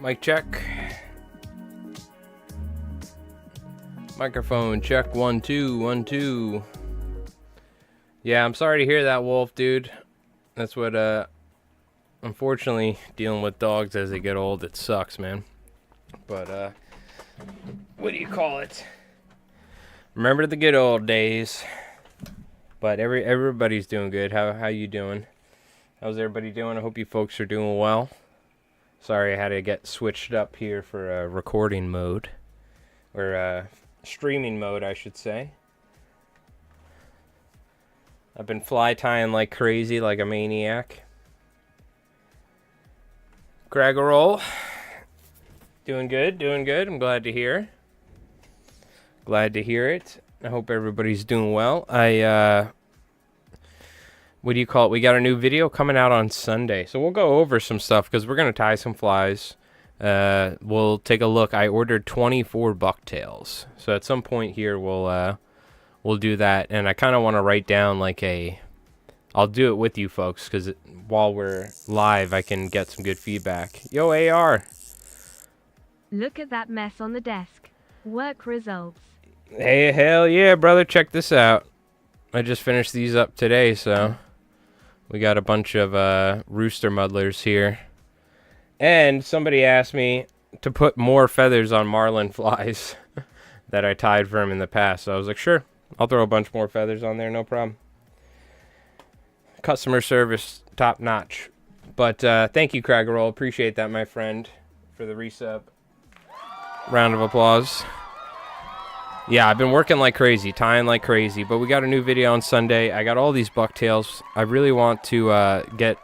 Mic check. Microphone check. 1 2 1 2. Yeah, I'm sorry to hear that, Wolf, dude. That's what unfortunately dealing with dogs as they get old, it sucks, man. But what do you call it? Remember the good old days. But everybody's doing good. How you doing? How's everybody doing? I hope you folks are doing well. Sorry I had to get switched up here for recording mode. Or streaming mode, I should say. I've been fly tying like crazy, like a maniac. Craggerroll. Doing good, doing good. I'm glad to hear. Glad to hear it. I hope everybody's doing well. What do you call it? We got a new video coming out on Sunday. So we'll go over some stuff because we're going to tie some flies. We'll take a look. I ordered 24 bucktails. So at some point here, we'll do that. And I kind of want to write down like I'll do it with you folks because while we're live, I can get some good feedback. Yo, AR. Look at that mess on the desk. Work results. Hey, hell yeah, brother. Check this out. I just finished these up today, so we got a bunch of rooster muddlers here. And somebody asked me to put more feathers on marlin flies that I tied for him in the past. So I was like, sure, I'll throw a bunch more feathers on there, no problem. Customer service, top notch. But thank you, Craggerroll. Appreciate that, my friend, for the resub. Round of applause. Yeah, I've been working like crazy, tying like crazy, but we got a new video on Sunday. I got all these bucktails. I really want to get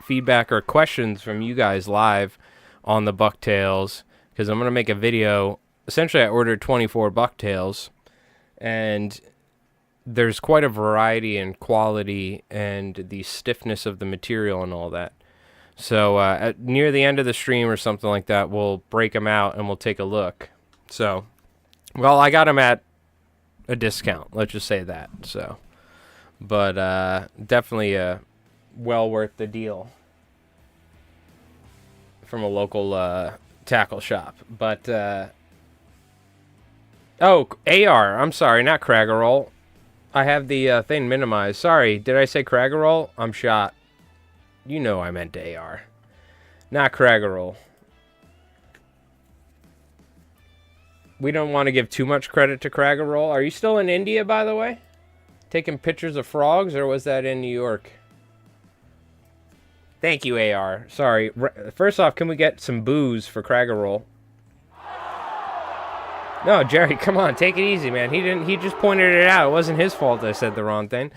feedback or questions from you guys live on the bucktails because I'm going to make a video. Essentially, I ordered 24 bucktails, and there's quite a variety in quality and the stiffness of the material and all that. So near the end of the stream or something like that, we'll break them out and we'll take a look. So... well, I got them at a discount. Let's just say that. So, but definitely well worth the deal from a local tackle shop. But oh, AR. I'm sorry, not Craggerroll. I have the thing minimized. Sorry, did I say Craggerroll? I'm shot. You know I meant AR, not Craggerroll. We don't want to give too much credit to Craggerroll. Are you still in India, by the way? Taking pictures of frogs, or was that in New York? Thank you, AR. Sorry. First off, can we get some booze for Craggerroll? No, Jerry, come on. Take it easy, man. He just pointed it out. It wasn't his fault I said the wrong thing.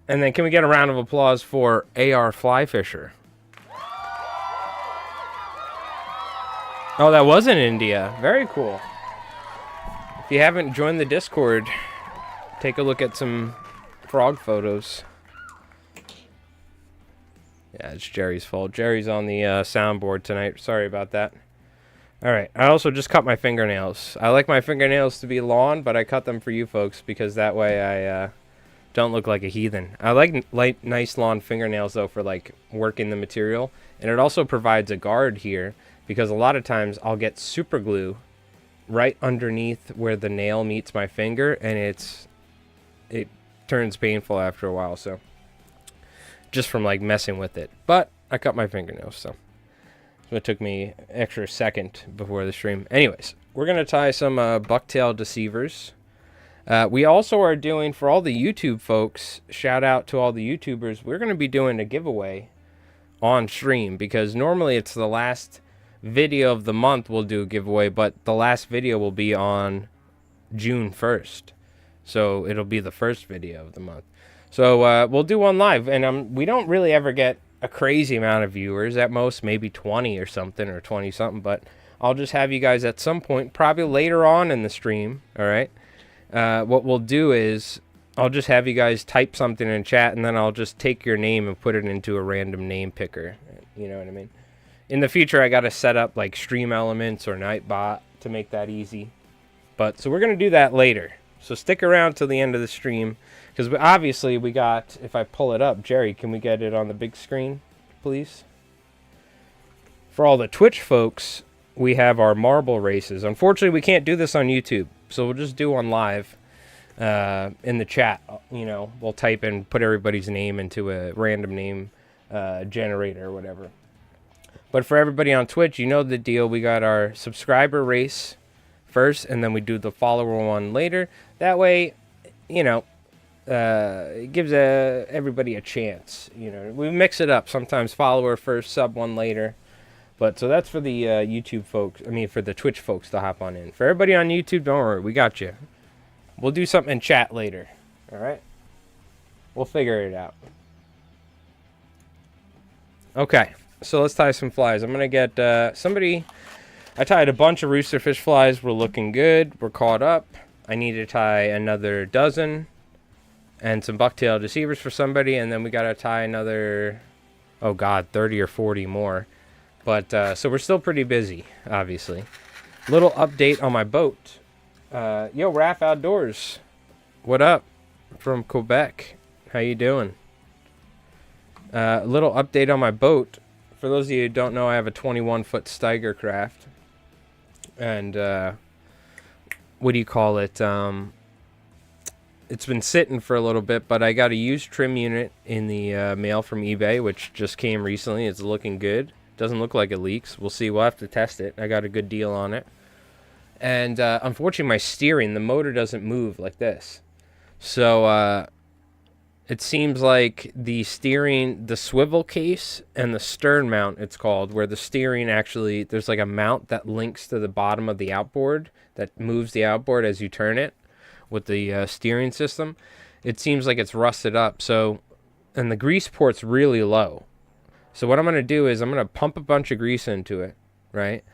And then can we get a round of applause for AR Fly Fisher? Oh, that was in India. Very cool. If you haven't joined the Discord, take a look at some frog photos. Yeah, it's Jerry's fault. Jerry's on the soundboard tonight. Sorry about that. All right. I also just cut my fingernails. I like my fingernails to be long, but I cut them for you folks because that way I don't look like a heathen. I like nice long fingernails, though, for like working the material. And it also provides a guard here. Because a lot of times I'll get super glue right underneath where the nail meets my finger, and it turns painful after a while. So just from like messing with it. But I cut my fingernails, so it took me an extra second before the stream. Anyways, we're gonna tie some bucktail deceivers. We also are doing, for all the YouTube folks, shout out to all the YouTubers. We're gonna be doing a giveaway on stream because normally it's the last video of the month we'll do a giveaway, but the last video will be on June 1st, so it'll be the first video of the month. So we'll do one live, and we don't really ever get a crazy amount of viewers, at most maybe 20 or something, or 20 something, but I'll just have you guys at some point, probably later on in the stream. All right, what we'll do is I'll just have you guys type something in chat, and then I'll just take your name and put it into a random name picker. You know what I mean? In the future, I got to set up like Stream Elements or Nightbot to make that easy. But so we're going to do that later. So stick around till the end of the stream because obviously we got, if I pull it up, Jerry, can we get it on the big screen, please? For all the Twitch folks, we have our marble races. Unfortunately, we can't do this on YouTube, so we'll just do on live in the chat. You know, we'll type and put everybody's name into a random name generator or whatever. But for everybody on Twitch, you know the deal. We got our subscriber race first, and then we do the follower one later. That way, you know, it gives everybody a chance. You know, we mix it up. Sometimes follower first, sub one later. But so that's for the YouTube folks. I mean, for the Twitch folks to hop on in. For everybody on YouTube, don't worry, we got you. We'll do something in chat later. All right, we'll figure it out. Okay, so let's tie some flies. I'm gonna get somebody. I tied a bunch of roosterfish flies. We're looking good. We're caught up. I need to tie another dozen and some bucktail deceivers for somebody, and then we gotta tie another, oh god, 30 or 40 more. But so we're still pretty busy, obviously. Little update on my boat. Yo, Raph Outdoors, what up from Quebec? How you doing? Little update on my boat. For those of you who don't know, I have a 21-foot Steiger craft. And, what do you call it? It's been sitting for a little bit, but I got a used trim unit in the mail from eBay, which just came recently. It's looking good. Doesn't look like it leaks. We'll see. We'll have to test it. I got a good deal on it. And unfortunately, my steering, the motor doesn't move like this. So it seems like the steering, the swivel case and the stern mount, it's called, where the steering actually, there's like a mount that links to the bottom of the outboard that moves the outboard as you turn it with the steering system. It seems like it's rusted up. So, and the grease port's really low. So what I'm going to do is I'm going to pump a bunch of grease into it, right?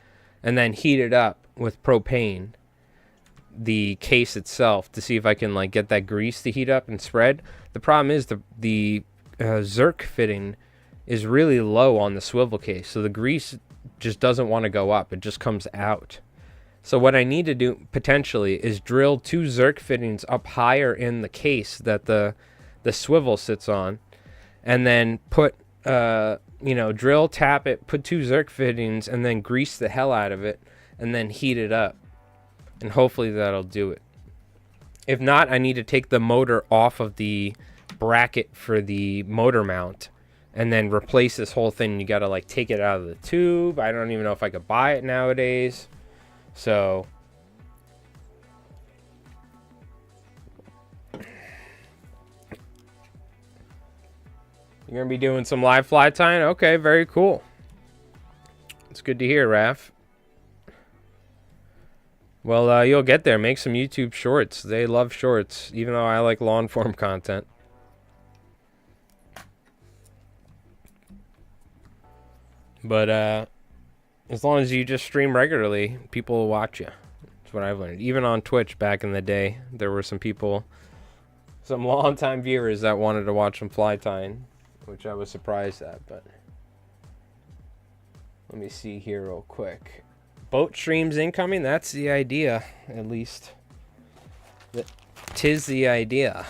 And then heat it up with propane, the case itself, to see if I can like get that grease to heat up and spread. The problem is the Zerk fitting is really low on the swivel case. So the grease just doesn't want to go up. It just comes out. So what I need to do potentially is drill 2 Zerk fittings up higher in the case that the swivel sits on, and then put drill, tap it, put 2 Zerk fittings, and then grease the hell out of it, and then heat it up. And hopefully that'll do it. If not, I need to take the motor off of the bracket for the motor mount and then replace this whole thing. You got to like take it out of the tube. I don't even know if I could buy it nowadays. So you're going to be doing some live fly tying? Okay, very cool. It's good to hear, Raph. Well, you'll get there. Make some YouTube shorts. They love shorts, even though I like long form content. But as long as you just stream regularly, people will watch you. That's what I've learned. Even on Twitch back in the day, there were some people, some long-time viewers that wanted to watch some fly tying, which I was surprised at. But let me see here real quick. Boat streams incoming. That's the idea, at least. Tis the idea.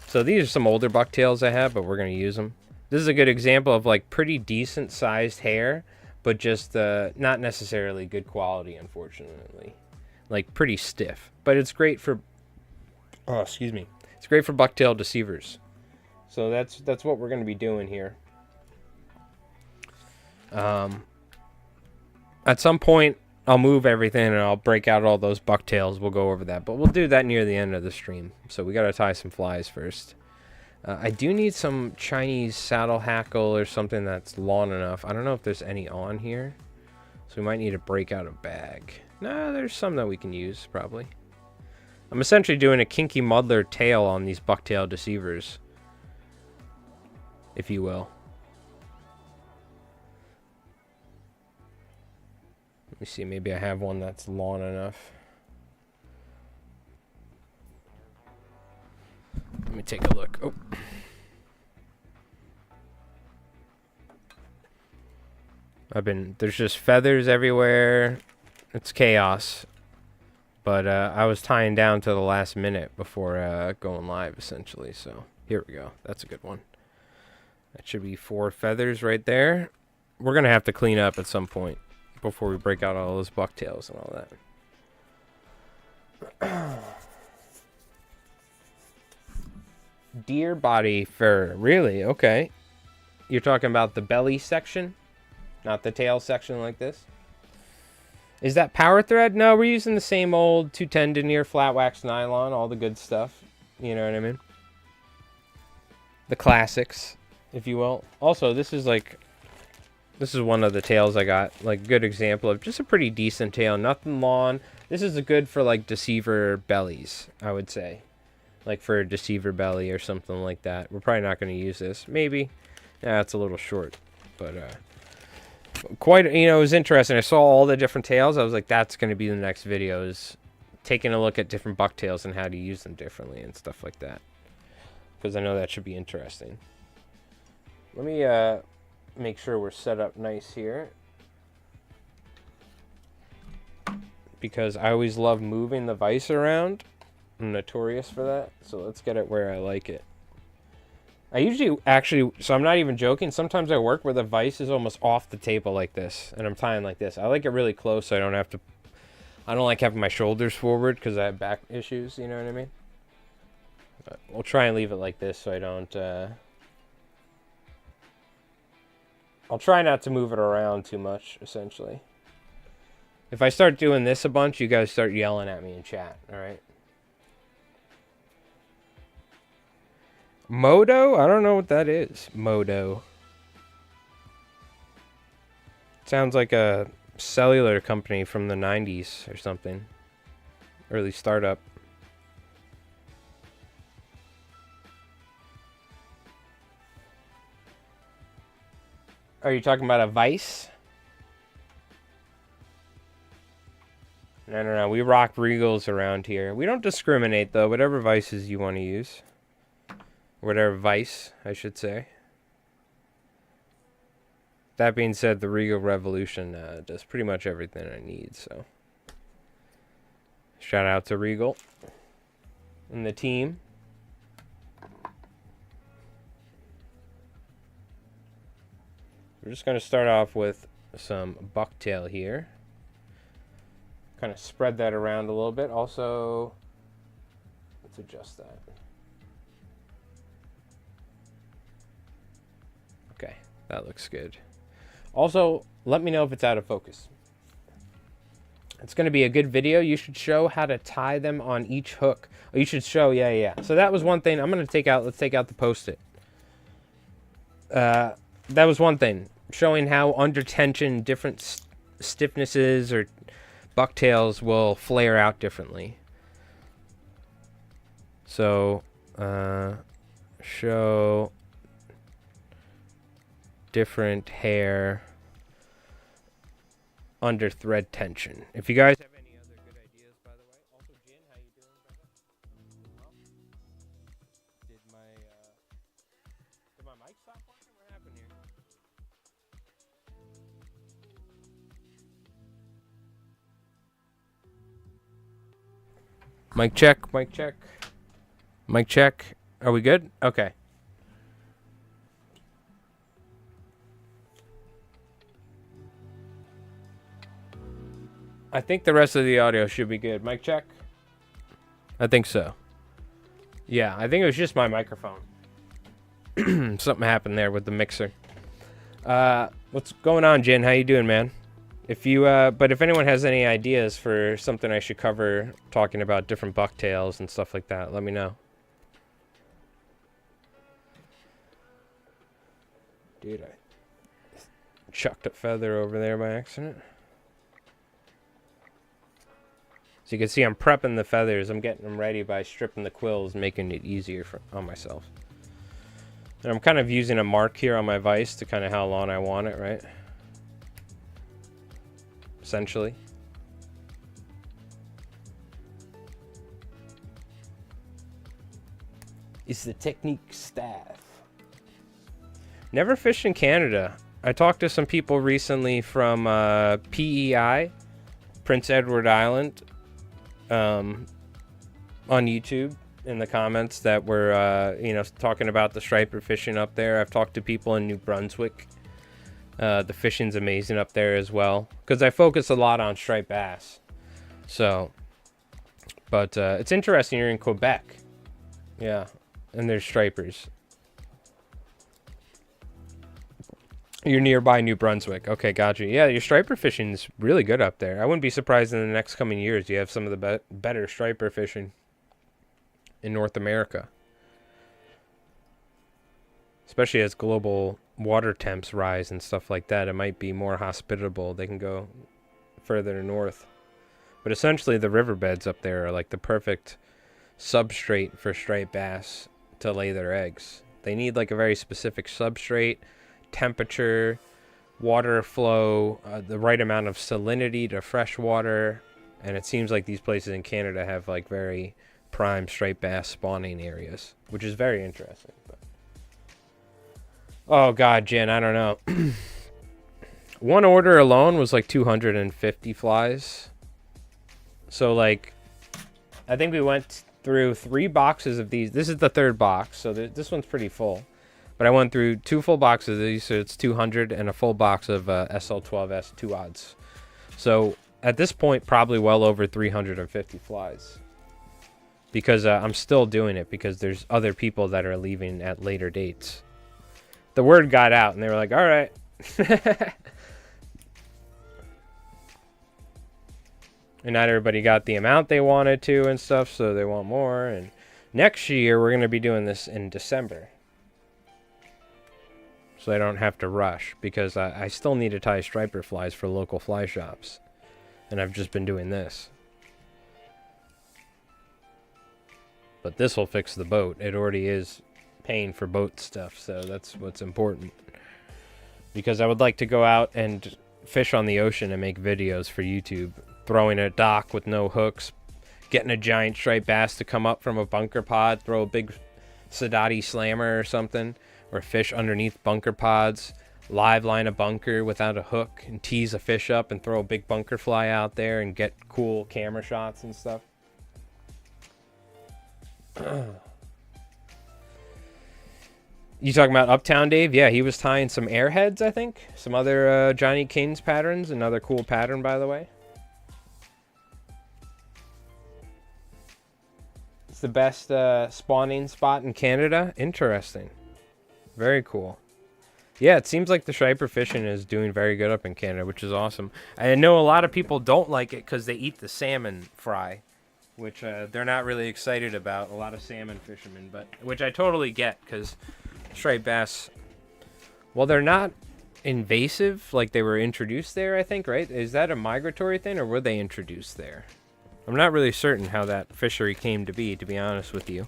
So these are some older bucktails I have, but we're going to use them. This is a good example of like pretty decent sized hair, but just not necessarily good quality, unfortunately. Like pretty stiff, but it's great for, oh, excuse me. It's great for bucktail deceivers. So that's what we're going to be doing here. At some point, I'll move everything and I'll break out all those bucktails. We'll go over that, but we'll do that near the end of the stream. So we got to tie some flies first. I do need some Chinese saddle hackle or something that's long enough. I don't know if there's any on here. So we might need to break out a bag. Nah, there's some that we can use, probably. I'm essentially doing a kinky muddler tail on these bucktail deceivers, if you will. Let me see, maybe I have one that's long enough. Let me take a look. Oh. There's just feathers everywhere. It's chaos. But I was tying down to the last minute before going live, essentially. So here we go. That's a good one. That should be 4 feathers right there. we're gonna have to clean up at some point before we break out all those bucktails and all that. Deer body fur, really? Okay. You're talking about the belly section, not the tail section like this. Is that power thread? No, we're using the same old 210 denier flat wax nylon, all the good stuff. You know what I mean? The classics, if you will. Also, this is one of the tails I got. Like, good example of just a pretty decent tail. Nothing long. This is a good for, like, deceiver bellies, I would say. Like, for a deceiver belly or something like that. We're probably not going to use this. Maybe. Yeah, it's a little short. But, quite, you know, it was interesting. I saw all the different tails. I was like, that's going to be the next video, is taking a look at different bucktails and how to use them differently and stuff like that. Because I know that should be interesting. Let me make sure we're set up nice here. Because I always love moving the vise around. I'm notorious for that. So let's get it where I like it. I usually actually, so I'm not even joking, sometimes I work where the vise is almost off the table like this, and I'm tying like this. I like it really close so I don't have to, I don't like having my shoulders forward because I have back issues, you know what I mean? But we'll try and leave it like this so I don't, I'll try not to move it around too much, essentially. If I start doing this a bunch, you guys start yelling at me in chat, alright? Modo? I don't know what that is. Modo. Sounds like a cellular company from the 90s or something. Early startup. Are you talking about a vice? No. We rock Regals around here. We don't discriminate, though. Whatever vices you want to use. Whatever vice, I should say. That being said, the Regal Revolution does pretty much everything I need, so. Shout out to Regal and the team. We're just going to start off with some bucktail here. Kind of spread that around a little bit. Also, let's adjust that. Okay, that looks good. Also, let me know if it's out of focus. It's going to be a good video. You should show how to tie them on each hook. Oh, you should show, yeah. So that was one thing. I'm going to take out, let's take out the post-it. That was one thing. Showing how under tension different stiffnesses or bucktails will flare out differently. So, show different hair under thread tension. If you guys have any other good ideas, by the way. Also, Jin, how you doing, brother? Did my mic stop working? What happened here? Mic check, mic check. Mic check. Are we good? Okay. I think the rest of the audio should be good. Mic check? I think so. Yeah, I think it was just my microphone. Something happened there with the mixer. What's going on, Jin? How you doing, man? If you, but if anyone has any ideas for something I should cover, talking about different bucktails and stuff like that, let me know. Dude, I chucked a feather over there by accident. So you can see I'm prepping the feathers. I'm getting them ready by stripping the quills, making it easier on myself. And I'm kind of using a mark here on my vise to kind of how long I want it, right? Essentially. Is the technique staff. Never fished in Canada. I talked to some people recently from PEI, Prince Edward Island, on YouTube in the comments that were, you know, talking about the striper fishing up there. I've talked to people in New Brunswick The fishing's amazing up there as well, because I focus a lot on striped bass. So, but it's interesting. You're in Quebec, yeah, and there's stripers. You're nearby New Brunswick. Okay, gotcha. Yeah, your striper fishing's really good up there. I wouldn't be surprised in the next coming years you have some of the better striper fishing in North America. Especially as global water temps rise and stuff like that, it might be more hospitable. They can go further north. But essentially the riverbeds up there are like the perfect substrate for striped bass to lay their eggs. They need like a very specific substrate, temperature, water flow, the right amount of salinity to fresh water, and it seems like these places in Canada have like very prime striped bass spawning areas, which is very interesting. But oh god, Jen, I don't know. One order alone was like 250 flies. So like I think we went through 3 boxes of these. This is the 3rd box, so this one's pretty full. But I went through 2 full boxes of these, so it's 200, and a full box of SL12S 2 odds. So at this point, probably well over 350 flies. Because I'm still doing it, because there's other people that are leaving at later dates. The word got out, and they were like, all right. And not everybody got the amount they wanted to and stuff, so they want more. And next year, we're going to be doing this in December. So I don't have to rush, because I still need to tie striper flies for local fly shops. And I've just been doing this. But this will fix the boat. It already is paying for boat stuff, so that's what's important. Because I would like to go out and fish on the ocean and make videos for YouTube. Throwing a dock with no hooks, getting a giant striped bass to come up from a bunker pod, throw a big Sadati slammer or something, or fish underneath bunker pods, live line a bunker without a hook, and tease a fish up and throw a big bunker fly out there and get cool camera shots and stuff. You talking about Uptown Dave? Yeah, he was tying some airheads, I think. Some other Johnny King's patterns. Another cool pattern, by the way. It's the best spawning spot in Canada. Interesting. Very cool. Yeah, it seems like the striper fishing is doing very good up in Canada, which is awesome. I know a lot of people don't like it because they eat the salmon fry, which they're not really excited about. A lot of salmon fishermen, but which I totally get, because striped bass, well, they're not invasive like they were introduced there, I think, right? Is that a migratory thing, or were they introduced there? I'm not really certain how that fishery came to be honest with you.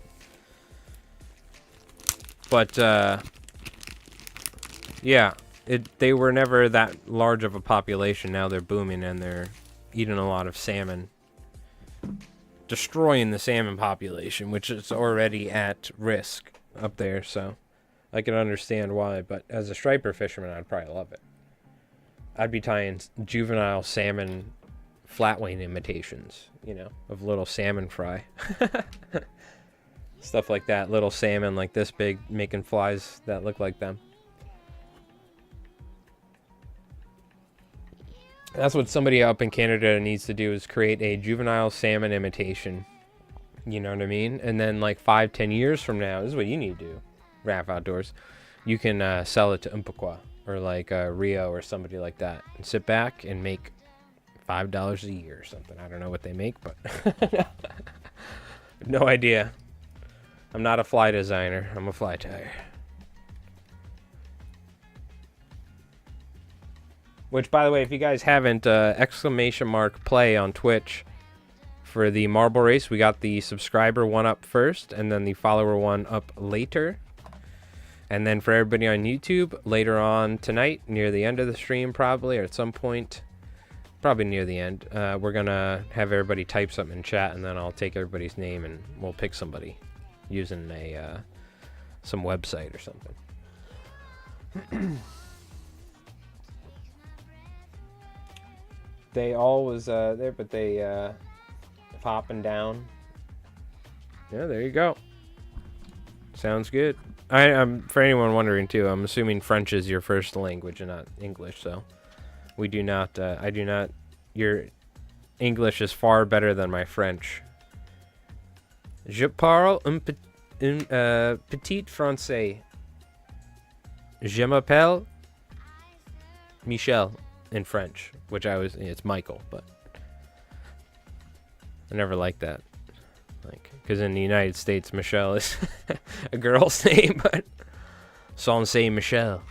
But, yeah, they were never that large of a population. Now they're booming and they're eating a lot of salmon. Destroying the salmon population, which is already at risk up there, so I can understand why. But as a striper fisherman, I'd probably love it. I'd be tying juvenile salmon flatwing imitations, you know, of little salmon fry. Stuff like that. Little salmon like this big, making flies that look like them. That's what somebody up in Canada needs to do, is create a juvenile salmon imitation. You know what I mean? And then like 5-10 years from now, this is what you need to do, Raf Outdoors. You can sell it to Umpqua or like Rio or somebody like that, and sit back and make $5 a year or something. I don't know what they make, but no idea. I'm not a fly designer. I'm a fly tyer. Which, by the way, if you guys haven't, !play on Twitch for the marble race. We got the subscriber one up first, and then the follower one up later. And then for everybody on YouTube, later on tonight, near the end of the stream probably, or at some point, probably near the end, we're going to have everybody type something in chat, and then I'll take everybody's name, and we'll pick somebody using some website or something. They all was there, but they popping down. Yeah, there you go. Sounds good. For anyone wondering too, I'm assuming French is your first language and not English. So we do not. I do not. Your English is far better than my French. Je parle petit français. Je m'appelle Michel in French, which it's Michael, but I never liked that. Like, because in the United States, Michelle is a girl's name, but sans say Michelle.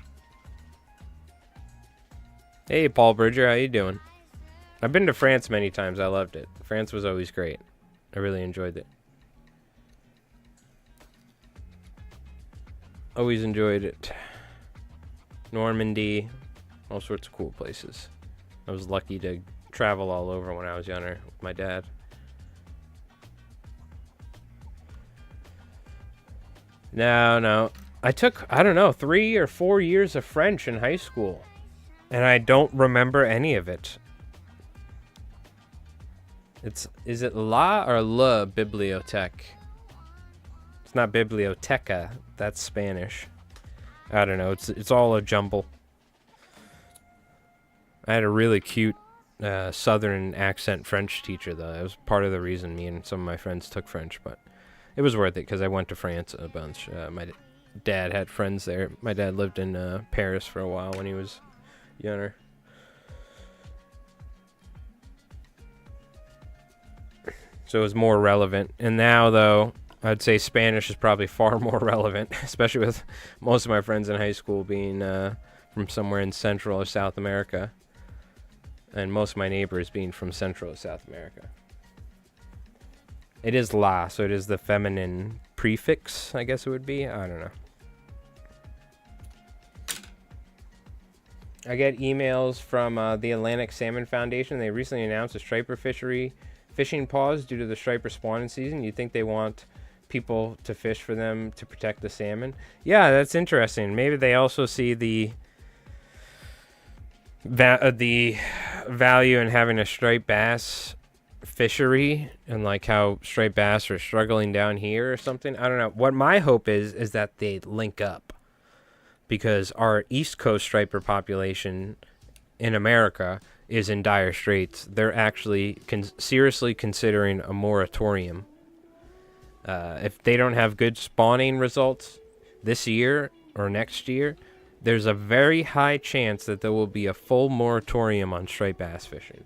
Hey, Paul Bridger, how you doing? I've been to France many times. I loved it. France was always great. I really enjoyed it. Always enjoyed it. Normandy, all sorts of cool places. I was lucky to travel all over when I was younger with my dad. No. I took, I don't know, 3 or 4 years of French in high school. And I don't remember any of it. Is it la or le bibliothèque? It's not biblioteca. That's Spanish. I don't know. It's all a jumble. I had a really cute southern accent French teacher, though. That was part of the reason me and some of my friends took French, but it was worth it because I went to France a bunch. My dad had friends there. My dad lived in Paris for a while when he was younger. So it was more relevant. And now, though, I'd say Spanish is probably far more relevant, especially with most of my friends in high school being from somewhere in Central or South America. And most of my neighbors being from Central or South America. It is la, so it is the feminine prefix, I guess it would be. I don't know. I get emails from the Atlantic Salmon Foundation. They recently announced a striper fishing pause due to the striper spawning season. You'd think they want people to fish for them to protect the salmon. Yeah, that's interesting. Maybe they also see the value in having a striped bass fishery and like how striped bass are struggling down here or something. I don't know. What my hope is that they link up, because our East Coast striper population in America is in dire straits. They're actually seriously considering a moratorium. If they don't have good spawning results this year or next year, there's a very high chance that there will be a full moratorium on striped bass fishing,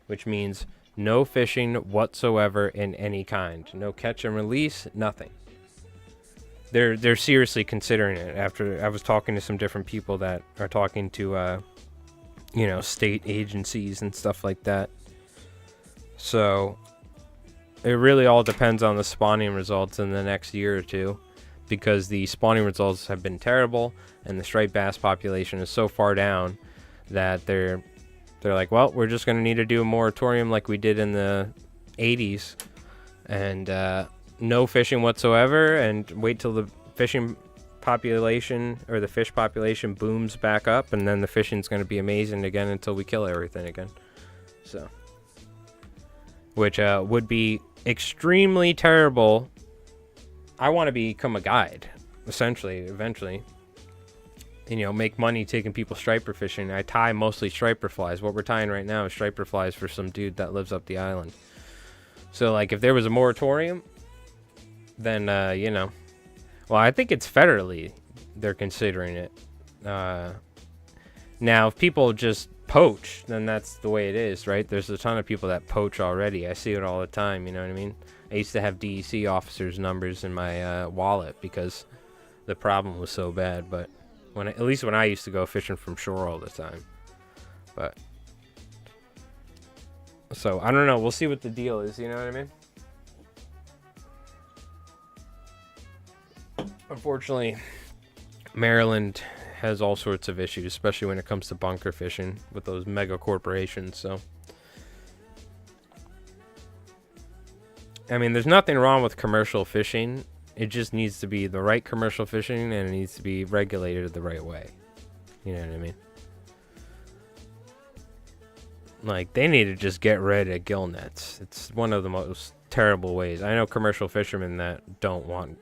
which means no fishing whatsoever in any kind. No catch and release, nothing. They're seriously considering it. After I was talking to some different people that are talking to state agencies and stuff like that. So it really all depends on the spawning results in the next year or two, because the spawning results have been terrible and the striped bass population is so far down that they're like, well, we're just going to need to do a moratorium like we did in the 80s and no fishing whatsoever, and wait till the fishing population or the fish population booms back up, and then the fishing's going to be amazing again until we kill everything again. So, which would be extremely terrible. I want to become a guide, essentially, eventually. Make money taking people striper fishing. I tie mostly striper flies. What we're tying right now is striper flies for some dude that lives up the island. So, like, if there was a moratorium, then, well, I think it's federally they're considering it. Now, if people just poach, then that's the way it is, right? There's a ton of people that poach already. I see it all the time, you know what I mean? I used to have DEC officers' numbers in my wallet because the problem was so bad, but at least when I used to go fishing from shore all the time. But so I don't know. We'll see what the deal is. You know what I mean? Unfortunately, Maryland has all sorts of issues, especially when it comes to bunker fishing with those mega corporations. So, I mean, there's nothing wrong with commercial fishing. It just needs to be the right commercial fishing, and it needs to be regulated the right way. You know what I mean? Like, they need to just get rid of gill nets. It's one of the most terrible ways. I know commercial fishermen that don't want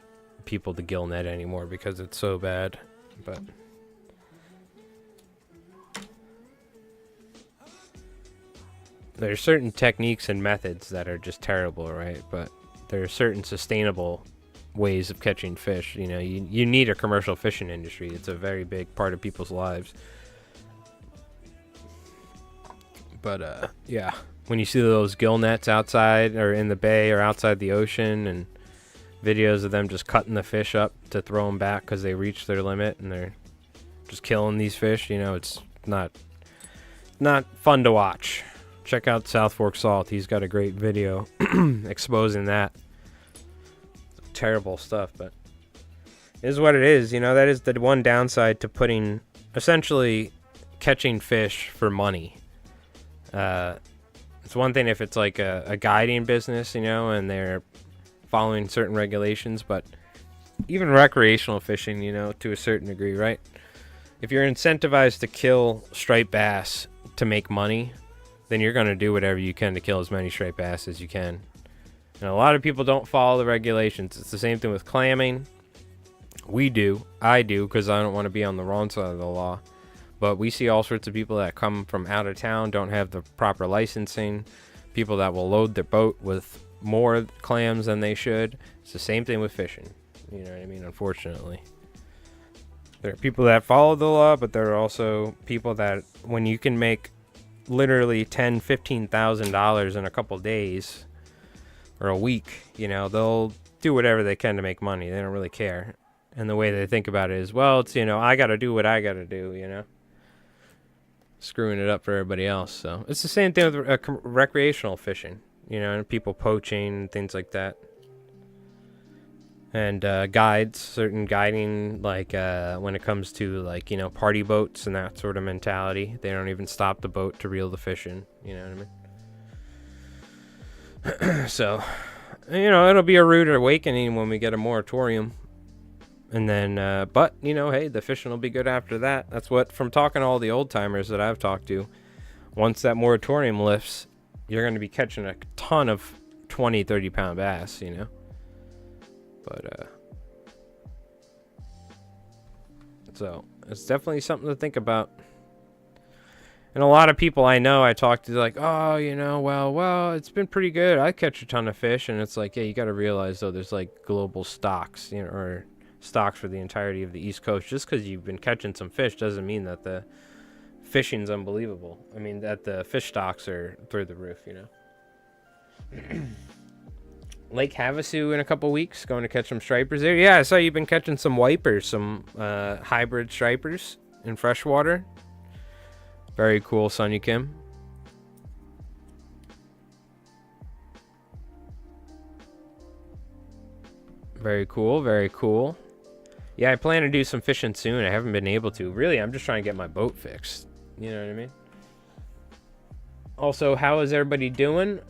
people to gill net anymore because it's so bad. But there's certain techniques and methods that are just terrible, right? But there are certain sustainable ways of catching fish. You know, you need a commercial fishing industry. It's a very big part of people's lives. But yeah, when you see those gill nets outside or in the bay or outside the ocean, and videos of them just cutting the fish up to throw them back because they reached their limit and they're just killing these fish, you know, it's not fun to watch. Check out South Fork Salt. He's got a great video exposing that. Terrible stuff, but it is what it is. You know, that is the one downside to putting, essentially, catching fish for money. It's one thing if it's like a guiding business, you know, and they're following certain regulations, but even recreational fishing, you know, to a certain degree, right? If you're incentivized to kill striped bass to make money, then you're going to do whatever you can to kill as many striped bass as you can. And a lot of people don't follow the regulations. It's the same thing with clamming. We do. I do, because I don't want to be on the wrong side of the law. But we see all sorts of people that come from out of town, don't have the proper licensing, people that will load their boat with more clams than they should. It's the same thing with fishing. You know what I mean? Unfortunately. There are people that follow the law, but there are also people that, when you can make literally $10,000, $15,000 in a couple days or a week, you know, they'll do whatever they can to make money. They don't really care. And the way they think about it is, well, it's, you know, I got to do what I got to do, you know, screwing it up for everybody else. So it's the same thing with recreational fishing, you know, and people poaching, things like that. And guides, certain guiding, like when it comes to, like, you know, party boats and that sort of mentality. They don't even stop the boat to reel the fish in. You know what I mean? So, you know, it'll be a rude awakening when we get a moratorium. And then, but, you know, hey, the fishing will be good after that. That's what, from talking to all the old timers that I've talked to, once that moratorium lifts, you're going to be catching a ton of 20, 30 pound bass, you know? But, so it's definitely something to think about. And a lot of people I know, I talk to, like, oh, you know, well, it's been pretty good. I catch a ton of fish. And it's like, yeah, you got to realize, though, there's like global stocks, you know, or stocks for the entirety of the East Coast. Just because you've been catching some fish doesn't mean that the fishing's unbelievable. I mean, that the fish stocks are through the roof, you know. Lake Havasu in a couple weeks, going to catch some stripers there. Yeah, I saw you've been catching some wipers, some hybrid stripers in freshwater. Very cool, Sonny Kim. Very cool, very cool. Yeah, I plan to do some fishing soon. I haven't been able to. Really, I'm just trying to get my boat fixed. You know what I mean? Also, how is everybody doing?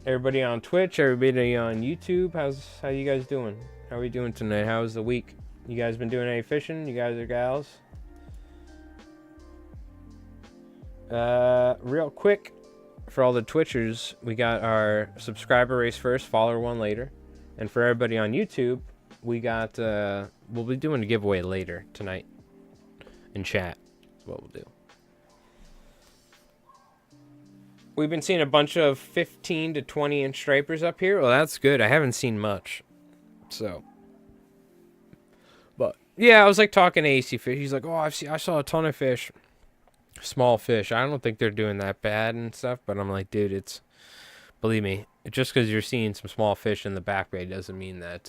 Everybody on Twitch, everybody on YouTube, how you guys doing? How are we doing tonight? How was the week? You guys been doing any fishing? You guys or gals? Real quick, for all the Twitchers, we got our subscriber race first, follower one later. And for everybody on YouTube, we got, we'll be doing a giveaway later tonight in chat. That's what we'll do. We've been seeing a bunch of 15 to 20 inch stripers up here. Well, that's good. I haven't seen much. So. But, yeah, I was like talking to AC Fish. He's like, oh, I saw a ton of fish. Small fish. I don't think they're doing that bad and stuff. But I'm like, dude, believe me, just because you're seeing some small fish in the back bay doesn't mean that,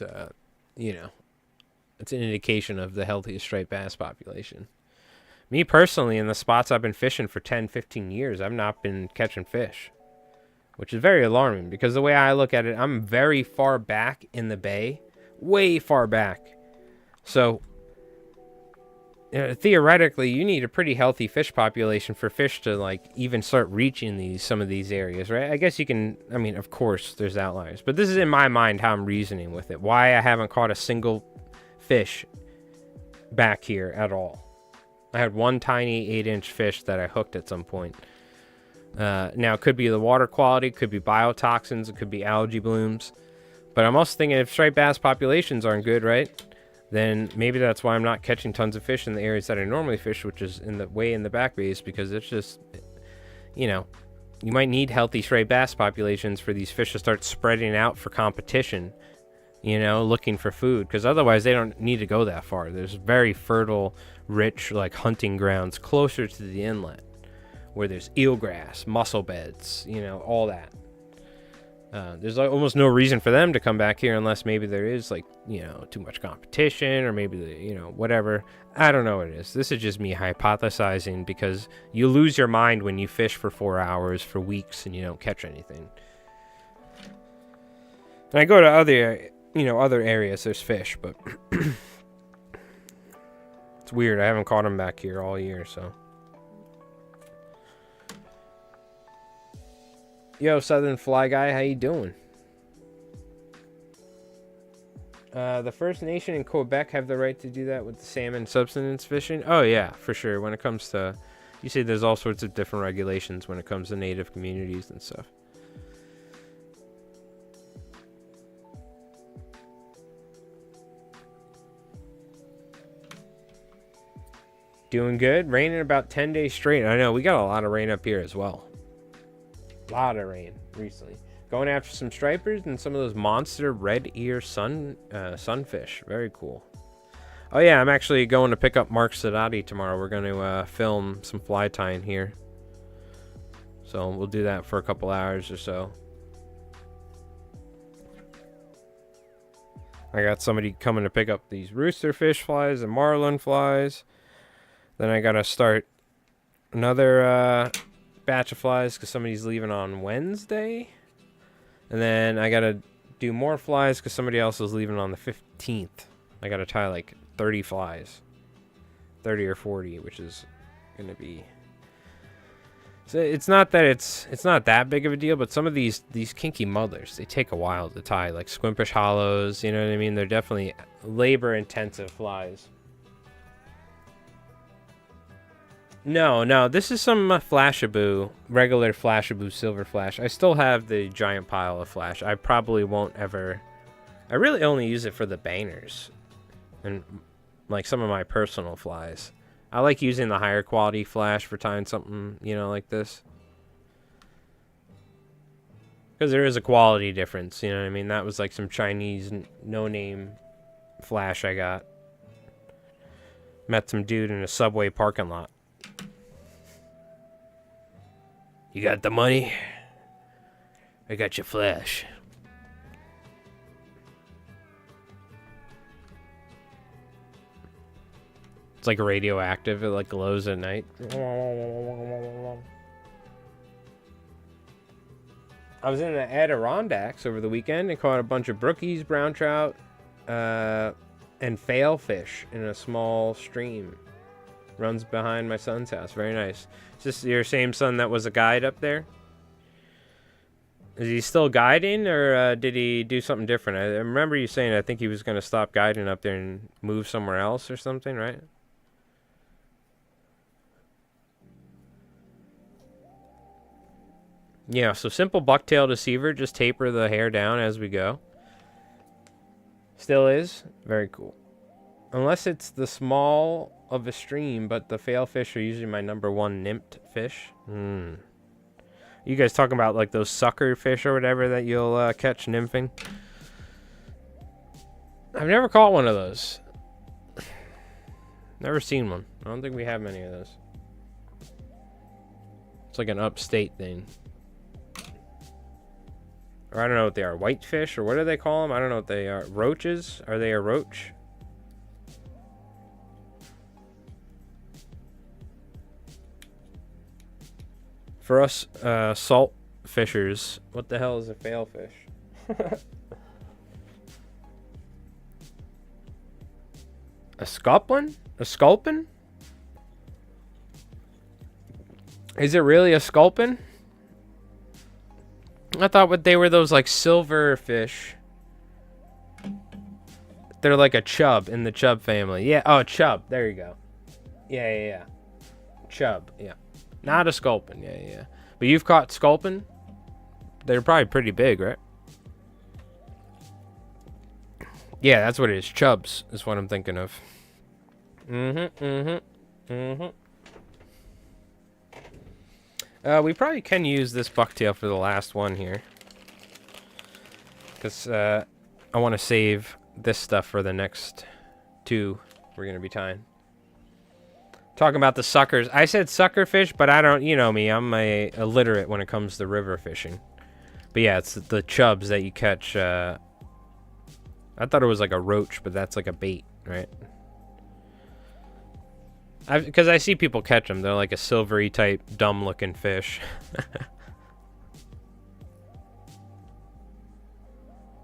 you know, it's an indication of the healthiest striped bass population. Me personally, in the spots I've been fishing for 10, 15 years, I've not been catching fish, which is very alarming because the way I look at it, I'm very far back in the bay, way far back. So, theoretically, you need a pretty healthy fish population for fish to, like, even start reaching some of these areas, right? I guess you can, I mean, of course, there's outliers, but this is in my mind how I'm reasoning with it. Why I haven't caught a single fish back here at all. I had one tiny 8-inch fish that I hooked at some point. Now, it could be the water quality, it could be biotoxins, it could be algae blooms. But I'm also thinking if striped bass populations aren't good, right? Then maybe that's why I'm not catching tons of fish in the areas that I normally fish, which is way in the back bays, because it's just, you know, you might need healthy striped bass populations for these fish to start spreading out for competition, you know, looking for food, because otherwise they don't need to go that far. There's very fertile, rich, like, hunting grounds closer to the inlet where there's eelgrass, mussel beds, you know, all that. There's like almost no reason for them to come back here unless maybe there is, like, you know, too much competition, or maybe, you know, whatever. I don't know what it is. This is just me hypothesizing, because you lose your mind when you fish for 4 hours for weeks and you don't catch anything. And I go to other, you know, other areas, there's fish, but it's weird. I haven't caught them back here all year, so. Yo, Southern Fly Guy, how you doing? The First Nation in Quebec have the right to do that with the salmon subsistence fishing? Oh, yeah, for sure. When it comes to... You see there's all sorts of different regulations when it comes to native communities and stuff. Doing good. Raining about 10 days straight. I know, we got a lot of rain up here as well. A lot of rain recently. Going after some stripers and some of those monster red ear sunfish. Very cool. Oh yeah, I'm actually going to pick up Mark Sadati tomorrow. We're going to film some fly tying here. So we'll do that for a couple hours or so. I got somebody coming to pick up these rooster fish flies and marlin flies. Then I got to start another batch of flies because somebody's leaving on Wednesday. And then I gotta do more flies because somebody else is leaving on the 15th. I gotta tie like 30 flies. 30 or 40, which is gonna be... So it's not that it's not that big of a deal, but some of these kinky mothers, they take a while to tie, like squimpish hollows, you know what I mean? They're definitely labor-intensive flies. No, this is some Flashaboo, regular Flashaboo silver flash. I still have the giant pile of flash. I probably won't ever... I really only use it for the bangers and like some of my personal flies. I like using the higher quality flash for tying something, you know, like this. Because there is a quality difference, you know what I mean? That was like some Chinese no-name flash I got. Met some dude in a Subway parking lot. You got the money? I got your flash. It's like radioactive. It like glows at night. I was in the Adirondacks over the weekend and caught a bunch of brookies, brown trout, and failfish in a small stream. Runs behind my son's house. Very nice. Is this your same son that was a guide up there? Is he still guiding, or did he do something different? I remember you saying I think he was going to stop guiding up there and move somewhere else or something, right? Yeah, so simple bucktail deceiver. Just taper the hair down as we go. Still is. Very cool. Unless it's the small of a stream, but the failfish are usually my number one nymphed fish. You guys talking about like those sucker fish or whatever that you'll catch nymphing? I've never caught one of those. Never seen one. I don't think we have many of those. It's like an upstate thing. Or I don't know what they are. Whitefish, or what do they call them? I don't know what they are. Roaches? Are they a roach? For us salt fishers, what the hell is a failfish? A sculpin? A sculpin? Is it really a sculpin? I thought they were those like silver fish. They're like a chub in the chub family. Yeah, oh, chub. There you go. Yeah. Chub, yeah. Not a sculpin, yeah. But you've caught sculpin? They're probably pretty big, right? Yeah, that's what it is. Chubs is what I'm thinking of. We probably can use this bucktail for the last one here. Because I want to save this stuff for the next two we're going to be tying. Talking about the suckers. I said sucker fish, but I don't, you know me, I'm illiterate when it comes to river fishing. But yeah, it's the chubs that you catch. I thought it was like a roach, but that's like a bait, right? Because I see people catch them. They're like a silvery type, dumb looking fish.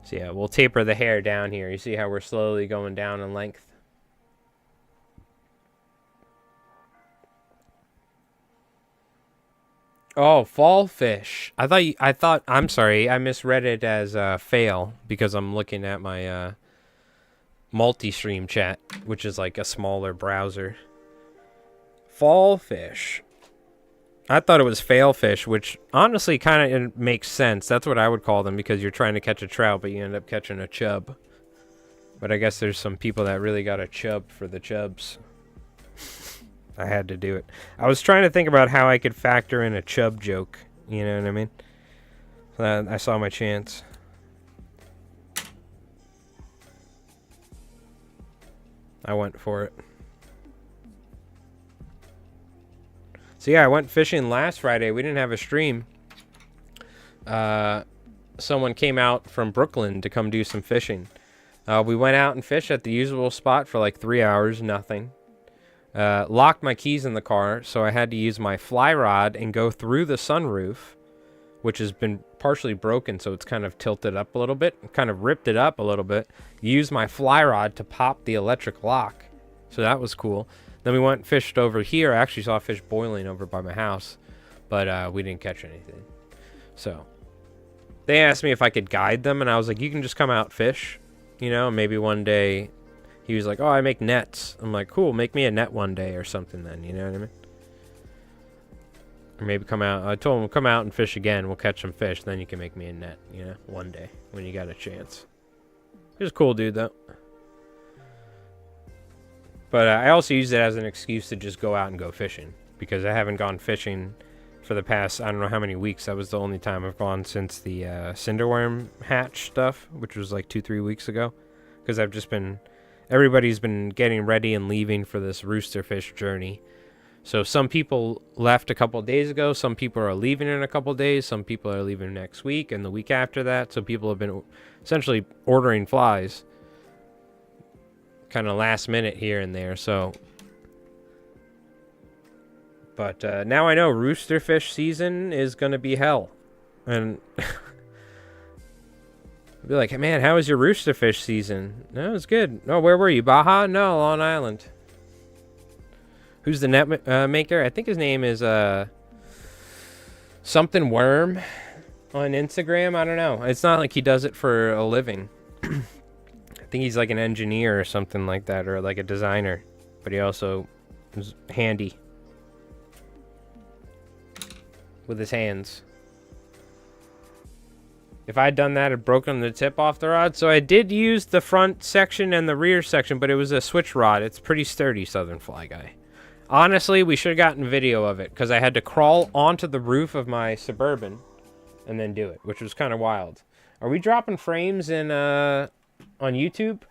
So yeah, we'll taper the hair down here. You see how we're slowly going down in length? Oh, fall fish. I'm sorry, I misread it as fail because I'm looking at my multi-stream chat, which is like a smaller browser. Fall fish. I thought it was fail fish, which honestly kind of makes sense. That's what I would call them because you're trying to catch a trout, but you end up catching a chub. But I guess there's some people that really got a chub for the chubs. I had to do it. I was trying to think about how I could factor in a chub joke. You know what I mean? So I saw my chance. I went for it. So yeah, I went fishing last Friday. We didn't have a stream. Someone came out from Brooklyn to come do some fishing. We went out and fished at the usual spot for like 3 hours, nothing. Locked my keys in the car, so I had to use my fly rod and go through the sunroof, which has been partially broken, so it's kind of tilted up a little bit, kind of ripped it up a little bit. Use my fly rod to pop the electric lock, so that was cool. Then we went and fished over here. I actually saw fish boiling over by my house, but we didn't catch anything. So they asked me if I could guide them, and I was like, you can just come out fish, you know, maybe one day. He was like, oh, I make nets. I'm like, cool, make me a net one day or something then, you know what I mean? Or maybe come out. I told him, come out and fish again. We'll catch some fish, then you can make me a net, you know, one day when you got a chance. He was a cool dude, though. But I also use it as an excuse to just go out and go fishing. Because I haven't gone fishing for the past, I don't know how many weeks. That was the only time I've gone since the cinderworm hatch stuff, which was like 2-3 weeks ago. Because I've just been... Everybody's been getting ready and leaving for this roosterfish journey. So some people left a couple days ago. Some people are leaving in a couple days. Some people are leaving next week and the week after that. So people have been essentially ordering flies. Kind of last minute here and there. So, but now I know roosterfish season is going to be hell. And... be like, hey, man, how was your roosterfish season? No, it was good. No, where were you? Baja? No, Long Island. Who's the net maker? I think his name is something worm on Instagram. I don't know. It's not like he does it for a living. I think he's like an engineer or something like that, or like a designer. But he also is handy with his hands. If I had done that, I'd broken the tip off the rod. So I did use the front section and the rear section, but it was a switch rod. It's pretty sturdy, Southern Fly Guy. Honestly, we should have gotten video of it because I had to crawl onto the roof of my Suburban and then do it, which was kind of wild. Are we dropping frames in on YouTube?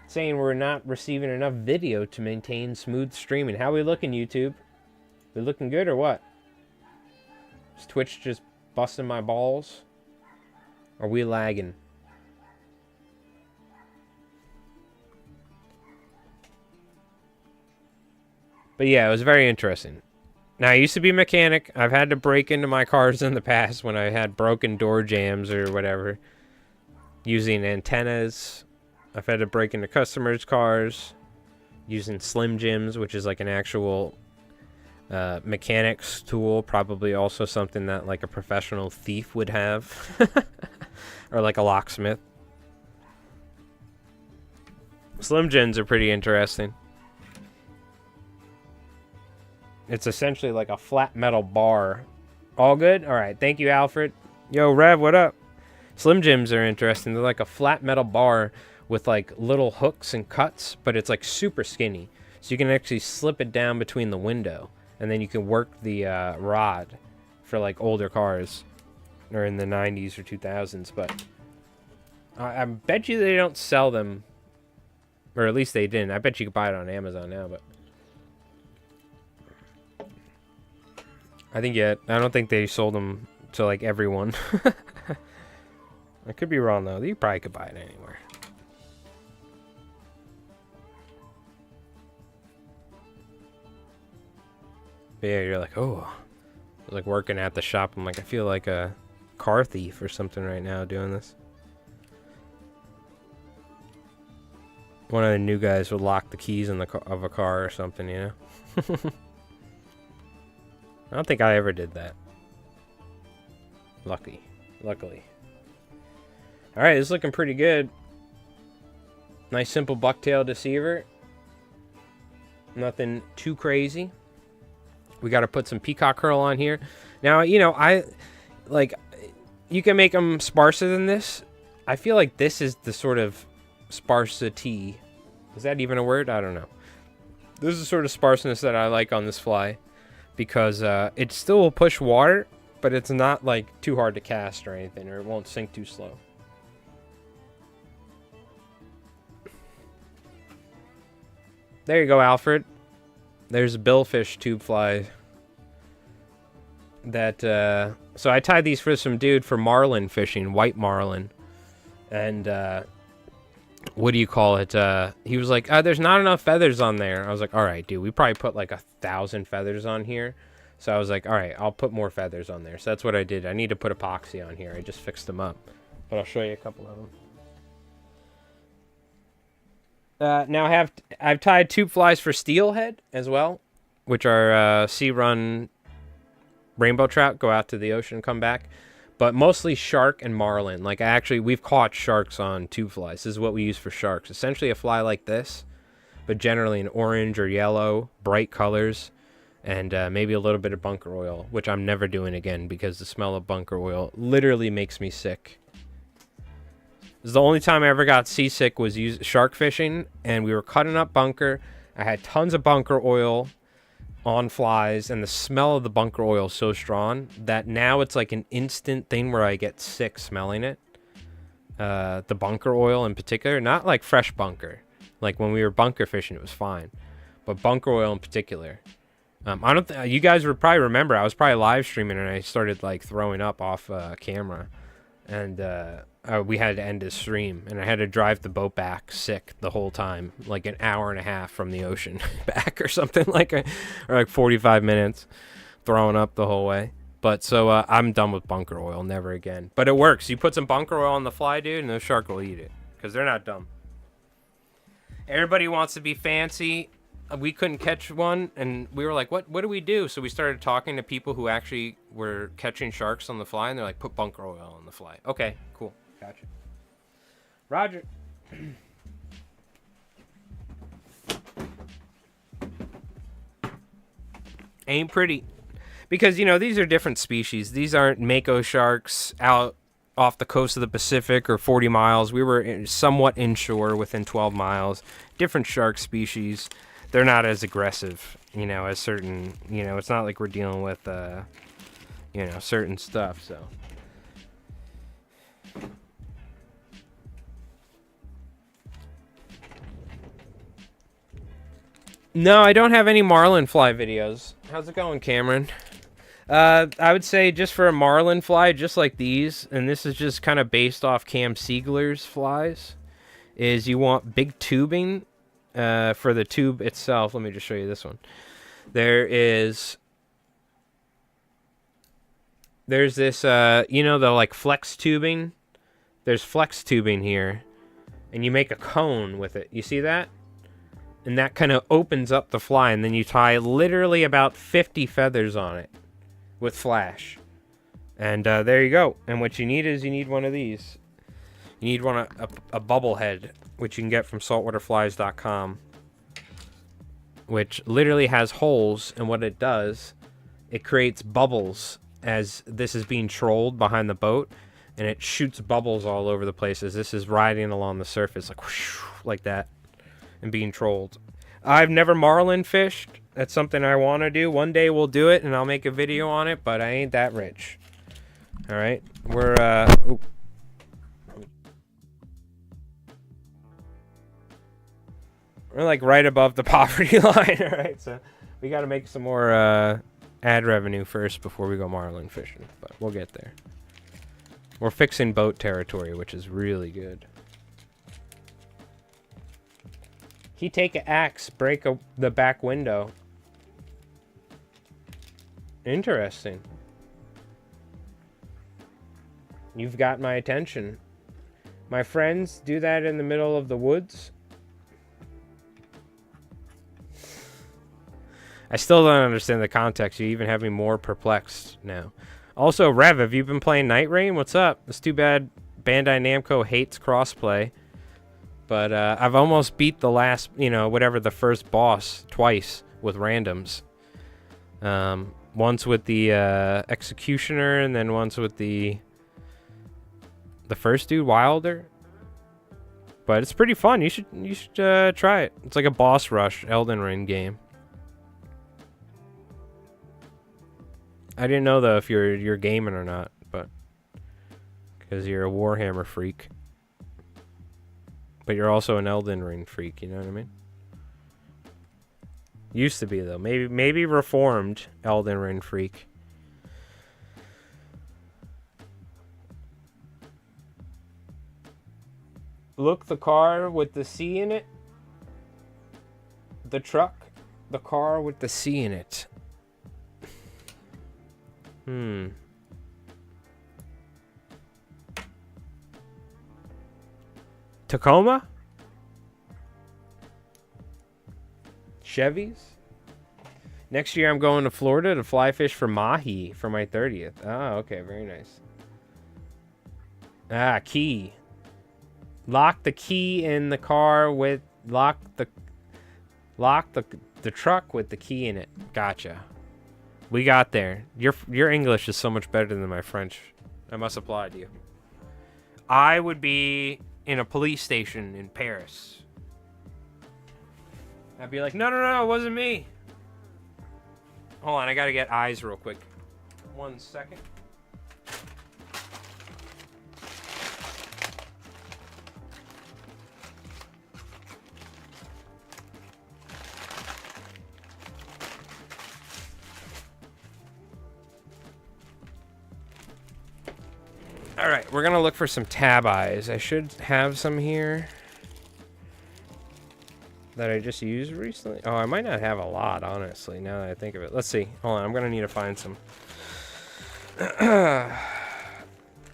Saying we're not receiving enough video to maintain smooth streaming. How we looking, YouTube? We looking good or what? Is Twitch just busting my balls? Are we lagging? But yeah, it was very interesting. Now, I used to be a mechanic. I've had to break into my cars in the past when I had broken door jams or whatever. Using antennas. I've had to break into customers' cars. Using Slim Jims, which is like an actual mechanics tool. Probably also something that like a professional thief would have. Or like a locksmith. Slim Jims are pretty interesting. It's essentially like a flat metal bar. All good? Alright, thank you, Alfred. Yo, Rev, what up? Slim Jims are interesting. They're like a flat metal bar with like little hooks and cuts, but it's like super skinny. So you can actually slip it down between the window, and then you can work the rod for like older cars, or in the 90s or 2000s. But I bet you they don't sell them, or at least they didn't. I bet you could buy it on Amazon now, but I don't think they sold them to like everyone. I could be wrong though. You probably could buy it anywhere. But yeah, you're like, oh, I was like working at the shop. I'm like, I feel like a car thief or something right now doing this. One of the new guys would lock the keys in of a car or something, you know? I don't think I ever did that. Luckily. Alright, this is looking pretty good. Nice simple bucktail deceiver. Nothing too crazy. We got to put some peacock curl on here. Now, you know, you can make them sparser than this. I feel like this is the sort of sparsity. Is that even a word? I don't know. This is the sort of sparseness that I like on this fly, because it still will push water, but it's not like too hard to cast or anything, or it won't sink too slow. There you go, Alfred. There's a billfish tube fly. That so I tied these for some dude for marlin fishing, white marlin, and what do you call it? He was like, there's not enough feathers on there. I was like, all right, dude, we probably put like 1,000 feathers on here. So I was like, all right, I'll put more feathers on there. So that's what I did. I need to put epoxy on here. I just fixed them up, but I'll show you a couple of them. Now I've tied tube flies for steelhead as well, which are sea run rainbow trout, go out to the ocean and come back, but mostly shark and marlin. Like we've caught sharks on tube flies. This is what we use for sharks. Essentially a fly like this, but generally in orange or yellow, bright colors, and maybe a little bit of bunker oil, which I'm never doing again because the smell of bunker oil literally makes me sick. This is the only time I ever got seasick was shark fishing, and we were cutting up bunker. I had tons of bunker oil on flies, and the smell of the bunker oil is so strong that now it's like an instant thing where I get sick smelling it. The bunker oil in particular, not like fresh bunker. Like when we were bunker fishing, it was fine, but bunker oil in particular. I don't. You guys would probably remember I was probably live streaming and I started like throwing up off camera, and we had to end the stream, and I had to drive the boat back sick the whole time, like an hour and a half from the ocean back or something, or like 45 minutes throwing up the whole way. But so I'm done with bunker oil, never again. But it works. You put some bunker oil on the fly, dude, and the shark will eat it because they're not dumb. Everybody wants to be fancy. We couldn't catch one, and we were like, what do we do? So we started talking to people who actually were catching sharks on the fly, and they're like, put bunker oil on the fly. Okay, cool. Gotcha. Roger. Ain't pretty. Because, you know, these are different species. These aren't mako sharks out off the coast of the Pacific or 40 miles. We were somewhat inshore within 12 miles. Different shark species. They're not as aggressive, you know, as certain, you know, it's not like we're dealing with, you know, certain stuff, so. No, I don't have any marlin fly videos. How's it going, Cameron? I would say just for a marlin fly, just like these, and this is just kind of based off Cam Siegler's flies, is you want big tubing for the tube itself. Let me just show you this one. There's this, you know, the like flex tubing. There's flex tubing here, and you make a cone with it. You see that? And that kind of opens up the fly, and then you tie literally about 50 feathers on it with flash. And there you go. And what you need is you need one of these. You need a bubble head, which you can get from saltwaterflies.com, which literally has holes, and what it does, it creates bubbles as this is being trolled behind the boat. and it shoots bubbles all over the place as this is riding along the surface like whoosh, like that and being trolled. I've never marlin fished. That's something I want to do. One day we'll do it and I'll make a video on it, but I ain't that rich. All right, we're like right above the poverty line. All right, so we got to make some more ad revenue first before we go marlin fishing, but we'll get there. We're fixing boat territory, which is really good. He take an axe, break the back window. Interesting. You've got my attention. My friends do that in the middle of the woods. I still don't understand the context. You even have me more perplexed now. Also, Rev, have you been playing Night Rain? What's up? It's too bad Bandai Namco hates crossplay. But I've almost beat the last, whatever, the first boss twice with randoms. Once with the Executioner, and then once with the first dude, Wilder. But it's pretty fun. You should try it. It's like a boss rush Elden Ring game. I didn't know though if you're gaming or not, but because you're a Warhammer freak. But you're also an Elden Ring freak, you know what I mean? Used to be though. Maybe reformed Elden Ring freak. Look, the car with the C in it. The truck. The car with the C in it. Tacoma? Chevys? Next year I'm going to Florida to fly fish for mahi for my 30th. Oh, okay, very nice. Ah, key. Lock the key in the car with lock the truck with the key in it. Gotcha. We got there. Your English is so much better than my French. I must applaud you. I would be in a police station in Paris. I'd be like, no, it wasn't me. Hold on, I gotta get eyes real quick. 1 second. Alright, we're gonna look for some tab eyes. I should have some here that I just used recently. Oh, I might not have a lot, honestly, now that I think of it. Let's see. Hold on, I'm gonna need to find some.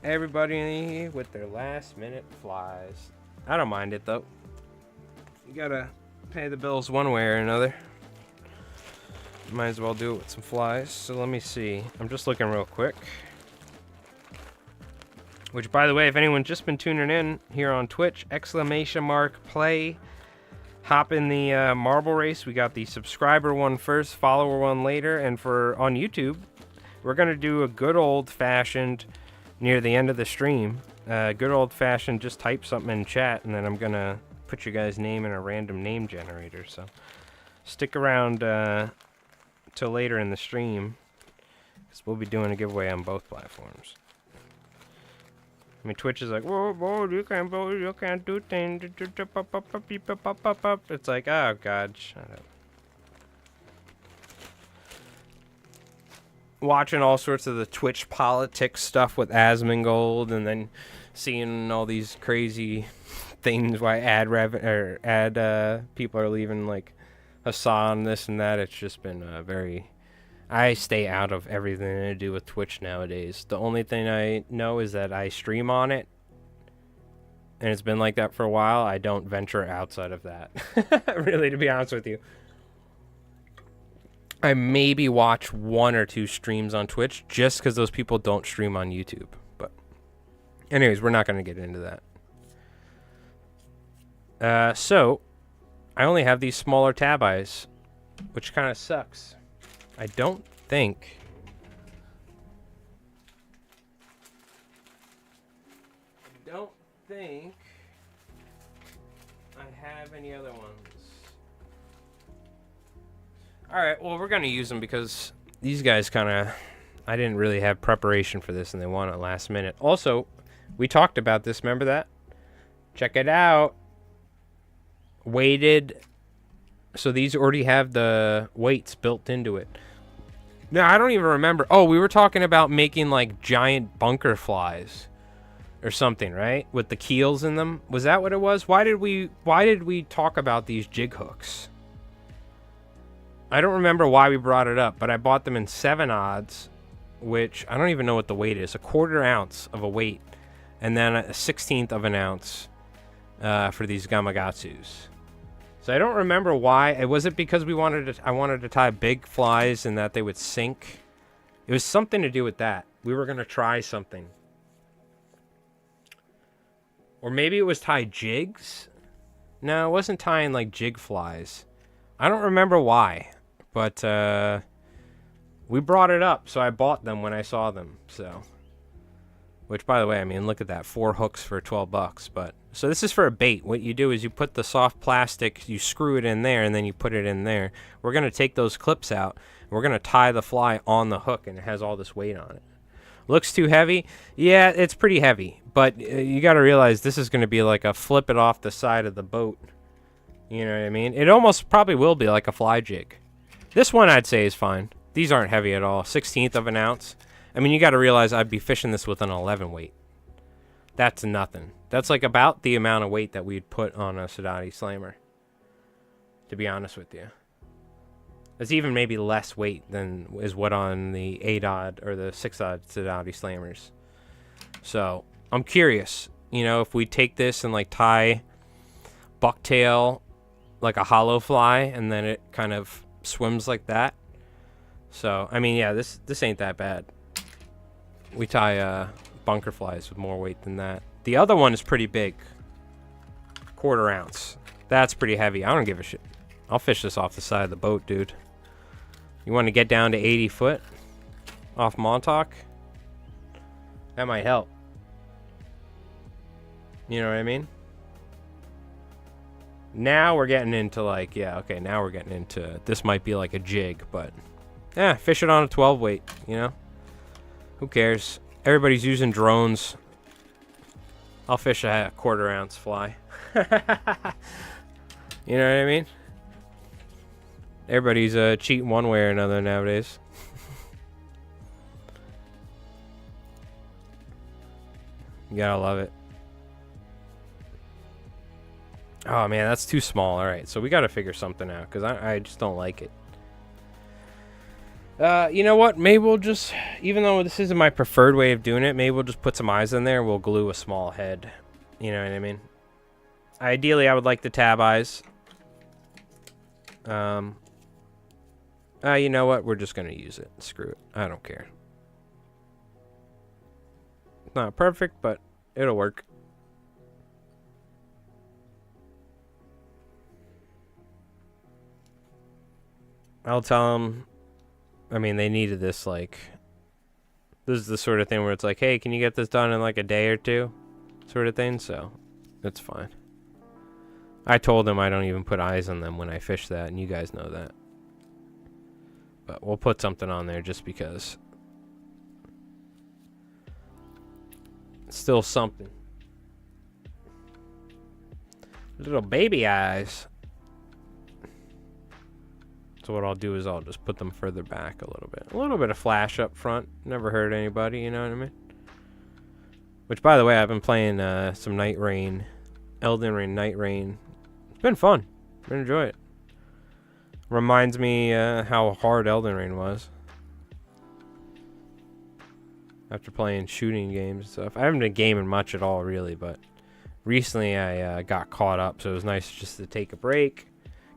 Everybody with their last minute flies. I don't mind it, though. You gotta pay the bills one way or another. Might as well do it with some flies. So let me see. I'm just looking real quick. Which, by the way, if anyone's just been tuning in here on Twitch, !play. Hop in the marble race. We got the subscriber one first, follower one later, and on YouTube, we're gonna do a good old-fashioned near the end of the stream. Good old-fashioned, just type something in chat, and then I'm gonna put your guys' name in a random name generator. So stick around till later in the stream, because we'll be doing a giveaway on both platforms. I mean, Twitch is like, whoa, you can't do things. It's like, oh god, shut up. Watching all sorts of the Twitch politics stuff with Asmongold, and then seeing all these crazy things why ad people are leaving, like Hassan, this and that. It's just been very. I stay out of everything to do with Twitch nowadays. The only thing I know is that I stream on it, and it's been like that for a while. I don't venture outside of that, really, to be honest with you. I maybe watch 1 or 2 streams on Twitch just because those people don't stream on YouTube. But anyways, we're not going to get into that. So, I only have these smaller tab eyes, which kind of sucks. I don't think think I have any other ones. Alright, well, we're going to use them because these guys kind of... I didn't really have preparation for this, and they want it last minute. Also, we talked about this. Remember that? Check it out. Weighted. So these already have the weights built into it. Now, I don't even remember. Oh, we were talking about making, like, giant bunker flies or something, right? With the keels in them. Was that what it was? Why did we talk about these jig hooks? I don't remember why we brought it up, but I bought them in 7 odds, which I don't even know what the weight is. 1/4 ounce of a weight, and then a 1/16 of an ounce for these Gamakatsus. So I don't remember why. Was it because I wanted to tie big flies and that they would sink? It was something to do with that. We were going to try something. Or maybe it was tie jigs? No, it wasn't tying like jig flies. I don't remember why. But we brought it up, so I bought them when I saw them. So, which, by the way, I mean, look at that, 4 hooks for $12. But so this is for a bait. What you do is you put the soft plastic, you screw it in there, and then you put it in there. We're gonna take those clips out. And we're gonna tie the fly on the hook, and it has all this weight on it. Looks too heavy? Yeah, it's pretty heavy. But you got to realize this is gonna be like a flip it off the side of the boat. You know what I mean? It almost probably will be like a fly jig. This one I'd say is fine. These aren't heavy at all. 1/16 of an ounce. I mean, you got to realize I'd be fishing this with an 11 weight. That's nothing. That's like about the amount of weight that we'd put on a Sidati slammer. To be honest with you. That's even maybe less weight than is what on the 8 odd or the 6 odd Sidati slammers. So, I'm curious. You know, if we take this and like tie bucktail like a hollow fly and then it kind of swims like that. So, I mean, yeah, this ain't that bad. We tie bunker flies with more weight than that. The other one is pretty big. 1/4 ounce. That's pretty heavy. I don't give a shit. I'll fish this off the side of the boat, dude. You want to get down to 80 foot off Montauk? That might help. You know what I mean? Now we're getting into like, yeah, okay, now we're getting into, this might be like a jig, but, yeah, fish it on a 12 weight, you know? Who cares? Everybody's using drones. I'll fish a 1/4 ounce fly. You know what I mean? Everybody's cheating one way or another nowadays. You gotta love it. Oh man, that's too small. Alright, so we gotta figure something out, because I just don't like it. You know what? Maybe we'll just, even though this isn't my preferred way of doing it, maybe we'll just put some eyes in there. We'll glue a small head. You know what I mean? Ideally, I would like the tab eyes. You know what? We're just gonna use it. Screw it. I don't care. It's not perfect, but it'll work. I'll tell them, I mean, they needed this, like, this is the sort of thing where it's like, hey, can you get this done in like a day or two? Sort of thing, so it's fine. I told them I don't even put eyes on them when I fish that, and you guys know that. But we'll put something on there just because. It's still something. Little baby eyes. So what I'll do is I'll just put them further back a little bit. A little bit of flash up front. Never hurt anybody, you know what I mean? Which, by the way, I've been playing some Night Rain. Elden Ring, Night Rain. It's been fun. I enjoy it. Reminds me how hard Elden Ring was. After playing shooting games and stuff. I haven't been gaming much at all, really, but recently I got caught up, so it was nice just to take a break.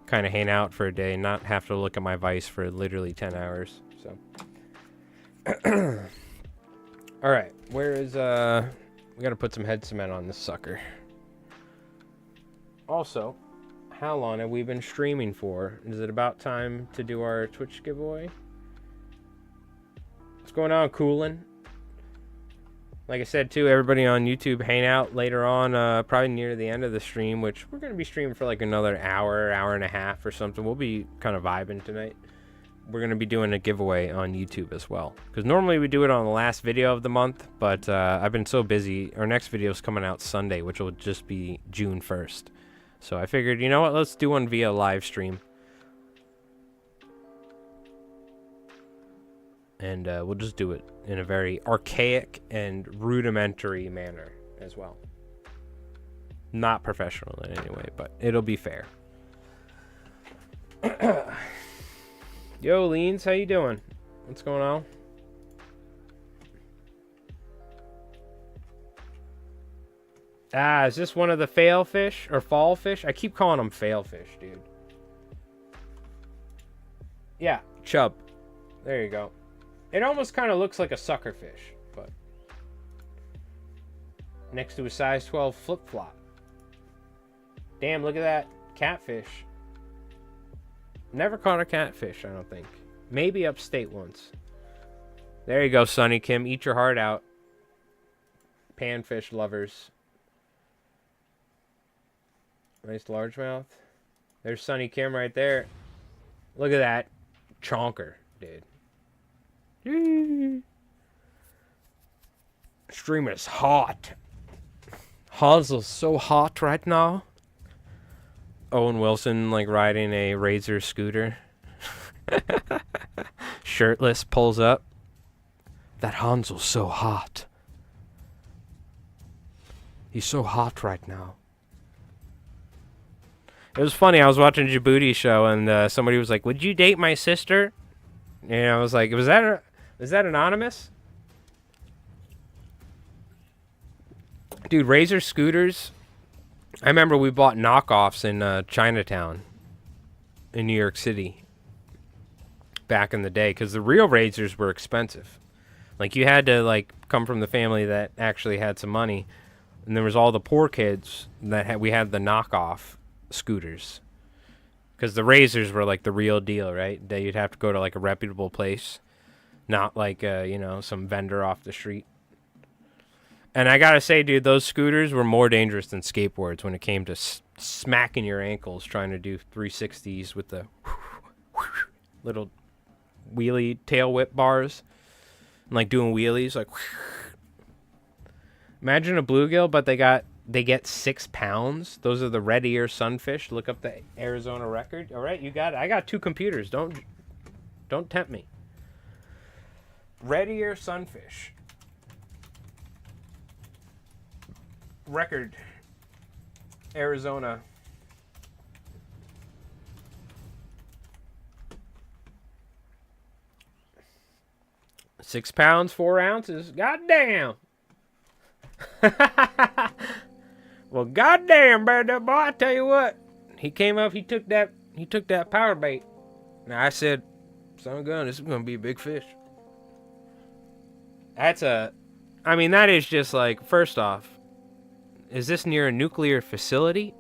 Kind of hang out for a day, not have to look at my Vice for literally 10 hours. So, all right, where is we gotta put some head cement on this sucker. Also, how long have we been streaming for? Is it about time to do our Twitch giveaway? What's going on, Coolin? Like I said, too, everybody on YouTube, hang out later on, probably near the end of the stream, which we're going to be streaming for like another hour, hour and a half or something. We'll be kind of vibing tonight. We're going to be doing a giveaway on YouTube as well. Because normally we do it on the last video of the month, but I've been so busy. Our next video is coming out Sunday, which will just be June 1st. So I figured, you know what, let's do one via live stream. And we'll just do it in a very archaic and rudimentary manner as well. Not professional in any way, but it'll be fair. Yo, Leans, how you doing? What's going on? Ah, is this one of the fail fish or fall fish? I keep calling them fail fish, dude. Yeah, chub. There you go. It almost kind of looks like a sucker fish, but next to a size 12 flip-flop. Damn, look at that catfish. Never caught a catfish, I don't think. Maybe upstate once. There you go, Sonny Kim. Eat your heart out. Panfish lovers. Nice largemouth. There's Sonny Kim right there. Look at that. Chonker, dude. Stream is hot. Hansel's so hot right now. Owen Wilson like riding a Razor scooter. Shirtless, pulls up. That Hansel's so hot. He's so hot right now. It was funny, I was watching Djibouti show and somebody was like, "Would you date my sister?" And I was like, was that anonymous? Dude, Razor scooters. I remember we bought knockoffs in Chinatown in New York City back in the day because the real Razors were expensive. Like, you had to, like, come from the family that actually had some money. And there was all the poor kids that we had the knockoff scooters. Because the Razors were, like, the real deal, right? That you'd have to go to, like, a reputable place. Not like, you know, some vendor off the street. And I gotta say, dude, those scooters were more dangerous than skateboards when it came to smacking your ankles trying to do 360s with the little wheelie tail whip bars. And, like, doing wheelies, like... Imagine a bluegill, but they get 6 pounds. Those are the red ear sunfish. Look up the Arizona record. All right, you got it. I got 2 computers. Don't tempt me. Red ear sunfish. Record. Arizona. £6, 4 ounces. Goddamn. Well, goddamn, boy, I tell you what. He came up, he took that power bait. Now I said, son of a gun, this is gonna be a big fish. That is just like, first off, is this near a nuclear facility?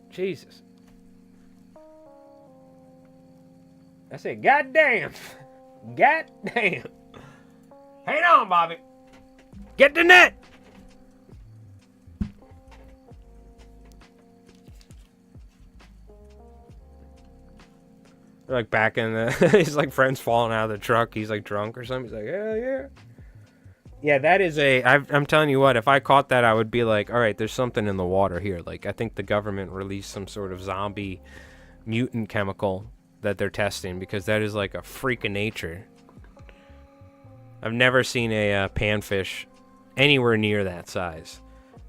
Jesus. I said, goddamn. Goddamn. Hang on, Bobby. Get the net. They're like back in the... He's like friends falling out of the truck. He's like drunk or something. He's like, hell yeah. Yeah, that is I'm telling you what, if I caught that, I would be like, all right, there's something in the water here. Like, I think the government released some sort of zombie mutant chemical that they're testing because that is like a freak of nature. I've never seen a panfish anywhere near that size.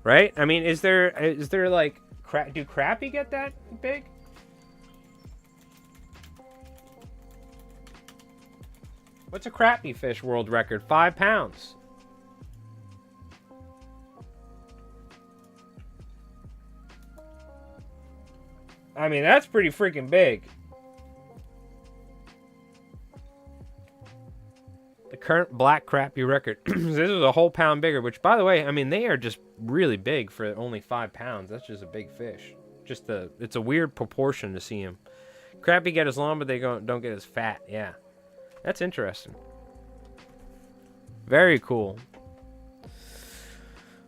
Right? I mean, is there like... do crappie get that big? What's a crappie fish world record? 5 pounds. I mean, that's pretty freaking big. The current black crappie record. This is a whole pound bigger, which, by the way, I mean, they are just really big for only 5 pounds. That's just a big fish. It's a weird proportion to see them. Crappie get as long, but they don't get as fat. Yeah. That's interesting. Very cool.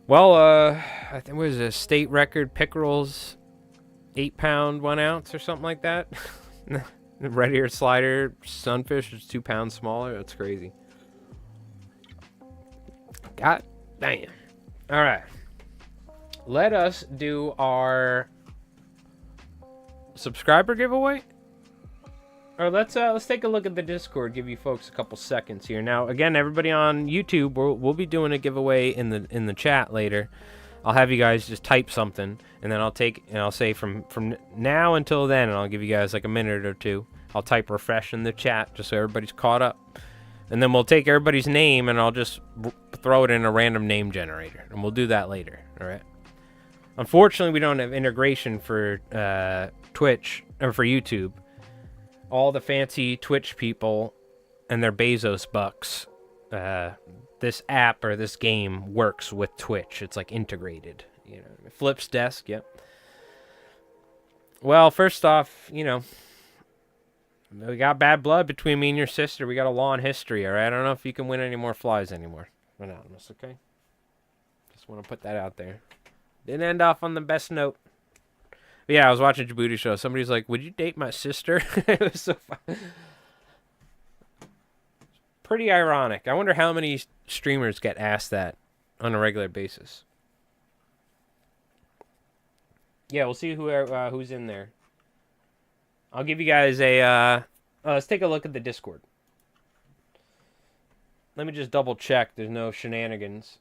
Well, I think it was a state record pickerels, 8-pound, 1 ounce or something like that. The red-eared slider sunfish is 2 pounds smaller. That's crazy. God damn. All right. Let us do our subscriber giveaway. Or let's take a look at the Discord. Give you folks a couple seconds here. Now, again, everybody on YouTube, we'll be doing a giveaway in the chat later. I'll have you guys just type something, and then I'll say from now until then, and I'll give you guys like a minute or two. I'll type refresh in the chat just so everybody's caught up, and then we'll take everybody's name and I'll just throw it in a random name generator, and we'll do that later. All right. Unfortunately, we don't have integration for Twitch or for YouTube. All the fancy Twitch people and their Bezos bucks, this app or this game works with Twitch. It's like integrated. You know, Flip's desk. Yep. Well, first off, you know, we got bad blood between me and your sister. We got a long history. All right. I don't know if you can win any more flies anymore. Anonymous. Okay. Just want to put that out there. Didn't end off on the best note. But yeah, I was watching Djibouti show. Somebody's like, "Would you date my sister?" It was so fun. Pretty ironic. I wonder how many streamers get asked that on a regular basis. Yeah, we'll see who's in there. I'll give you guys a. Let's take a look at the Discord. Let me just double check. There's no shenanigans.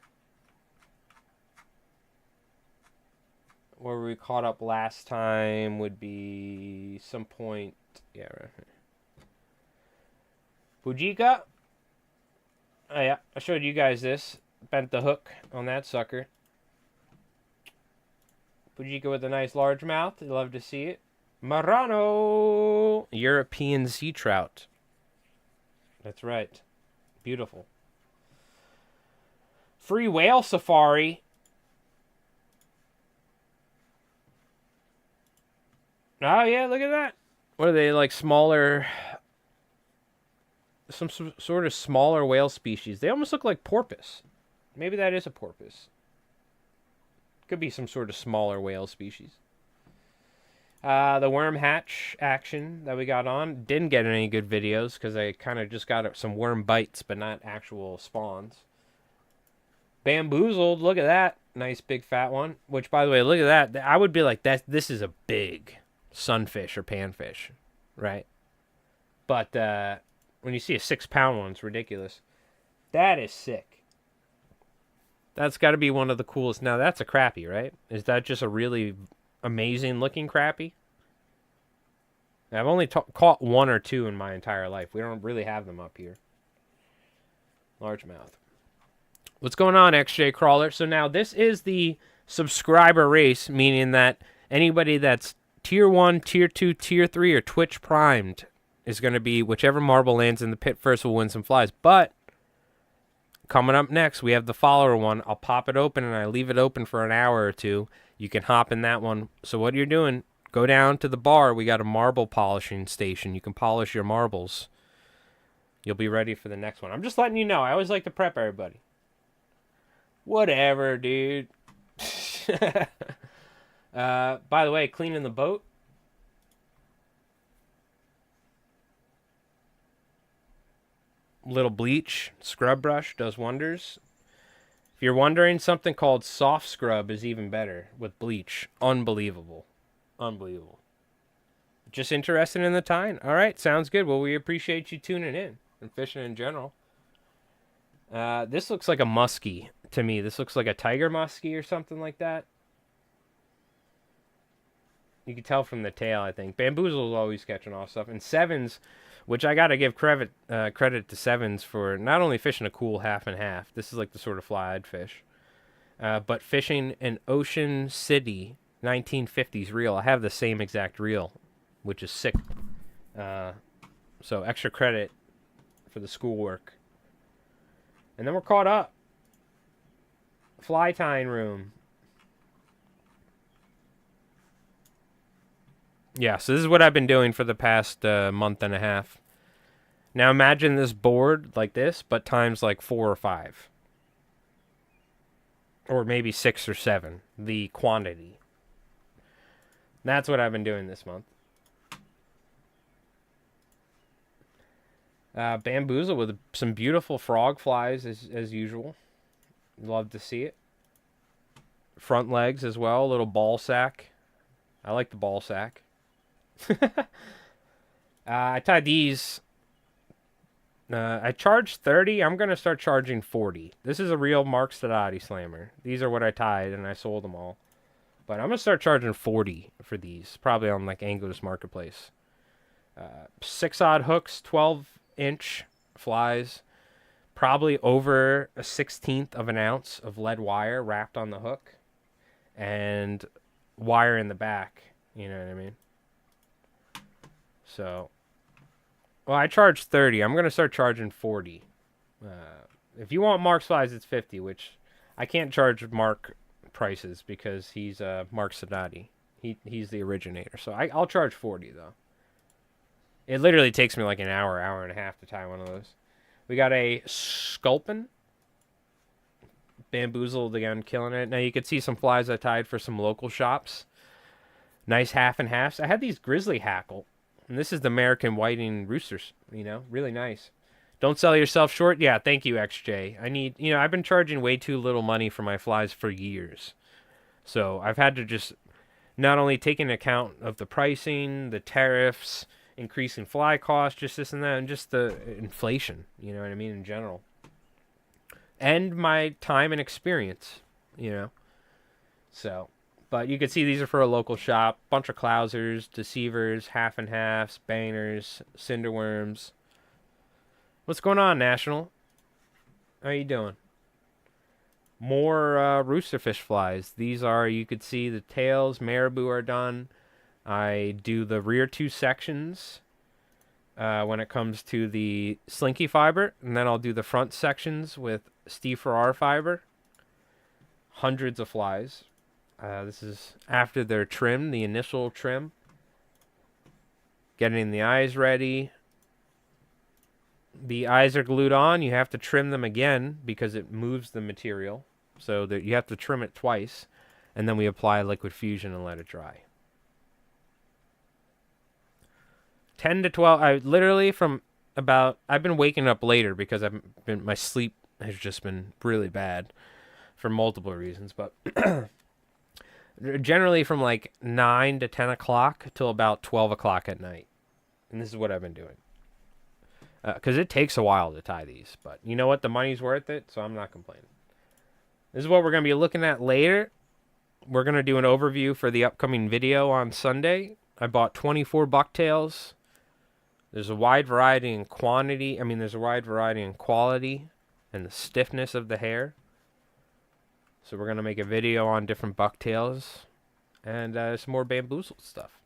Where we caught up last time would be some point. Yeah, right here. Fujika. Oh, yeah. I showed you guys this. Bent the hook on that sucker. Fujika with a nice largemouth. I'd love to see it. Marano. European sea trout. That's right. Beautiful. Free whale safari. Oh, yeah, look at that. What are they, like smaller... Some sort of smaller whale species. They almost look like porpoise. Maybe that is a porpoise. Could be some sort of smaller whale species. The worm hatch action that we got on. Didn't get any good videos because I kind of just got some worm bites, but not actual spawns. Bamboozled, look at that. Nice big fat one. Which, by the way, look at that. I would be like, this is a big sunfish or panfish, right? But when you see a 6-pound one, it's ridiculous. That is sick. That's got to be one of the coolest. Now, that's a crappie, right? Is that just a really amazing looking crappie? I've only caught one or two in my entire life. We don't really have them up here. Largemouth. What's going on, XJ Crawler? So now this is the subscriber race, meaning that anybody that's Tier 1, Tier 2, Tier 3, or Twitch primed is going to be whichever marble lands in the pit first will win some flies. But coming up next, we have the follower one. I'll pop it open and I leave it open for an hour or two. You can hop in that one. So what you're doing, go down to the bar. We got a marble polishing station. You can polish your marbles. You'll be ready for the next one. I'm just letting you know. I always like to prep everybody. Whatever, dude. By the way, cleaning the boat. Little bleach, scrub brush does wonders. If you're wondering, something called soft scrub is even better with bleach. Unbelievable. Unbelievable. Just interested in the tine? All right, sounds good. Well, we appreciate you tuning in and fishing in general. This looks like a muskie to me. This looks like a tiger muskie or something like that. You can tell from the tail, I think. Bamboozle is always catching off stuff. And Sevens, which I got to give credit to Sevens for not only fishing a cool half and half. This is like the sort of fly I'd fish. But fishing an Ocean City 1950s reel. I have the same exact reel, which is sick. So extra credit for the schoolwork. And then we're caught up. Fly tying room. Yeah, so this is what I've been doing for the past month and a half. Now imagine this board like this, but times like 4 or 5. or maybe 6 or 7, the quantity. That's what I've been doing this month. Bamboozle with some beautiful frog flies as usual. Love to see it. Front legs as well, a little ball sack. I like the ball sack. I tied these. I charged 30. I'm going to start charging 40. This is a real Mark Stadati slammer. These are what I tied, and I sold them all. But I'm going to start charging 40 for these, probably on like Angler's Marketplace. 6-odd hooks, 12-inch flies, probably over a 1/16 of an ounce of lead wire wrapped on the hook, and wire in the back. You know what I mean? So, well, I charged 30. I'm going to start charging 40. If you want Mark's flies, it's 50, which I can't charge Mark prices because he's Mark Sadati. He's the originator. So I'll charge 40, though. It literally takes me like an hour and a half to tie one of those. We got a Sculpin. Bamboozled again, killing it. Now you could see some flies I tied for some local shops. Nice half and halves. I had these grizzly hackle. And this is the American whiting roosters, really nice. Don't sell yourself short. Yeah, thank you, XJ. I've been charging way too little money for my flies for years. So I've had to just not only take into account of the pricing, the tariffs, increasing fly costs, just this and that, and just the inflation, you know what I mean, in general. And my time and experience, So, but you can see these are for a local shop. Bunch of Clousers, Deceivers, half and halves, Bangers, Cinderworms. What's going on, National? How you doing? More roosterfish flies. These are, you could see the tails, marabou are done. I do the rear 2 sections when it comes to the slinky fiber, and then I'll do the front sections with Steve Farrar fiber. Hundreds of flies. This is after they're trimmed, the initial trim. Getting the eyes ready. The eyes are glued on. You have to trim them again because it moves the material. So that you have to trim it twice. And then we apply liquid fusion and let it dry. 10 to 12. I've been waking up later because my sleep has just been really bad for multiple reasons. But generally from like 9 to 10 o'clock till about 12 o'clock at night. And this is what I've been doing. Because it takes a while to tie these. But you know what? The money's worth it, so I'm not complaining. This is what we're going to be looking at later. We're going to do an overview for the upcoming video on Sunday. I bought 24 bucktails. There's a wide variety in quantity. There's a wide variety in quality and the stiffness of the hair. So we're going to make a video on different bucktails and some more bamboozled stuff.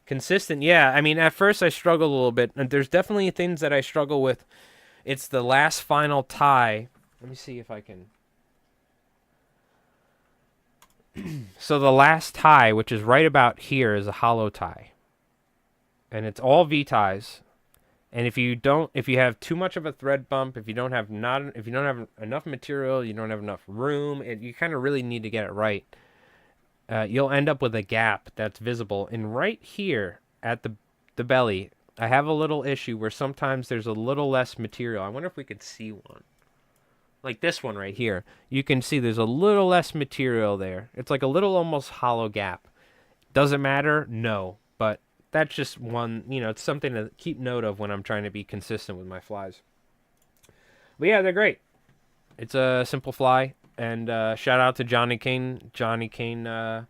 Consistent, yeah. At first I struggled a little bit. And there's definitely things that I struggle with. It's the last final tie. Let me see if I can. So the last tie, which is right about here, is a hollow tie. And it's all V ties. And if you have too much of a thread bump, if you don't have enough material, you don't have enough room, you kind of really need to get it right. You'll end up with a gap that's visible. And right here at the belly, I have a little issue where sometimes there's a little less material. I wonder if we could see one. Like this one right here. You can see there's a little less material there. It's like a little almost hollow gap. Does it matter? No. But that's just one, it's something to keep note of when I'm trying to be consistent with my flies. But yeah, they're great. It's a simple fly. And shout out to Johnny Kane. Johnny Kane, the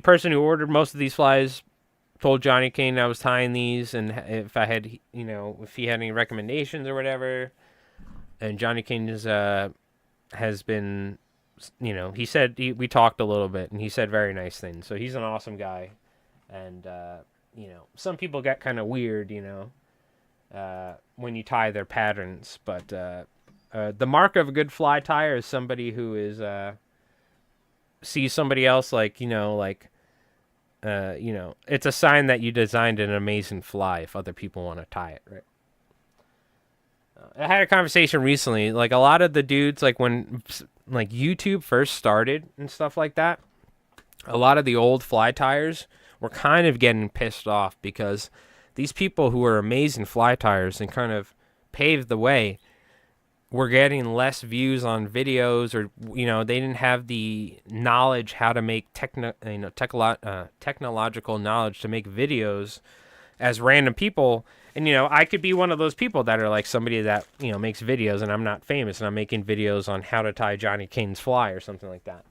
person who ordered most of these flies told Johnny Kane I was tying these, and if I had, if he had any recommendations or whatever. And Johnny Kane has been, he said, we talked a little bit, and he said very nice things. So he's an awesome guy. And, some people get kind of weird, when you tie their patterns. But the mark of a good fly tyer is somebody who is sees somebody else it's a sign that you designed an amazing fly if other people want to tie it, right? I had a conversation recently. Like a lot of the dudes, like when like YouTube first started and stuff like that, a lot of the old fly tires were kind of getting pissed off because these people who were amazing fly tires and kind of paved the way were getting less views on videos, or they didn't have the knowledge how to make technological knowledge to make videos as random people. And I could be one of those people that are like somebody that makes videos, and I'm not famous, and I'm making videos on how to tie Johnny Cane's fly or something like that.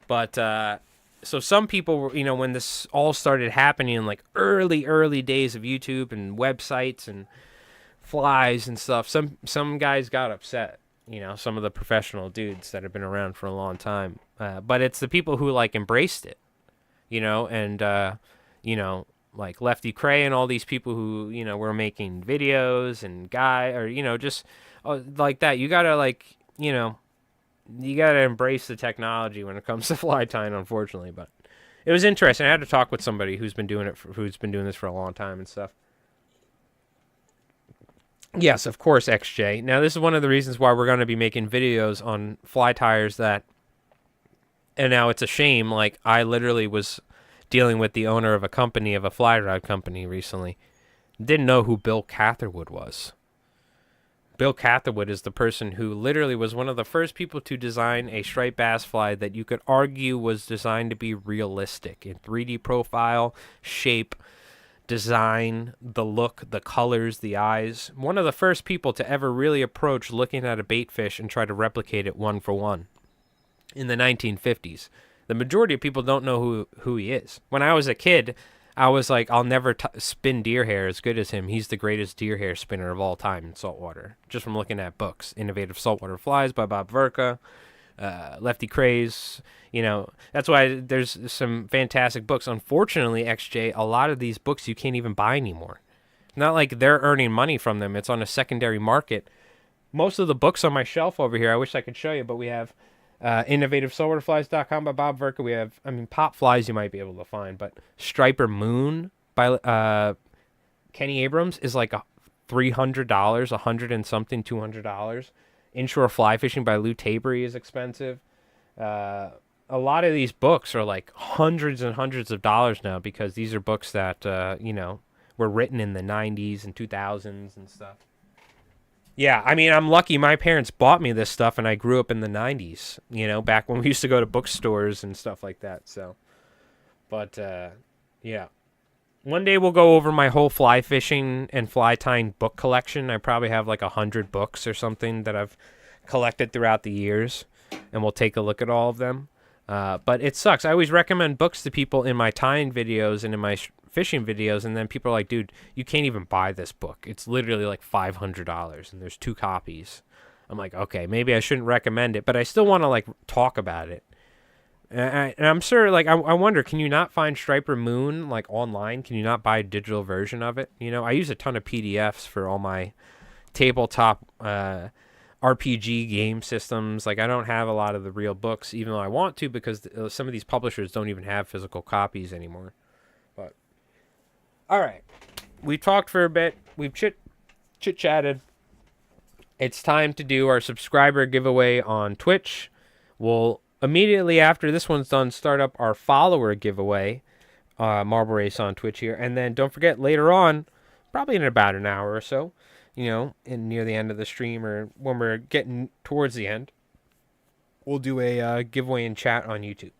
But so some people were, when this all started happening in like early days of YouTube and websites and flies and stuff, some guys got upset. Some of the professional dudes that have been around for a long time. But it's the people who like embraced it, and like Lefty Cray and all these people who were making videos and just like that. You gotta you gotta embrace the technology when it comes to fly tying, unfortunately. But it was interesting. I had to talk with somebody who's been doing this for a long time and stuff. Yes, of course, XJ. Now, this is one of the reasons why we're going to be making videos on fly tires and now it's a shame. Like, I literally was dealing with the owner of a fly rod company recently. Didn't know who Bill Catherwood was. Bill Catherwood is the person who literally was one of the first people to design a striped bass fly that you could argue was designed to be realistic in 3D profile, shape, design, the look, the colors, the eyes. One of the first people to ever really approach looking at a bait fish and try to replicate it one for one in the 1950s. The majority of people don't know who he is. When I was a kid, I was like, I'll never spin deer hair as good as him. He's the greatest deer hair spinner of all time in saltwater. Just from looking at books. Innovative Saltwater Flies by Bob Verka. Lefty Cray's, that's why there's some fantastic books. Unfortunately, XJ, a lot of these books you can't even buy anymore. Not like they're earning money from them. It's on a secondary market. Most of the books on my shelf over here, I wish I could show you, but we have InnovativeSaltwaterFlies.com by Bob Verka. We have, Pop Flies you might be able to find, but Striper Moon by Kenny Abrams is like $300, $100 and something, $200. Inshore Fly Fishing by Lou Tabery is expensive. A lot of these books are like hundreds and hundreds of dollars now because these are books that, were written in the 90s and 2000s and stuff. Yeah, I'm lucky my parents bought me this stuff and I grew up in the 90s, back when we used to go to bookstores and stuff like that. So, but, yeah. One day we'll go over my whole fly fishing and fly tying book collection. I probably have like 100 books or something that I've collected throughout the years, and we'll take a look at all of them. But it sucks. I always recommend books to people in my tying videos and in my fishing videos, and then people are like, dude, you can't even buy this book. It's literally like $500, and there's 2 copies. I'm like, okay, maybe I shouldn't recommend it, but I still want to like talk about it. And I'm sure, like, I wonder, can you not find Striper Moon, like, online? Can you not buy a digital version of it? I use a ton of PDFs for all my tabletop RPG game systems. Like, I don't have a lot of the real books, even though I want to, because some of these publishers don't even have physical copies anymore. But, all right. We talked for a bit. We've chit-chatted. It's time to do our subscriber giveaway on Twitch. We'll immediately after this one's done, start up our follower giveaway, Marble Race on Twitch here. And then don't forget, later on, probably in about an hour or so, in near the end of the stream or when we're getting towards the end, we'll do a giveaway in chat on YouTube.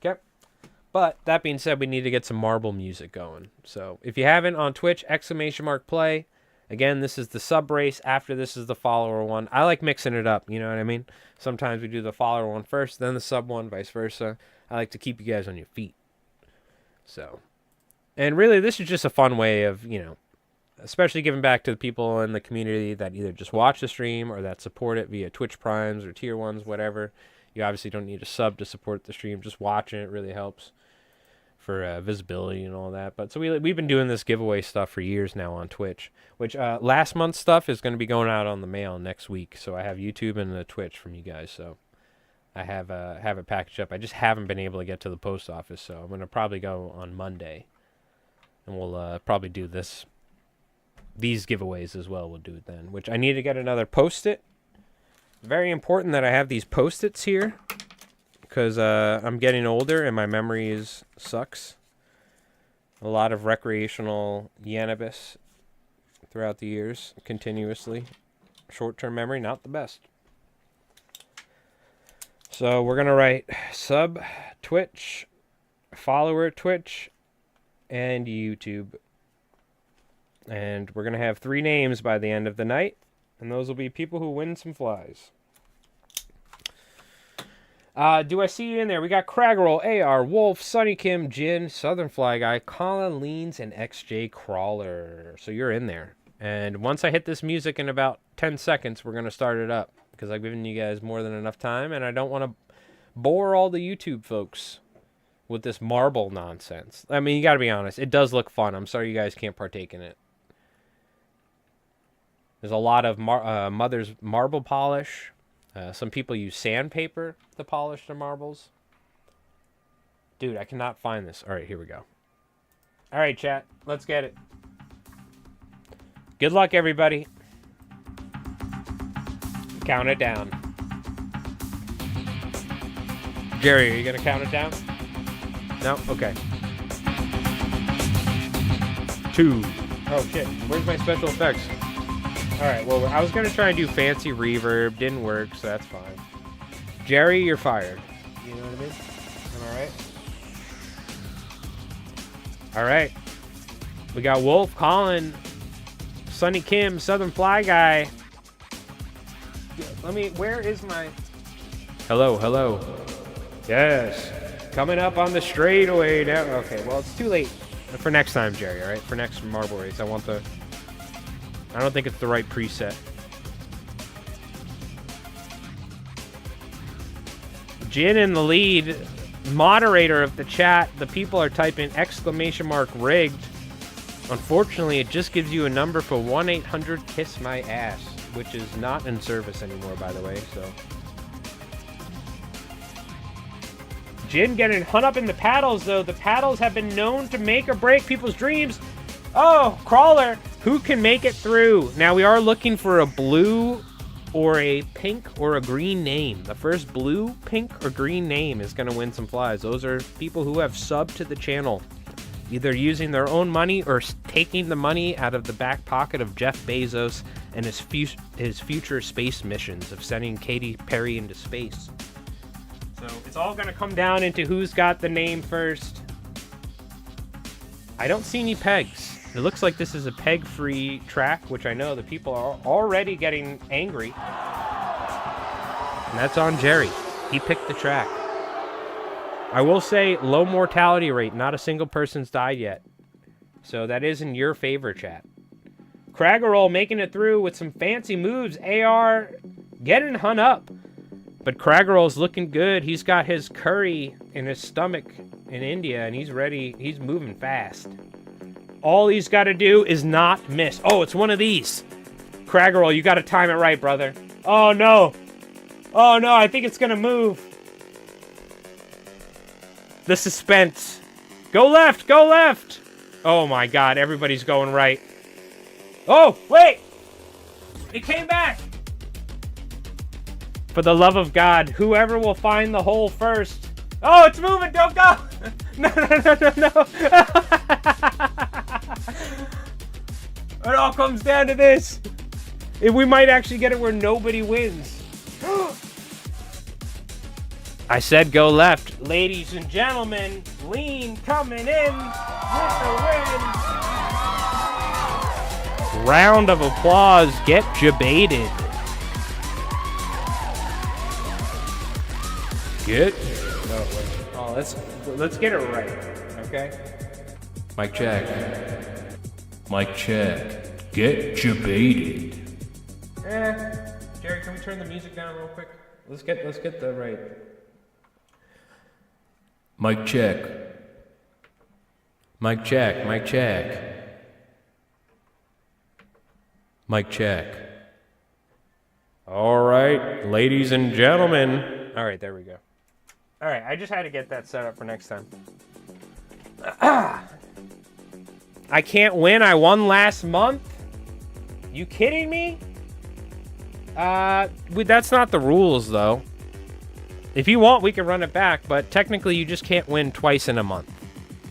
Okay? But that being said, we need to get some marble music going. So if you haven't on Twitch, !play. Again, this is the sub race. After this is the follower one. I like mixing it up, you know what I mean? Sometimes we do the follower one first, then the sub one, vice versa. I like to keep you guys on your feet. So, and really, this is just a fun way of, especially giving back to the people in the community that either just watch the stream or that support it via Twitch Primes or Tier 1s, whatever. You obviously don't need a sub to support the stream. Just watching it really helps for visibility and all that. But so we've been doing this giveaway stuff for years now on Twitch, which last month's stuff is going to be going out on the mail next week. So I have YouTube and the Twitch from you guys. So I have it packaged up. I just haven't been able to get to the post office. So I'm going to probably go on Monday, and we'll probably do this these giveaways as well. We'll do it then. Which I need to get another Post-it. Very important that I have these Post-its here, because I'm getting older and my memory sucks. A lot of recreational cannabis throughout the years, continuously. Short-term memory, not the best. So we're going to write sub Twitch, follower Twitch, and YouTube. And we're going to have 3 names by the end of the night. And those will be people who win some flies. Do I see you in there? We got Craggerol, AR, Wolf, Sunny Kim, Jin, Southern Fly Guy, Colin Leans, and XJ Crawler. So you're in there. And once I hit this music in about 10 seconds, we're going to start it up. Because I've given you guys more than enough time. And I don't want to bore all the YouTube folks with this marble nonsense. I mean, you got to be honest. It does look fun. I'm sorry you guys can't partake in it. There's a lot of mother's marble polish. Some people use sandpaper to polish their marbles. Dude, I cannot find this. All right, here we go. All right, chat. Let's get it. Good luck, everybody. Count it down. Jerry, are you going to count it down? No? Okay. 2. Oh, shit. Where's my special effects? Alright, well, I was going to try and do fancy reverb. Didn't work, so that's fine. Jerry, you're fired. You know what I mean? Alright. We got Wolf, Colin, Sunny Kim, Southern Fly Guy. Where is my... Hello, hello. Yes. Coming up on the straightaway now. Okay, well, it's too late for next time, Jerry, alright? For next marble race, I don't think it's the right preset. Jin in the lead, moderator of the chat. The people are typing !rigged. Unfortunately, it just gives you a number for 1-800-KISS-MY-ASS, which is not in service anymore, by the way, so. Jin getting hung up in the paddles, though. The paddles have been known to make or break people's dreams. Oh, Crawler, who can make it through? Now, we are looking for a blue or a pink or a green name. The first blue, pink, or green name is going to win some flies. Those are people who have subbed to the channel, either using their own money or taking the money out of the back pocket of Jeff Bezos and his future space missions of sending Katy Perry into space. So it's all going to come down into who's got the name first. I don't see any pegs. It looks like this is a peg-free track, which I know the people are already getting angry. And that's on Jerry. He picked the track. I will say, low mortality rate. Not a single person's died yet. So that is in your favor, chat. Craggerol making it through with some fancy moves. AR getting hung up. But Craggerol's looking good. He's got his curry in his stomach in India, and he's ready. He's moving fast. All he's got to do is not miss. Oh, it's one of these. Craggerol, you got to time it right, brother. Oh, no. Oh, no, I think it's going to move. The suspense. Go left, go left. Oh, my God, everybody's going right. Oh, wait. It came back. For the love of God, whoever will find the hole first. Oh, it's moving. Don't go. No. It all comes down to this. If we might actually get it where nobody wins. I said go left. Ladies and gentlemen, Lean coming in with the win. Round of applause. Get jebaited. Get. Oh, let's get it right. Okay. Mic check. Mic check. Get jebaited. Jerry, can we turn the music down real quick? Let's get the right. Mic check. Mic check. Mic check. Mic check. All right, ladies and gentlemen. All right, there we go. All right, I just had to get that set up for next time. I can't win. I won last month. You kidding me? That's not the rules, though. If you want, we can run it back, but technically you just can't win twice in a month.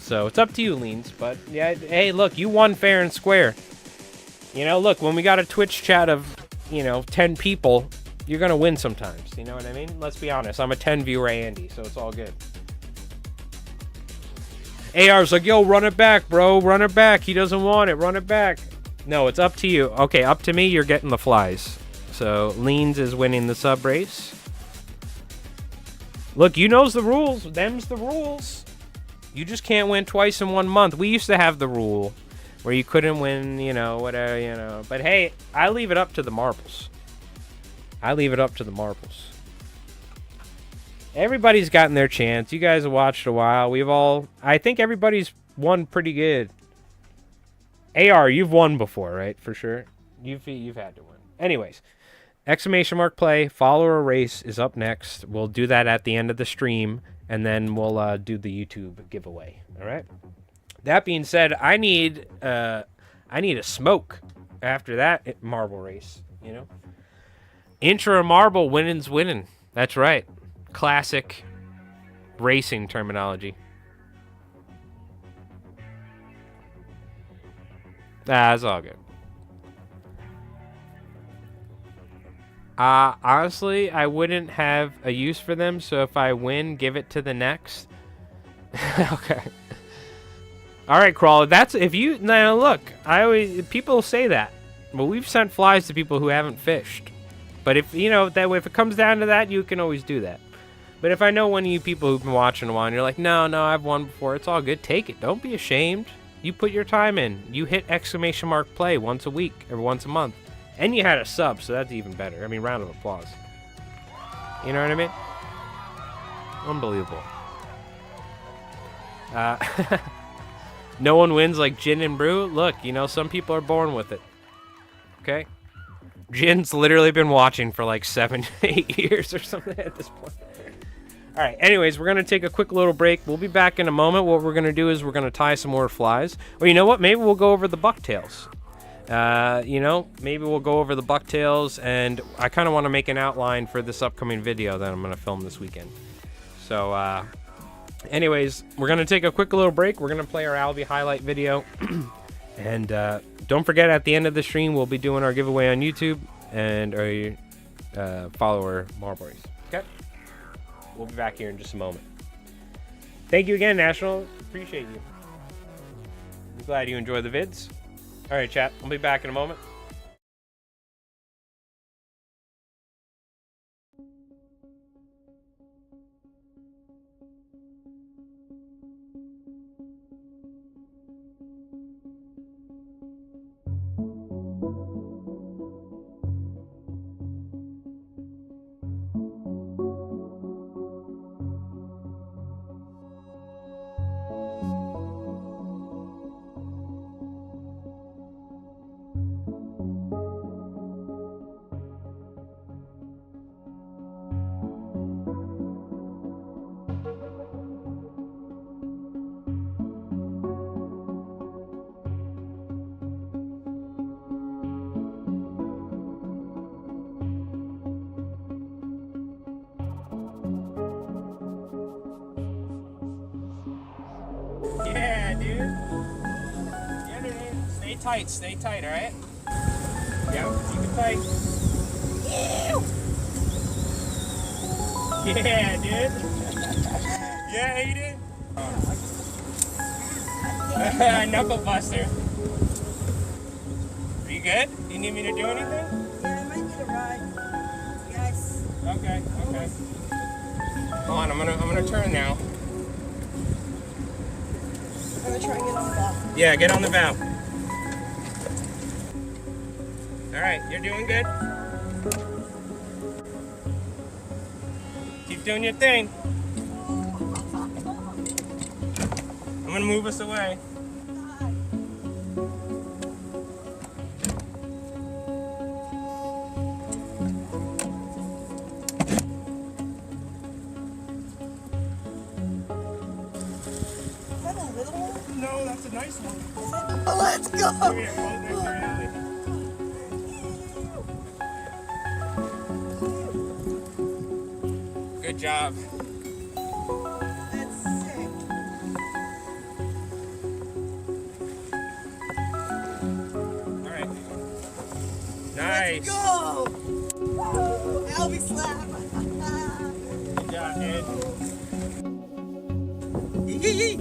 So it's up to you, Leans. But yeah, hey, look, you won fair and square. You know, look, when we got a Twitch chat of, 10 people, you're going to win sometimes. You know what I mean? Let's be honest. I'm a 10 viewer Andy, so it's all good. AR's like, yo, run it back, bro. Run it back. He doesn't want it. Run it back. No, it's up to you. Okay, up to me, you're getting the flies. So Leans is winning the sub race. Look, you knows the rules. Them's the rules. You just can't win twice in 1 month. We used to have the rule where you couldn't win, whatever. But hey, I leave it up to the marbles. Everybody's gotten their chance. You guys have watched a while. I think everybody's won pretty good. AR, you've won before, right? For sure. You've had to win. Anyways, !play, follower race is up next. We'll do that at the end of the stream, and then we'll do the YouTube giveaway. All right. That being said, I need a smoke after that marble race. Intra marble, winning's winning. That's right. Classic racing terminology. That's all good. Honestly, I wouldn't have a use for them, so if I win, give it to the next. Okay. All right, Crawler. Now look, people say that, but we've sent flies to people who haven't fished. But if if it comes down to that, you can always do that. But if I know one of you people who've been watching a while and you're like, no, I've won before, it's all good. Take it. Don't be ashamed. You put your time in. You hit !play once a week or once a month. And you had a sub, so that's even better. I mean, round of applause. You know what I mean? Unbelievable. No one wins like Gin and Brew. Look, some people are born with it. Okay? Jin's literally been watching for like 7 to 8 years or something at this point. All right, anyways, we're going to take a quick little break. We'll be back in a moment. What we're going to do is we're going to tie some more flies. Or you know what? Maybe we'll go over the bucktails. Maybe we'll go over the bucktails, and I kind of want to make an outline for this upcoming video that I'm going to film this weekend. So, anyways, we're going to take a quick little break. We're going to play our Albie highlight video. And don't forget, at the end of the stream, we'll be doing our giveaway on YouTube and our follower marble race. Okay? We'll be back here in just a moment. Thank you again, National. Appreciate you. I'm glad you enjoy the vids. All right, chat. We'll be back in a moment. Yeah, dude. Yeah, dude. Stay tight, all right? Yeah, keep it tight. Yeah, dude. Yeah, how you doing? Knuckle buster. Are you good? Do you need me to do anything? Yeah, I might need a ride. Yes. Okay. Hold on, I'm gonna turn now. I'm gonna try and get on the valve. Yeah, get on the valve. All right, you're doing good. Keep doing your thing. I'm gonna move us away. Is that a little one? No, that's a nice one. Let's go! Come here, hold next to your alley. job. That's sick. All right. Nice. Go! Woo! Albie slap. Good job, dude. Yee.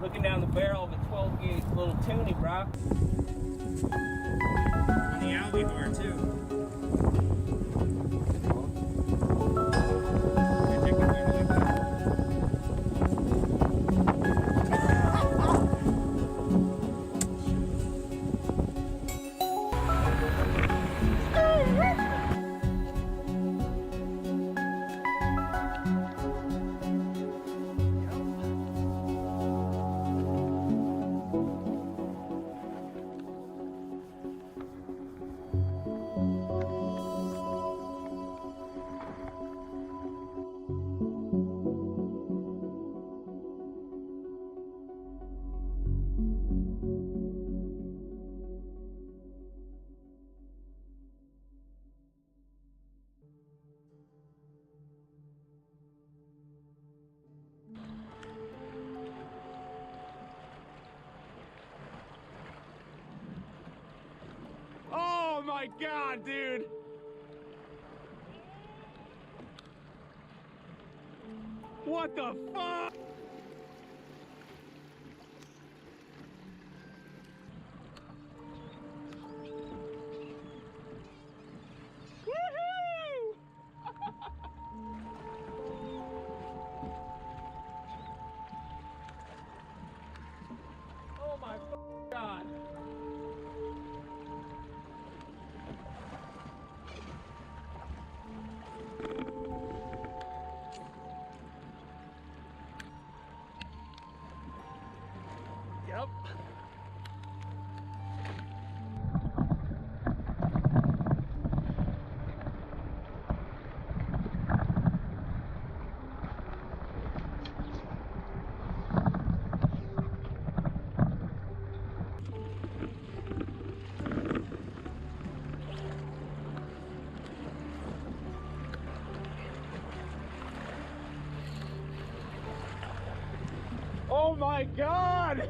Looking down the barrel of a 12 gauge little toonie, bro. On the albacore too. Oh my god, dude! What the fuck? Woohoo! Oh my god. Yep. Oh my god!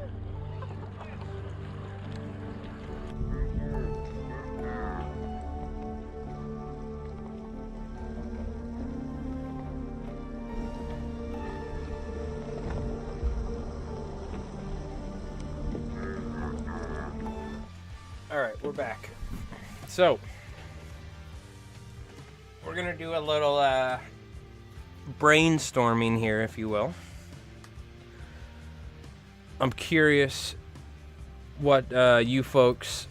All right, we're back. So, we're gonna do a little brainstorming here, if you will. I'm curious what you folks,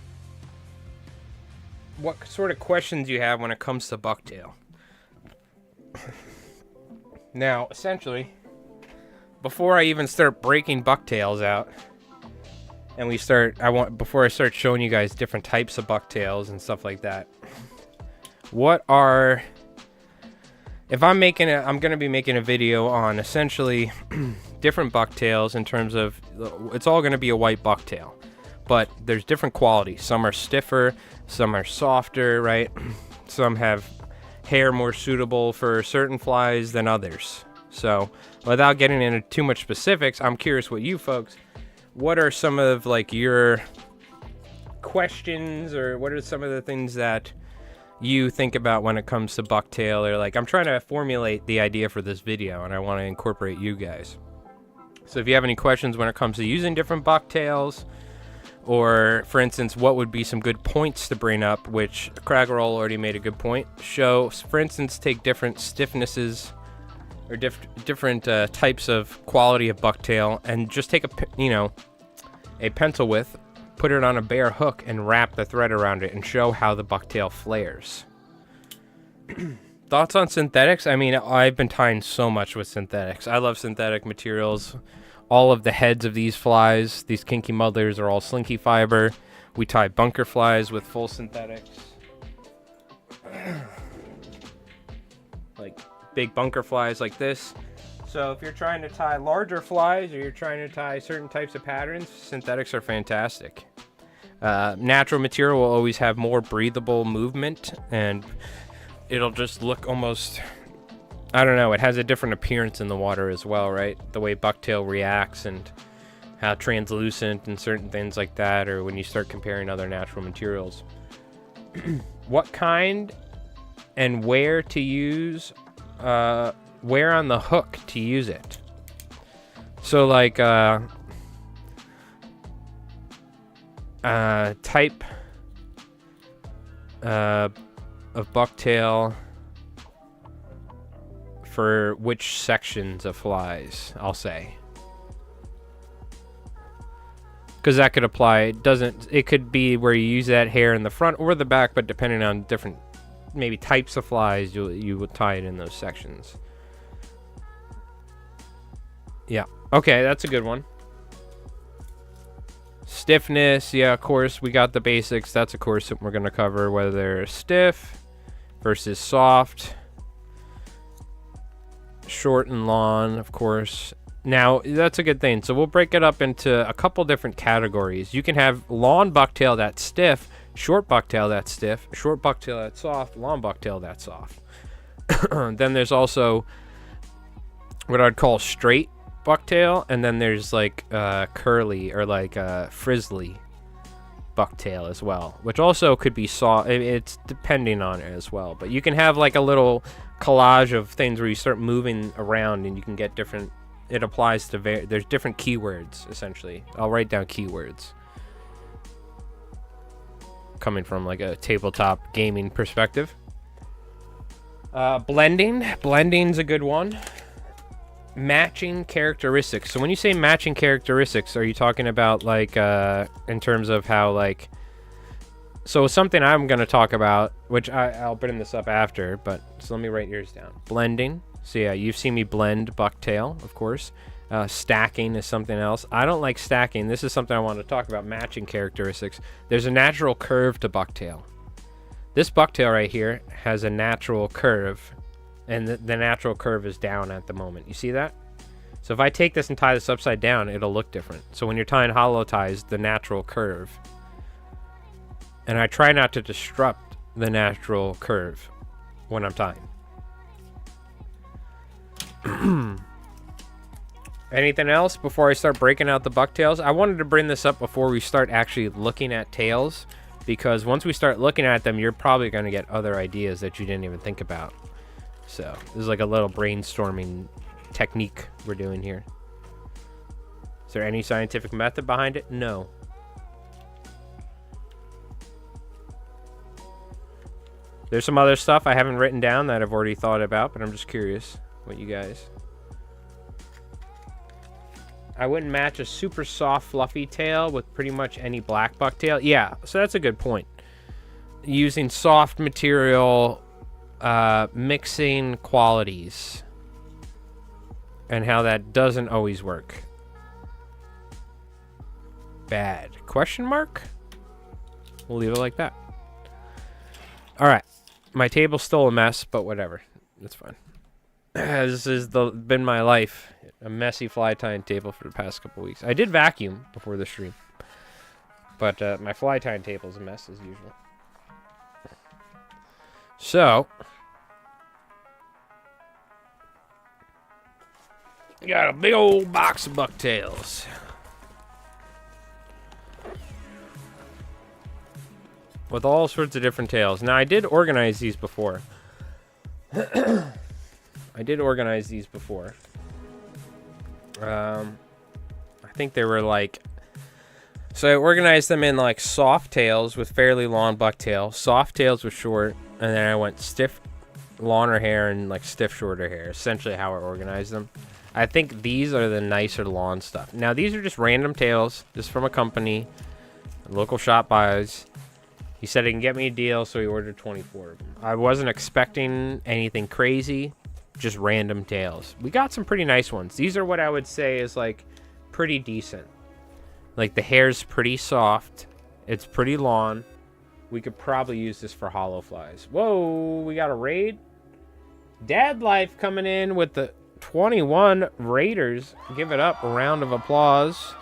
what sort of questions you have when it comes to bucktail. Now, essentially, before I even start breaking bucktails out, and before I start showing you guys different types of bucktails and stuff like that, I'm gonna be making a video on essentially different bucktails in terms of, it's all gonna be a white bucktail, but there's different qualities. Some are stiffer, some are softer, right? Some have hair more suitable for certain flies than others. So without getting into too much specifics, I'm curious what are some of like your questions, or what are some of the things that you think about when it comes to bucktail? Or like, I'm trying to formulate the idea for this video and I want to incorporate you guys. So if you have any questions when it comes to using different bucktails, or for instance, what would be some good points to bring up, which Craggerroll already made a good point. For instance, take different stiffnesses or different types of quality of bucktail, and just take a pencil width, put it on a bare hook, and wrap the thread around it and show how the bucktail flares. Thoughts on synthetics? I mean, I've been tying so much with synthetics. I love synthetic materials. All of the heads of these flies, these kinky mothers, are all slinky fiber. We tie bunker flies with full synthetics. Like big bunker flies like this. So if you're trying to tie larger flies or you're trying to tie certain types of patterns, synthetics are fantastic. Natural material will always have more breathable movement, and it'll just look almost, I don't know, it has a different appearance in the water as well, right? The way bucktail reacts and how translucent and certain things like that, or when you start comparing other natural materials. What kind and where to use, where on the hook to use it. So like, type of bucktail for which sections of flies, I'll say. Because that could apply, it could be where you use that hair in the front or the back, but depending on different maybe types of flies, you would tie it in those sections. Yeah, okay, that's a good one. Stiffness, yeah, of course, we got the basics. That's, of course, what we're going to cover, whether they're stiff versus soft, short and long, of course. Now, that's a good thing. So we'll break it up into a couple different categories. You can have long bucktail that's stiff, short bucktail that's stiff, short bucktail that's soft, long bucktail that's soft. Then there's also what I'd call straight bucktail, and then there's like curly or like frizzly bucktail as well, which also could be soft. It's depending on it as well, but you can have like a little collage of things where you start moving around and you can get different, it applies to there's different keywords essentially. I'll write down keywords coming from like a tabletop gaming perspective. Blending's a good one. Matching characteristics. So when you say matching characteristics, are you talking about like in terms of how like, so something I'm going to talk about, which I'll bring this up after, but so let me write yours down. Blending. So yeah, you've seen me blend bucktail, of course. Stacking is something else. I don't like stacking. This is something I want to talk about, matching characteristics. There's a natural curve to bucktail. This bucktail right here has a natural curve, and the natural curve is down at the moment. You see that? So if I take this and tie this upside down, it'll look different. So when you're tying hollow ties, the natural curve. And I try not to disrupt the natural curve when I'm tying. Anything else before I start breaking out the bucktails? I wanted to bring this up before we start actually looking at tails, because once we start looking at them, you're probably going to get other ideas that you didn't even think about. So this is like a little brainstorming technique we're doing here. Is there any scientific method behind it? No. There's some other stuff I haven't written down that I've already thought about, but I'm just curious what you guys. I wouldn't match a super soft fluffy tail with pretty much any black bucktail. Yeah, so that's a good point. Using soft material, mixing qualities, and how that doesn't always work. Bad? Question mark? We'll leave it like that. All right. My table's still a mess, but whatever. That's fine. This has been my life. A messy fly tying table for the past couple weeks. I did vacuum before the stream, but my fly tying table's a mess as usual. So, got a big old box of bucktails. With all sorts of different tails. Now, I did organize these before. I think they were like... So I organized them in like soft tails with fairly long bucktail, soft tails with short, and then I went stiff, longer hair and like stiff, shorter hair. Essentially how I organized them. I think these are the nicer lawn stuff. Now, these are just random tails, just from a company, a local shop buys. He said he can get me a deal, so he ordered 24 of them. I wasn't expecting anything crazy, just random tails. We got some pretty nice ones. These are what I would say is like pretty decent. Like the hair's pretty soft. It's pretty long. We could probably use this for hollow flies. Whoa, we got a raid. Dad Life coming in with the 21 Raiders. Give it up. A round of applause.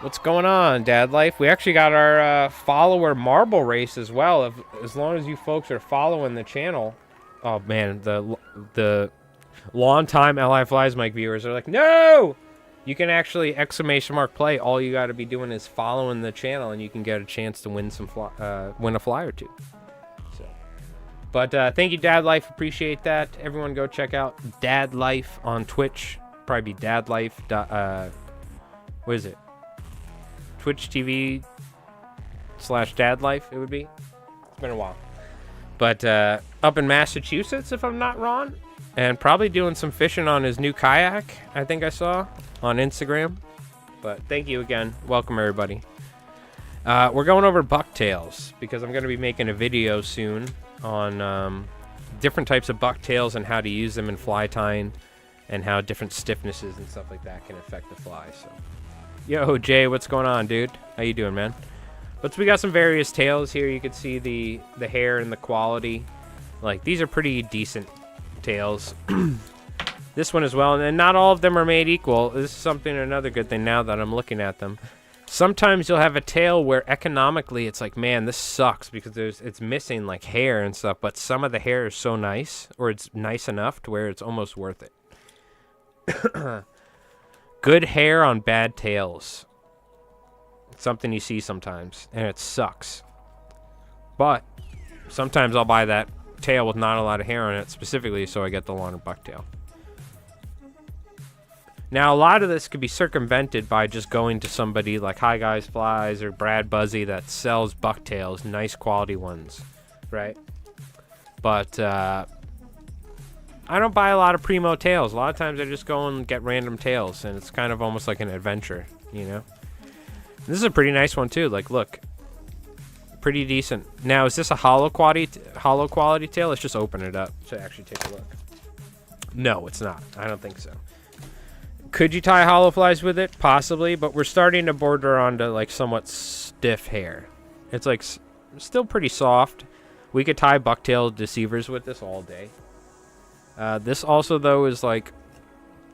What's going on, Dad Life? We actually got our follower marble race as well. As long as you folks are following the channel. Oh, man. The long-time LI Flies Mike viewers are like, no! You can actually !play. All you got to be doing is following the channel, and you can get a chance to win win a fly or two. So, but thank you, Dad Life. Appreciate that. Everyone, go check out Dad Life on Twitch. Probably be Dad Life. What is it? Twitch TV/Dad Life. It would be. It's been a while. But up in Massachusetts, if I'm not wrong, and probably doing some fishing on his new kayak. I think I saw on Instagram. But thank you again. Welcome, everybody. We're going over bucktails because I'm going to be making a video soon on different types of bucktails and how to use them in fly tying and how different stiffnesses and stuff like that can affect the fly. So, yo, Jay, what's going on, dude? How you doing, man? But we got some various tails here. You can see the hair and the quality. Like, these are pretty decent tails. This one as well, and not all of them are made equal. This is something, another good thing now that I'm looking at them. Sometimes you'll have a tail where economically it's like, man, this sucks because it's missing like hair and stuff, but some of the hair is so nice, or it's nice enough to where it's almost worth it. Good hair on bad tails. It's something you see sometimes, and it sucks. But sometimes I'll buy that tail with not a lot of hair on it specifically so I get the longer bucktail. Now, a lot of this could be circumvented by just going to somebody like Hi Guys Flies or Brad Buzzy that sells bucktails, nice quality ones, right? But I don't buy a lot of primo tails. A lot of times I just go and get random tails, and it's kind of almost like an adventure, you know? This is a pretty nice one too. Like, look, pretty decent. Now, is this a hollow quality tail? Let's just open it up to actually take a look. No, it's not. I don't think so. Could you tie hollow flies with it? Possibly, but we're starting to border onto like somewhat stiff hair. It's like still pretty soft. We could tie bucktail deceivers with this all day. This also, though, is like,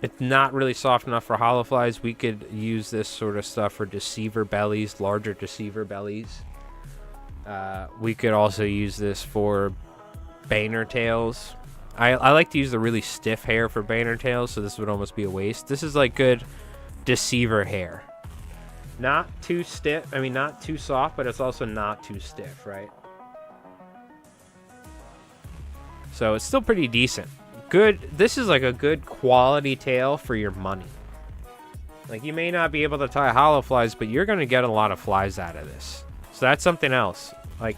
it's not really soft enough for hollow flies. We could use this sort of stuff for deceiver bellies, larger deceiver bellies. We could also use this for Boehner tails. I like to use the really stiff hair for Boehner tails, so this would almost be a waste. This is like good deceiver hair. Not too stiff, I mean not too soft, but it's also not too stiff, right? So it's still pretty decent. Good, this is like a good quality tail for your money. Like, you may not be able to tie hollow flies, but you're gonna get a lot of flies out of this. So that's something else. Like,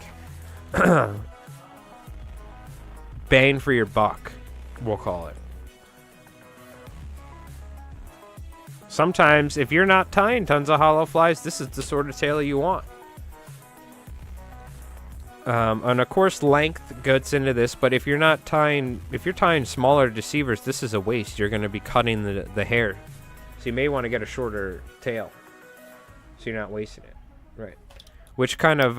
bang for your buck, we'll call it. Sometimes, if you're not tying tons of hollow flies, this is the sort of tail you want. And of course, length gets into this, but if you're not tying, if you're tying smaller deceivers, this is a waste. You're going to be cutting the hair. So you may want to get a shorter tail, so you're not wasting it. Right. Which kind of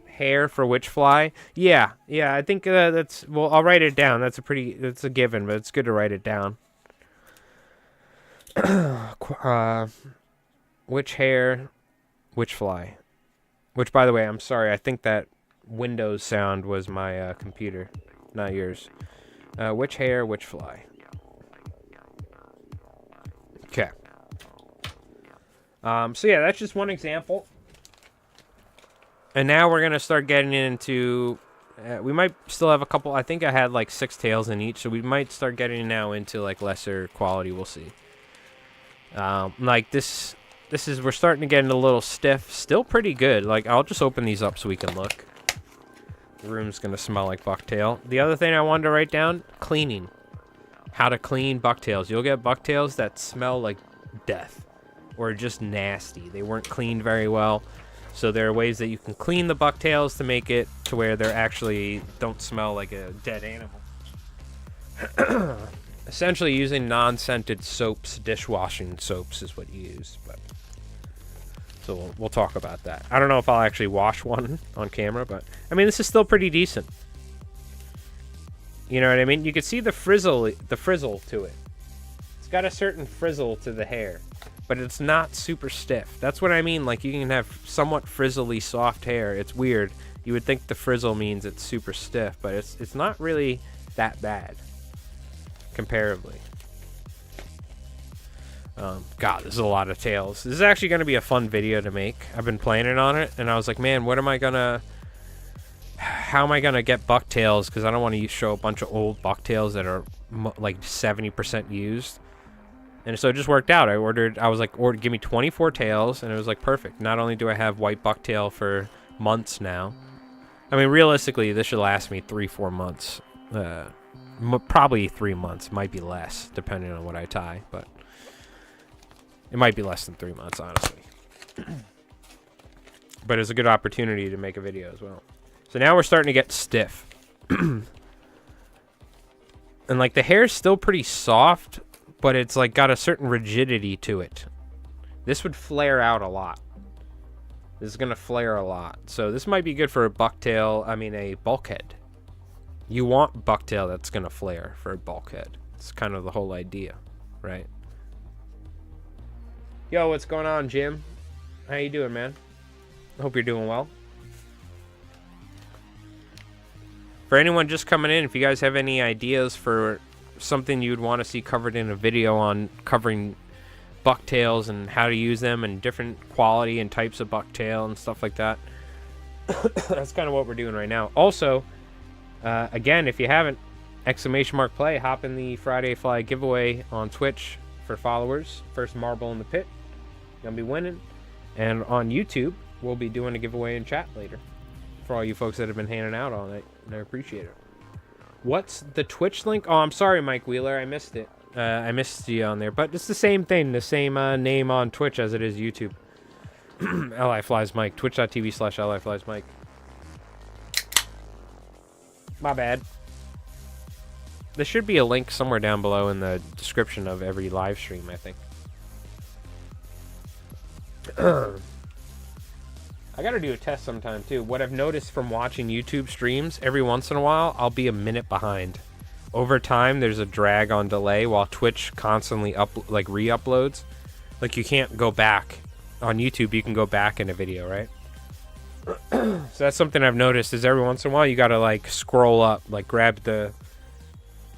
hair for which fly? Yeah, I think that's, well, I'll write it down. That's a given, but it's good to write it down. Which hair, which fly? Which, by the way, I'm sorry, I think that Windows sound was my computer, not yours. Which hair, which fly? Okay. So yeah, that's just one example. And now we're going to start getting into, we might still have a couple, I think I had like 6 tails in each, so we might start getting now into like lesser quality, we'll see. Like this is, we're starting to get a little stiff, still pretty good. Like, I'll just open these up so we can look. The room's going to smell like bucktail. The other thing I wanted to write down, cleaning. How to clean bucktails. You'll get bucktails that smell like death or just nasty. They weren't cleaned very well. So there are ways that you can clean the bucktails to make it to where they're actually don't smell like a dead animal. Essentially using non-scented soaps, dishwashing soaps is what you use. But so we'll talk about that. I don't know if I'll actually wash one on camera, but I mean, this is still pretty decent. You know what I mean? You can see the frizzle to it. It's got a certain frizzle to the hair, but it's not super stiff. That's what I mean. Like, you can have somewhat frizzly soft hair. It's weird. You would think the frizzle means it's super stiff, but it's not really that bad comparably. God, this is a lot of tails. This is actually going to be a fun video to make. I've been planning on it, and I was like, man, how am I gonna get bucktails? Because I don't want to show a bunch of old bucktails that are like 70% used. And so it just worked out. I was like, give me 24 tails, and it was like perfect. Not only do I have white bucktail for months now. I mean, realistically, this should last me 3-4 months. Probably 3 months. Might be less, depending on what I tie, but it might be less than 3 months, honestly. But it's a good opportunity to make a video as well. So now we're starting to get stiff. And like the hair's still pretty soft, but it's like got a certain rigidity to it. This would flare out a lot. This is going to flare a lot. So this might be good for a bucktail, a bulkhead. You want bucktail that's going to flare for a bulkhead. It's kind of the whole idea, right? Yo, what's going on, Jim? How you doing, man? I hope you're doing well. For anyone just coming in, if you guys have any ideas for something you'd want to see covered in a video on covering bucktails and how to use them and different quality and types of bucktail and stuff like that, that's kind of what we're doing right now. Also, again, if you haven't, !play, hop in the Friday Fly giveaway on Twitch for followers. First marble in the pit. Gonna be winning. And on YouTube, we'll be doing a giveaway in chat later. For all you folks that have been handing out all night, and I appreciate it. What's the Twitch link? Oh, I'm sorry, Mike Wheeler, I missed it. I missed you on there, but it's the same thing, the same name on Twitch as it is YouTube. LI Flies Mike, twitch.tv/LI Flies Mike. My bad. There should be a link somewhere down below in the description of every live stream, I think. I gotta do a test sometime too. What I've noticed from watching YouTube streams, every once in a while, I'll be a minute behind. Over time, there's a drag on delay while Twitch constantly re-uploads. Like, you can't go back. On YouTube, you can go back in a video, right? So that's something I've noticed is every once in a while, you gotta like scroll up, like grab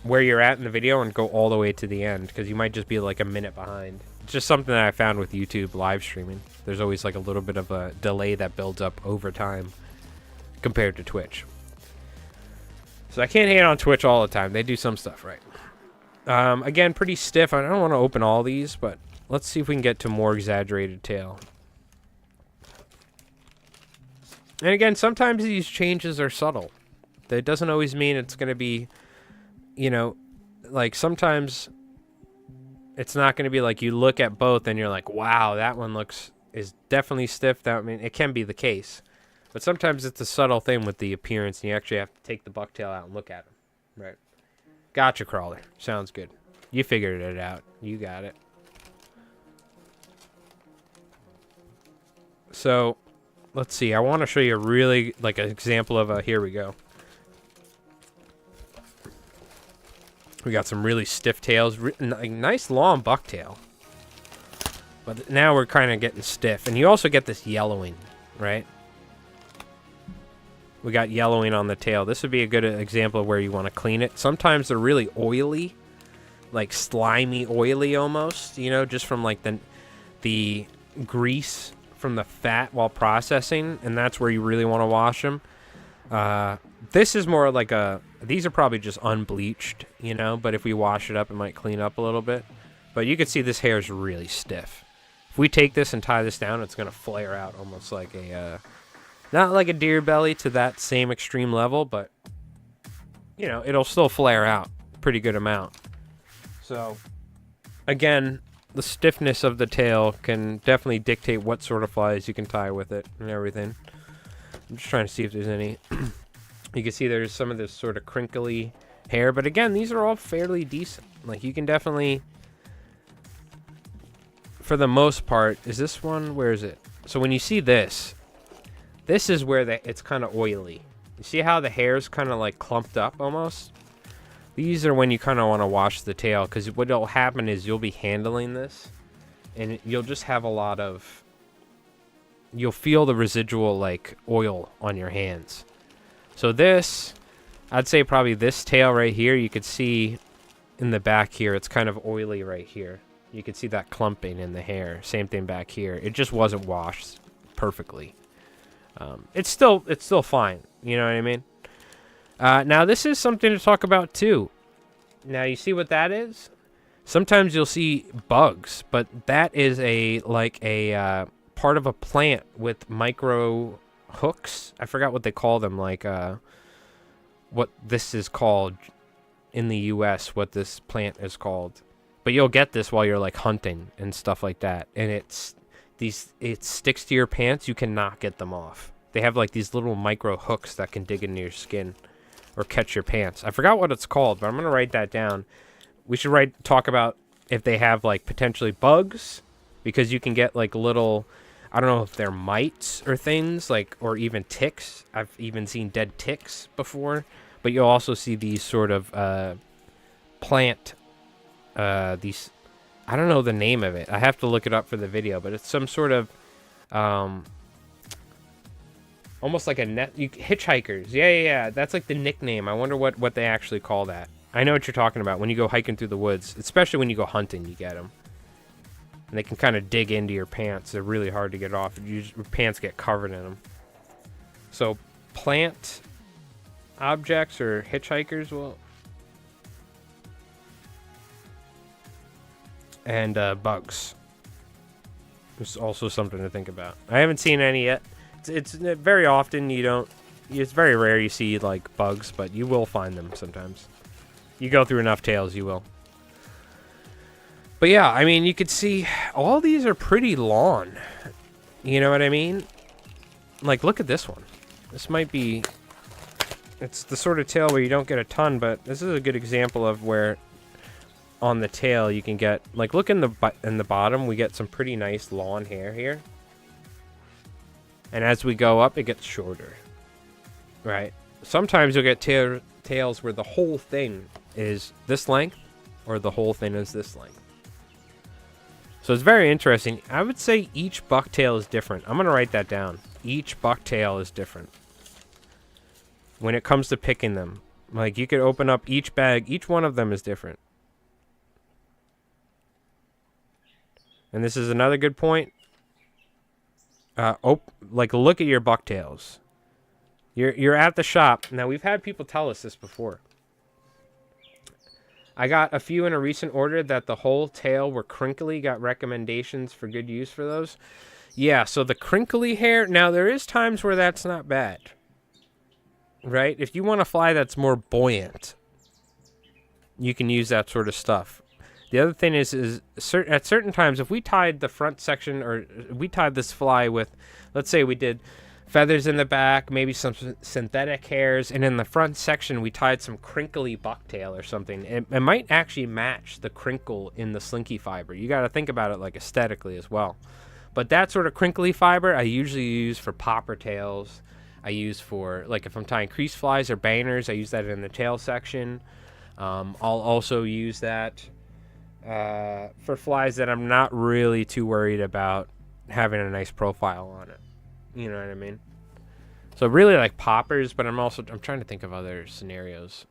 where you're at in the video and go all the way to the end, because you might just be like a minute behind. It's just something that I found with YouTube live streaming. There's always like a little bit of a delay that builds up over time compared to Twitch. So I can't hate on Twitch all the time. They do some stuff right. Again, pretty stiff. I don't want to open all these, but let's see if we can get to more exaggerated tail. And again, sometimes these changes are subtle. That doesn't always mean it's going to be, like sometimes it's not going to be like you look at both and you're like, wow, that one is definitely stiff. It can be the case. But sometimes it's a subtle thing with the appearance, and you actually have to take the bucktail out and look at him. Right. Gotcha, Crawler. Sounds good. You figured it out. You got it. So, let's see. I want to show you really, like, an example of a... Here we go. We got some really stiff tails. Nice long bucktail. But now we're kind of getting stiff. And you also get this yellowing, right? We got yellowing on the tail. This would be a good example of where you want to clean it. Sometimes they're really oily, like slimy, oily almost, just from like the grease from the fat while processing, and that's where you really want to wash them. This is more like these are probably just unbleached, but if we wash it up, it might clean up a little bit. But you can see this hair is really stiff. If we take this and tie this down, it's going to flare out almost like not like a deer belly to that same extreme level, but, it'll still flare out a pretty good amount. So, again, the stiffness of the tail can definitely dictate what sort of flies you can tie with it and everything. I'm just trying to see if there's any. You can see there's some of this sort of crinkly hair, but again, these are all fairly decent. Like, you can definitely, for the most part, is this one, where is it? So when you see this is where it's kind of oily. You see how the hair's kind of like clumped up almost? These are when you kind of want to wash the tail, because what'll happen is you'll be handling this and you'll just have a lot of, you'll feel the residual like oil on your hands. So this, I'd say probably this tail right here, you could see in the back here, it's kind of oily right here. You can see that clumping in the hair. Same thing back here. It just wasn't washed perfectly. It's still fine. You know what I mean? Now this is something to talk about too. Now you see what that is? Sometimes you'll see bugs, but that is a part of a plant with micro hooks. I forgot what they call them. Like what this is called in the U.S. What this plant is called. But you'll get this while you're like hunting and stuff like that, and it sticks to your pants. You cannot get them off. They have like these little micro hooks that can dig into your skin or catch your pants. I forgot what it's called, but I'm gonna write that down. We should talk about if they have like potentially bugs, because you can get like little, I don't know if they're mites or things, like, or even ticks. I've even seen dead ticks before, but you'll also see these sort of plant. These, I don't know the name of it. I have to look it up for the video, but it's some sort of almost like a net. Hitchhikers. Yeah. That's like the nickname. I wonder what they actually call that. I know what you're talking about. When you go hiking through the woods, especially when you go hunting, you get them. And they can kind of dig into your pants. They're really hard to get off. Your pants get covered in them. So plant objects or hitchhikers will... And bugs. It's also something to think about. I haven't seen any yet. It's very often you don't... It's very rare you see like bugs, but you will find them sometimes. You go through enough tails, you will. But yeah, I mean, you could see all these are pretty long. You know what I mean? Like, look at this one. This might be... It's the sort of tail where you don't get a ton, but this is a good example of where on the tail you can get... Like, look in the bottom, we get some pretty nice long hair here. And as we go up, it gets shorter. Right? Sometimes you'll get tails where the whole thing is this length, or the whole thing is this length. So it's very interesting. I would say each bucktail is different. I'm going to write that down. Each bucktail is different when it comes to picking them. Like, you could open up each bag. Each one of them is different. And this is another good point. Like, look at your bucktails. You're at the shop. Now, we've had people tell us this before. I got a few in a recent order that the whole tail were crinkly. Got recommendations for good use for those. Yeah, so the crinkly hair... Now, there is times where that's not bad. Right? If you want a fly that's more buoyant, you can use that sort of stuff. The other thing is at certain times, if we tied the front section, or we tied this fly with, let's say we did feathers in the back, maybe some synthetic hairs, and in the front section we tied some crinkly bucktail or something, it might actually match the crinkle in the slinky fiber. You got to think about it like aesthetically as well. But that sort of crinkly fiber I usually use for popper tails. I use for, like, if I'm tying crease flies or banners, I use that in the tail section. I'll also use that for flies that I'm not really too worried about having a nice profile on it. You know what I mean? So really like poppers, but I'm trying to think of other scenarios.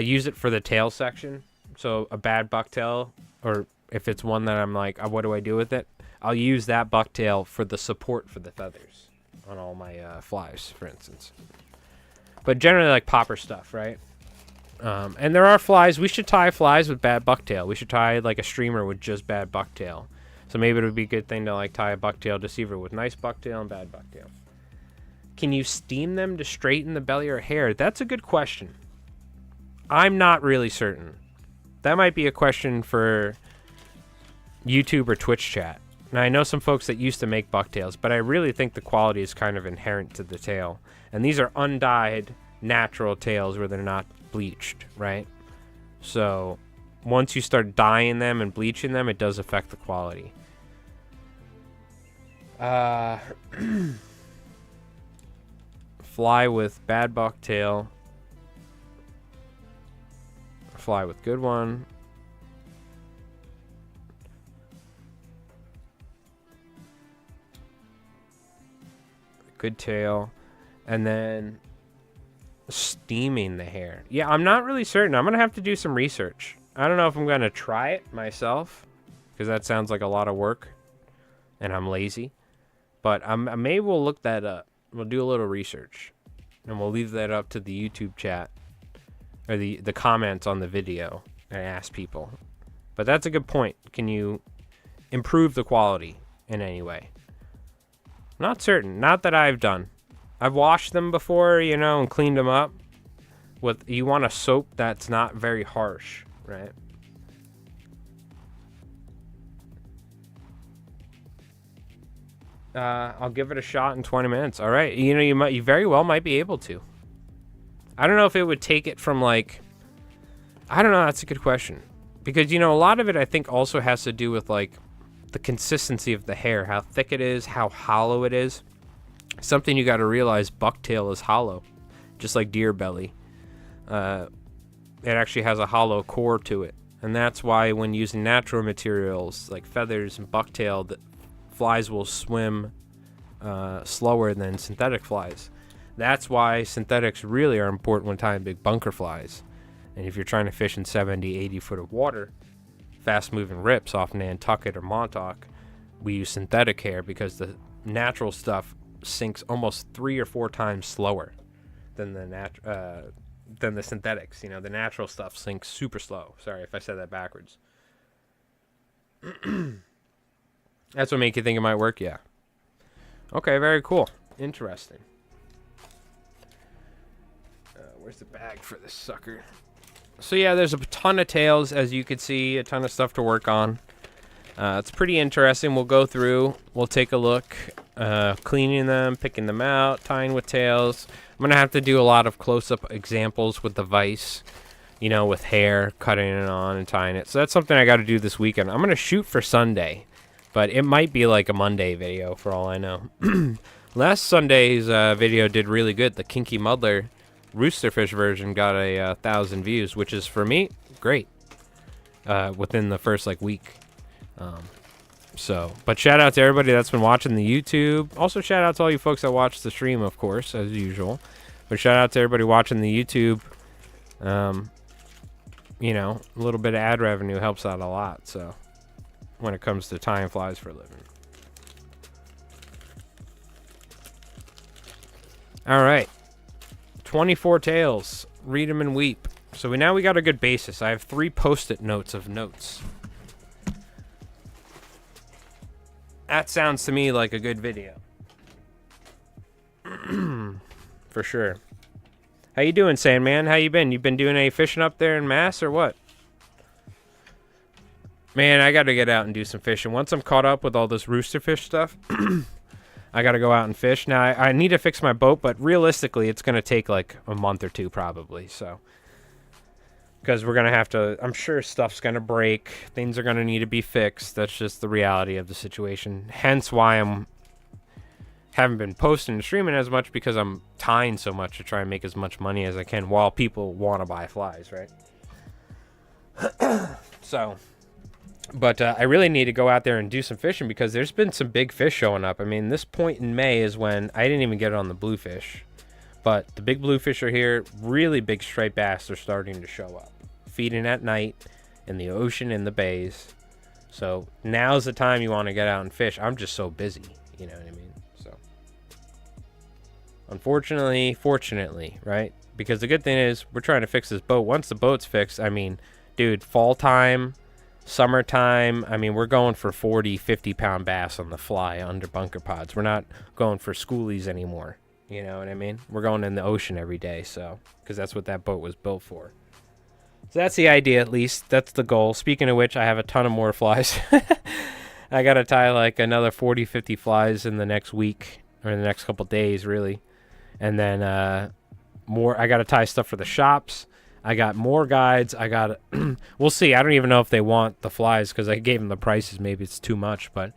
Use it for the tail section. So a bad bucktail, or if it's one that I'm like, what do I do with it? I'll use that bucktail for the support for the feathers on all my flies, for instance. But generally like popper stuff, right? And there are flies. We should tie flies with bad bucktail. We should tie like a streamer with just bad bucktail. So maybe it would be a good thing to like tie a bucktail deceiver with nice bucktail and bad bucktail. Can you steam them to straighten the belly or hair? That's a good question. I'm not really certain. That might be a question for YouTube or Twitch chat. Now, I know some folks that used to make bucktails, but I really think the quality is kind of inherent to the tail. And these are undyed, natural tails where they're not bleached, right? So once you start dyeing them and bleaching them, it does affect the quality. Fly with bad bucktail. Fly with good one. Good tail. And then steaming the hair. Yeah, I'm not really certain. I'm going to have to do some research. I don't know if I'm going to try it myself, because that sounds like a lot of work, and I'm lazy. But maybe we'll look that up. We'll do a little research, and we'll leave that up to the YouTube chat, or the comments on the video, and ask people. But that's a good point. Can you improve the quality in any way? Not certain. Not that I've done. I've washed them before, you know, and cleaned them up. You want a soap that's not very harsh, right? I'll give it a shot in 20 minutes. All right. You know, you very well might be able to. I don't know if it would take it from like, I don't know. That's a good question. Because, you know, a lot of it I think also has to do with like the consistency of the hair, how thick it is, how hollow it is. Something you got to realize, bucktail is hollow, just like deer belly. It actually has a hollow core to it. And that's why when using natural materials like feathers and bucktail, the flies will swim slower than synthetic flies. That's why synthetics really are important when tying big bunker flies. And if you're trying to fish in 70, 80 foot of water, fast-moving rips off Nantucket or Montauk, we use synthetic hair because the natural stuff sinks almost 3 or 4 times slower than the synthetics. You know, the natural stuff sinks super slow. Sorry if I said that backwards. That's what make you think it might work? Yeah. Okay, very cool. Interesting. Where's the bag for this sucker? So yeah, there's a ton of tails, as you can see, a ton of stuff to work on. It's pretty interesting. We'll go through, we'll take a look, cleaning them, picking them out, tying with tails. I'm going to have to do a lot of close-up examples with the vise, you know, with hair, cutting it on and tying it. So that's something I got to do this weekend. I'm going to shoot for Sunday, but it might be like a Monday video for all I know. Last Sunday's video did really good. The Kinky Muddler Roosterfish version got 1,000 views, which is, for me, great, within the first, like, week. But shout out to everybody that's been watching the YouTube. Also, shout out to all you folks that watch the stream, of course, as usual. But shout out to everybody watching the YouTube. You know, a little bit of ad revenue helps out a lot, so, when it comes to tying flies for a living. All right. 24 tails. Read them and weep. So now we got a good basis. I have 3 post-it notes of notes. That sounds to me like a good video. For sure. How you doing, Sandman? How you been? You been doing any fishing up there in Mass or what? Man, I got to get out and do some fishing. Once I'm caught up with all this roosterfish stuff, I got to go out and fish. Now, I need to fix my boat, but realistically, it's going to take like a month or 2 probably, so. Because we're going to have to, I'm sure stuff's going to break. Things are going to need to be fixed. That's just the reality of the situation. Hence why haven't been posting and streaming as much, because I'm tying so much to try and make as much money as I can while people want to buy flies, right? So, but I really need to go out there and do some fishing, because there's been some big fish showing up. I mean, this point in May is when I didn't even get it on the bluefish. But the big bluefish are here. Really big striped bass are starting to show up. Feeding at night in the ocean, in the bays. So now's the time you want to get out and fish. I'm just so busy. You know what I mean? So unfortunately, fortunately, right? Because the good thing is we're trying to fix this boat. Once the boat's fixed, I mean, dude, fall time, summertime, I mean, we're going for 40, 50 pound bass on the fly under bunker pods. We're not going for schoolies anymore. You know what I mean? We're going in the ocean every day, so, because that's what that boat was built for. So that's the idea, at least. That's the goal. Speaking of which, I have a ton of more flies. I got to tie like another 40, 50 flies in the next week or in the next couple days, really. And then more. I got to tie stuff for the shops. I got more guides. I got we'll see. I don't even know if they want the flies because I gave them the prices. Maybe it's too much, but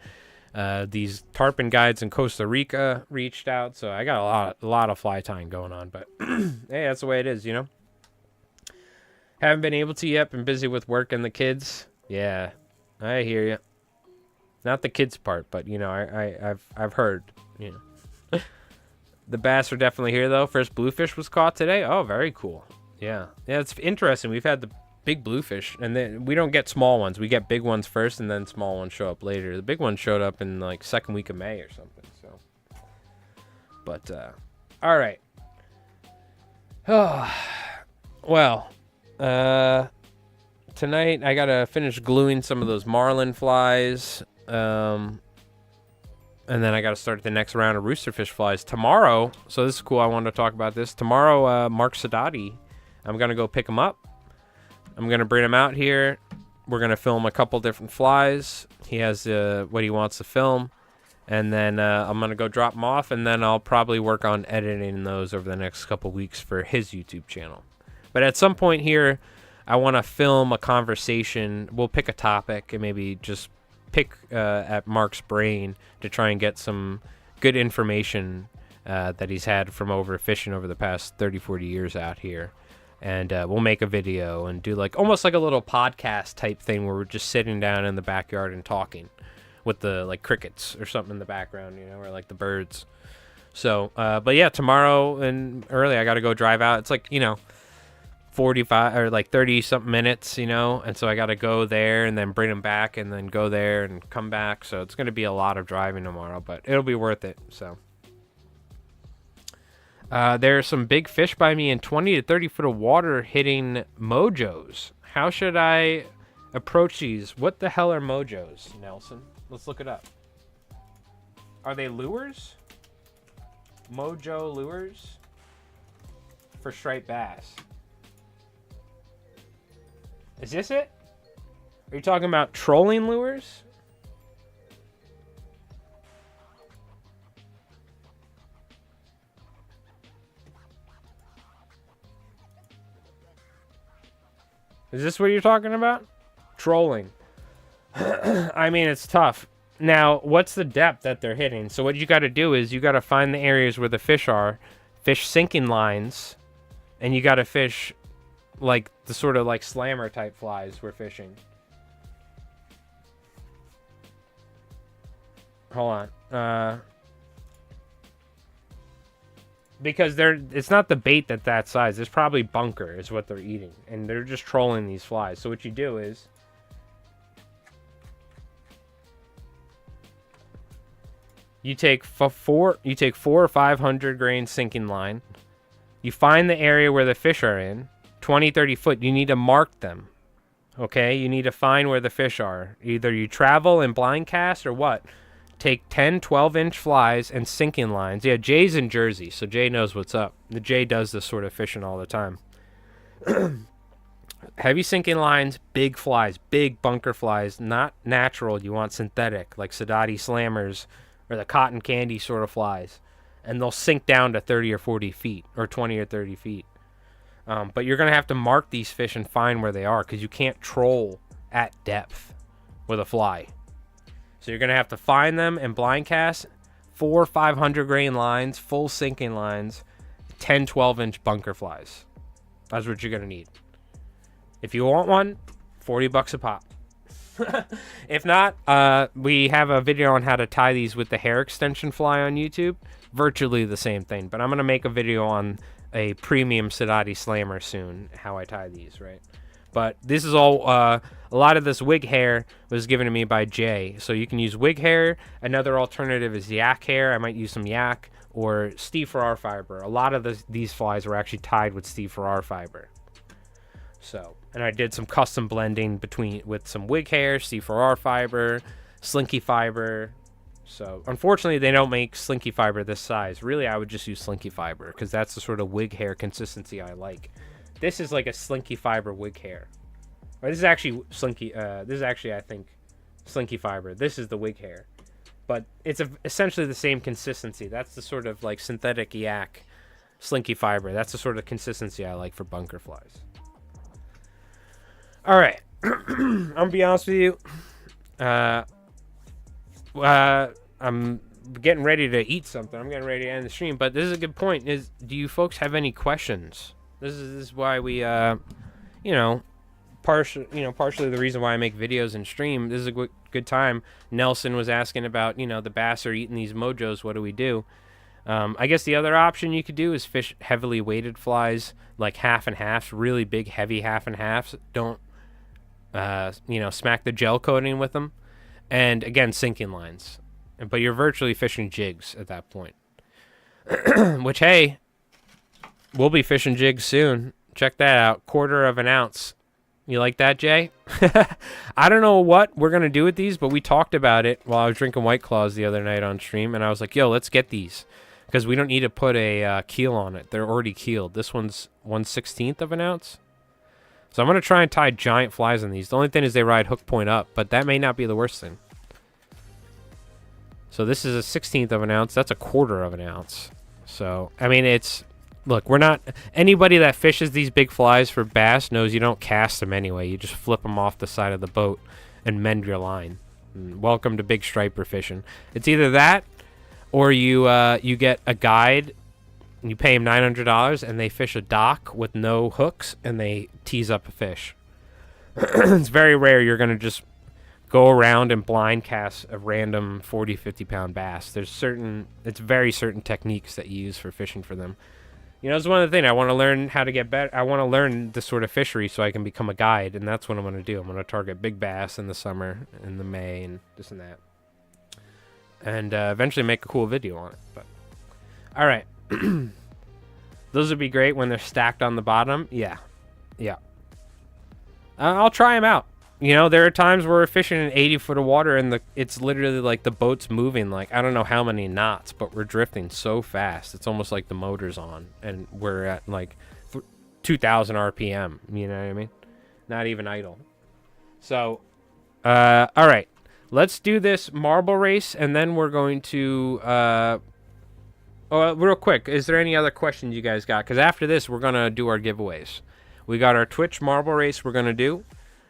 these tarpon guides in Costa Rica reached out, so I got a lot of fly tying going on. But hey, that's the way it is, you know. Haven't been able to yet. Been busy with work and the kids. Yeah, I hear you. Not the kids part, but you know, I've heard. You know, the bass are definitely here though. First bluefish was caught today. Oh, very cool. Yeah, it's interesting. We've had the big bluefish, and then we don't get small ones. We get big ones first, and then small ones show up later. The big one showed up in like second week of May or something. So, but all right. Oh, well. Tonight I gotta finish gluing some of those marlin flies, and then I gotta start the next round of roosterfish flies tomorrow. So this is cool. I wanted to talk about this tomorrow. Mark Sadati, I'm gonna go pick him up. I'm gonna bring him out here. We're gonna film a couple different flies. He has what he wants to film, and then I'm gonna go drop him off, and then I'll probably work on editing those over the next couple weeks for his YouTube channel. But at some point here, I want to film a conversation. We'll pick a topic and maybe just pick at Mark's brain to try and get some good information that he's had from fishing over the past 30, 40 years out here. And we'll make a video and do like almost like a little podcast type thing where we're just sitting down in the backyard and talking with the like crickets or something in the background, you know, or like the birds. So, but yeah, tomorrow and early I got to go drive out. It's like, you know, 45 or like 30 something minutes, you know, and so I got to go there and then bring them back and then go there and come back. So it's going to be a lot of driving tomorrow, but it'll be worth it. So there's some big fish by me in 20 to 30 foot of water hitting mojos. How should I approach these? What the hell are mojos, Nelson? Let's look it up. Are they lures? Mojo lures for striped bass. Is this it? Are you talking about trolling lures? Is this what you're talking about? Trolling. I mean, it's tough. Now, what's the depth that they're hitting? So what you got to do is you got to find the areas where the fish are, fish sinking lines, and you got to fish like the sort of like slammer type flies we're fishing. Hold on. Because it's not the bait that size. It's probably bunker is what they're eating, and they're just trolling these flies. So what you do is you take 4 or 500 grain sinking line. You find the area where the fish are in, 20, 30 foot. You need to mark them. Okay? You need to find where the fish are. Either you travel and blind cast or what? Take 10, 12-inch flies and sinking lines. Yeah, Jay's in Jersey, so Jay knows what's up. The Jay does this sort of fishing all the time. Heavy sinking lines, big flies, big bunker flies, not natural. You want synthetic, like Sadati slammers or the cotton candy sort of flies. And they'll sink down to 30 or 40 feet or 20 or 30 feet. But you're going to have to mark these fish and find where they are because you can't troll at depth with a fly. So you're going to have to find them and blind cast 400 or 500 grain lines, full sinking lines, 10, 12-inch bunker flies. That's what you're going to need. If you want one, $40 a pop. If not, we have a video on how to tie these with the hair extension fly on YouTube. Virtually the same thing. But I'm going to make a video on a premium Sadati slammer soon, how I tie these, right? But this is all, a lot of this wig hair was given to me by Jay. So you can use wig hair. Another alternative is yak hair. I might use some yak or Steve Farrar fiber. A lot of these flies were actually tied with Steve Farrar fiber. So, and I did some custom blending with some wig hair, Steve Farrar fiber, slinky fiber. So, unfortunately, they don't make slinky fiber this size. Really, I would just use slinky fiber because that's the sort of wig hair consistency I like. This is like a slinky fiber wig hair. Or this is actually slinky. This is actually, I think, slinky fiber. This is the wig hair, but it's essentially the same consistency. That's the sort of like synthetic yak slinky fiber. That's the sort of consistency I like for bunker flies. All right, I'm gonna be honest with you. I'm getting ready to eat something. I'm getting ready to end the stream, but this is a good point. Do you folks have any questions? This is why we, partially the reason why I make videos and stream. This is a good time. Nelson was asking about, the bass are eating these mojos. What do we do? I guess the other option you could do is fish heavily weighted flies, like half and halves, really big, heavy half and halves. Don't, smack the gel coating with them. And again, sinking lines. But you're virtually fishing jigs at that point. Which, hey, we'll be fishing jigs soon. Check that out. 1/4 of an ounce. You like that, Jay? I don't know what we're going to do with these, but we talked about it while I was drinking White Claws the other night on stream. And I was like, yo, let's get these. Because we don't need to put a keel on it. They're already keeled. This one's 1/16 of an ounce. So I'm going to try and tie giant flies on these. The only thing is they ride hook point up. But that may not be the worst thing. So this is a 1/16 of an ounce. That's a 1/4 of an ounce. So, I mean, look, we're not, anybody that fishes these big flies for bass knows you don't cast them anyway. You just flip them off the side of the boat and mend your line. Welcome to big striper fishing. It's either that or you get a guide and you pay them $900 and they fish a dock with no hooks and they tease up a fish. It's very rare you're going to just go around and blind cast a random 40, 50-pound bass. It's very certain techniques that you use for fishing for them. It's one of the things. I want to learn how to get better. I want to learn this sort of fishery so I can become a guide, and that's what I'm going to do. I'm going to target big bass in the summer, in the May, and this and that. And eventually make a cool video on it. But all right. Those would be great when they're stacked on the bottom. Yeah. I'll try them out. There are times where we're fishing in 80 foot of water and it's literally like the boat's moving like I don't know how many knots, but we're drifting so fast. It's almost like the motor's on and we're at like 2,000 RPM. You know what I mean? Not even idle. So, all right. Let's do this marble race and then we're going to... real quick, is there any other questions you guys got? Because after this, we're going to do our giveaways. We got our Twitch marble race we're going to do.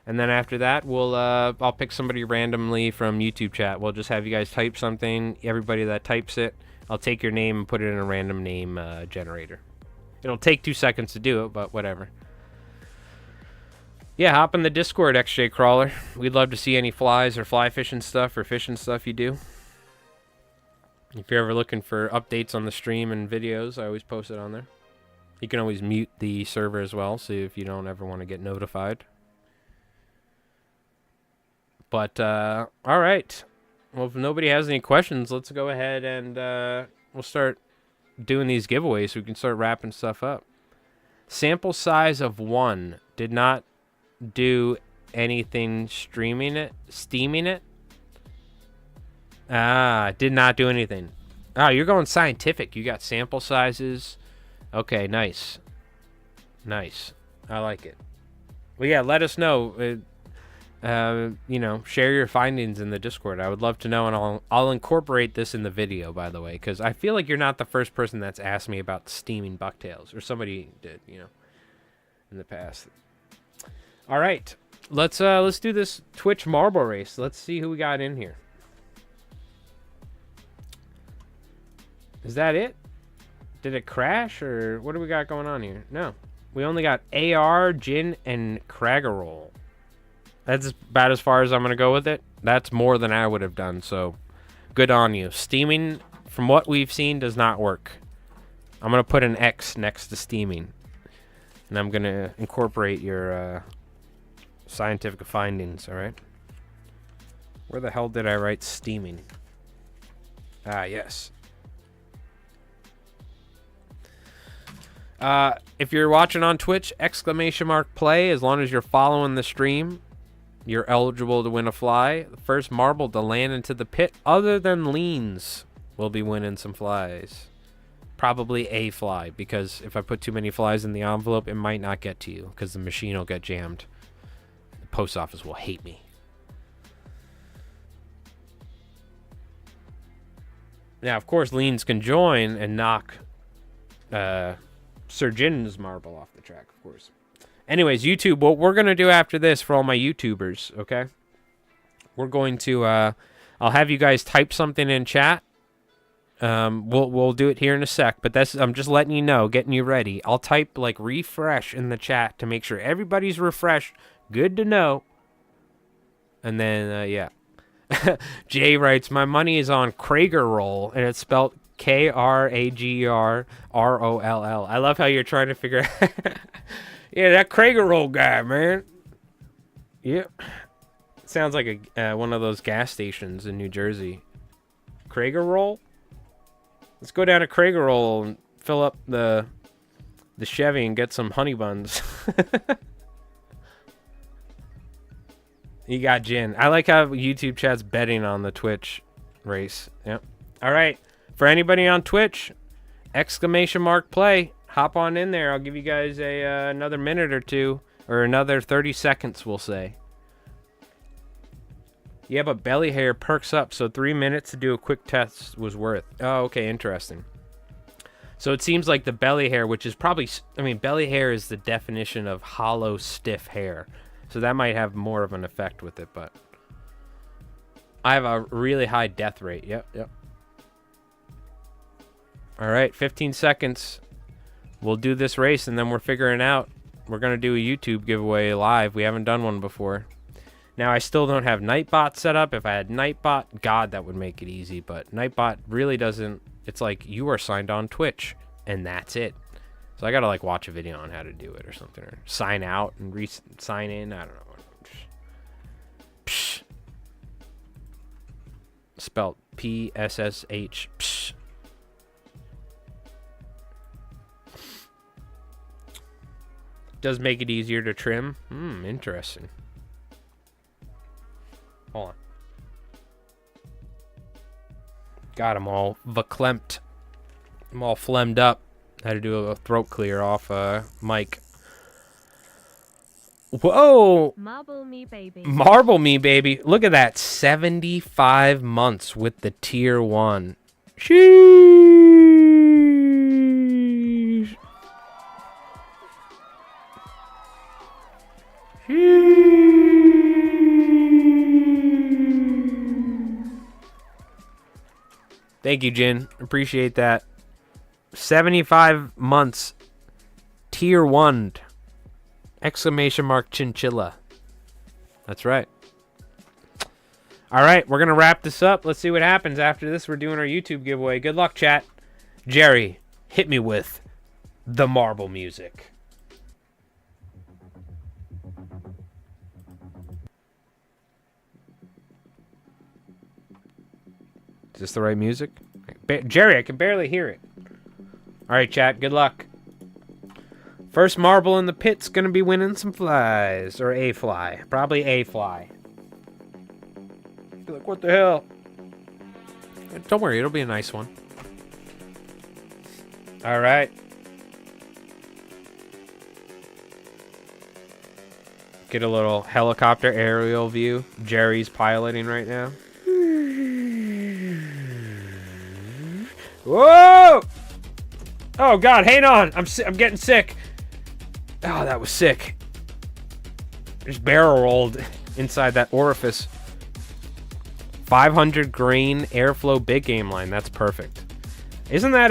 And then after that, I'll pick somebody randomly from YouTube chat. We'll just have you guys type something. Everybody that types it, I'll take your name and put it in a random name generator. It'll take 2 seconds to do it, but whatever. Yeah, hop in the Discord, XJ Crawler. We'd love to see any flies or fly fishing stuff or fishing stuff you do. If you're ever looking for updates on the stream and videos, I always post it on there. You can always mute the server as well, so if you don't ever want to get notified. But, all right. Well, if nobody has any questions, let's go ahead and we'll start doing these giveaways so we can start wrapping stuff up. Sample size of 1. Did not do anything steaming it. Did not do anything. Oh, you're going scientific. You got sample sizes. Okay, nice. Nice. I like it. Well, yeah, let us know. Share your findings in the Discord. I would love to know, and I'll incorporate this in the video, by the way, because I feel like you're not the first person that's asked me about steaming bucktails, or somebody did, in the past. All right, let's do this Twitch marble race. Let's see who we got in here. Is that it? Did it crash, or what do we got going on here? No, we only got AR, Gin, and Craggerroll. That's about as far as I'm going to go with it. That's more than I would have done, so good on you. Steaming, from what we've seen, does not work. I'm going to put an X next to steaming. And I'm going to incorporate your scientific findings, all right? Where the hell did I write steaming? Ah, yes. If you're watching on Twitch, !play, as long as you're following the stream. You're eligible to win a fly. The first marble to land into the pit, other than leans, will be winning some flies. probably a fly, because if I put too many flies in the envelope, it might not get to you because the machine will get jammed. The post office will hate me. Now, of course, Leans can join and knock Sir Jin's marble off the track, of course. Anyways, YouTube, what we're going to do after this for all my YouTubers, okay? We're going to, I'll have you guys type something in chat. We'll do it here in a sec, but I'm just letting you know, getting you ready. I'll type, like, refresh in the chat to make sure everybody's refreshed. Good to know. And then, yeah. Jay writes, my money is on Krager Roll, and it's spelled Kragerroll. I love how you're trying to figure out. Yeah, that Krager Roll guy, man. Yep. Sounds like one of those gas stations in New Jersey. Krager Roll? Let's go down to Krager Roll and fill up the Chevy and get some honey buns. You got Jin. I like how YouTube chat's betting on the Twitch race. Yep. All right. For anybody on Twitch, !play. Hop on in there. I'll give you guys another minute or two, or another 30 seconds, we'll say. Yeah, but belly hair perks up, so 3 minutes to do a quick test was worth. Oh, okay, interesting. So it seems like the belly hair, which is probably, I mean, belly hair is the definition of hollow, stiff hair. So that might have more of an effect with it, but I have a really high death rate. Yep. All right, 15 seconds. We'll do this race, and then we're figuring out. We're going to do a YouTube giveaway live. We haven't done one before. Now, I still don't have Nightbot set up. If I had Nightbot, God, that would make it easy. But Nightbot really doesn't. It's like you are signed on Twitch, and that's it. So I got to, like, watch a video on how to do it or something. Or sign out and sign in. I don't know. Psh. Spelled P-S-S-H. Psh. Does make it easier to trim. Interesting. Hold on. Got them all verklempt. I'm all phlegmed up. Had to do a throat clear off mic. Whoa! Marble me, baby. Marble me, baby. Look at that. 75 months with the tier 1. Sheesh. Thank you, Jin. Appreciate that. 75 months. Tier 1. Exclamation mark chinchilla. That's right. All right, we're going to wrap this up. Let's see what happens after this. We're doing our YouTube giveaway. Good luck, chat. Jerry, hit me with the marble music. Is this the right music? Jerry, I can barely hear it. All right, chat. Good luck. First marble in the pit's gonna be winning some flies. Or a fly. Probably a fly. You're like, what the hell? Don't worry, it'll be a nice one. All right. Get a little helicopter aerial view. Jerry's piloting right now. Whoa! Oh God, hang on. I'm getting sick. Oh, that was sick. Just barrel rolled inside that orifice. 500 grain airflow big game line. That's perfect. Isn't that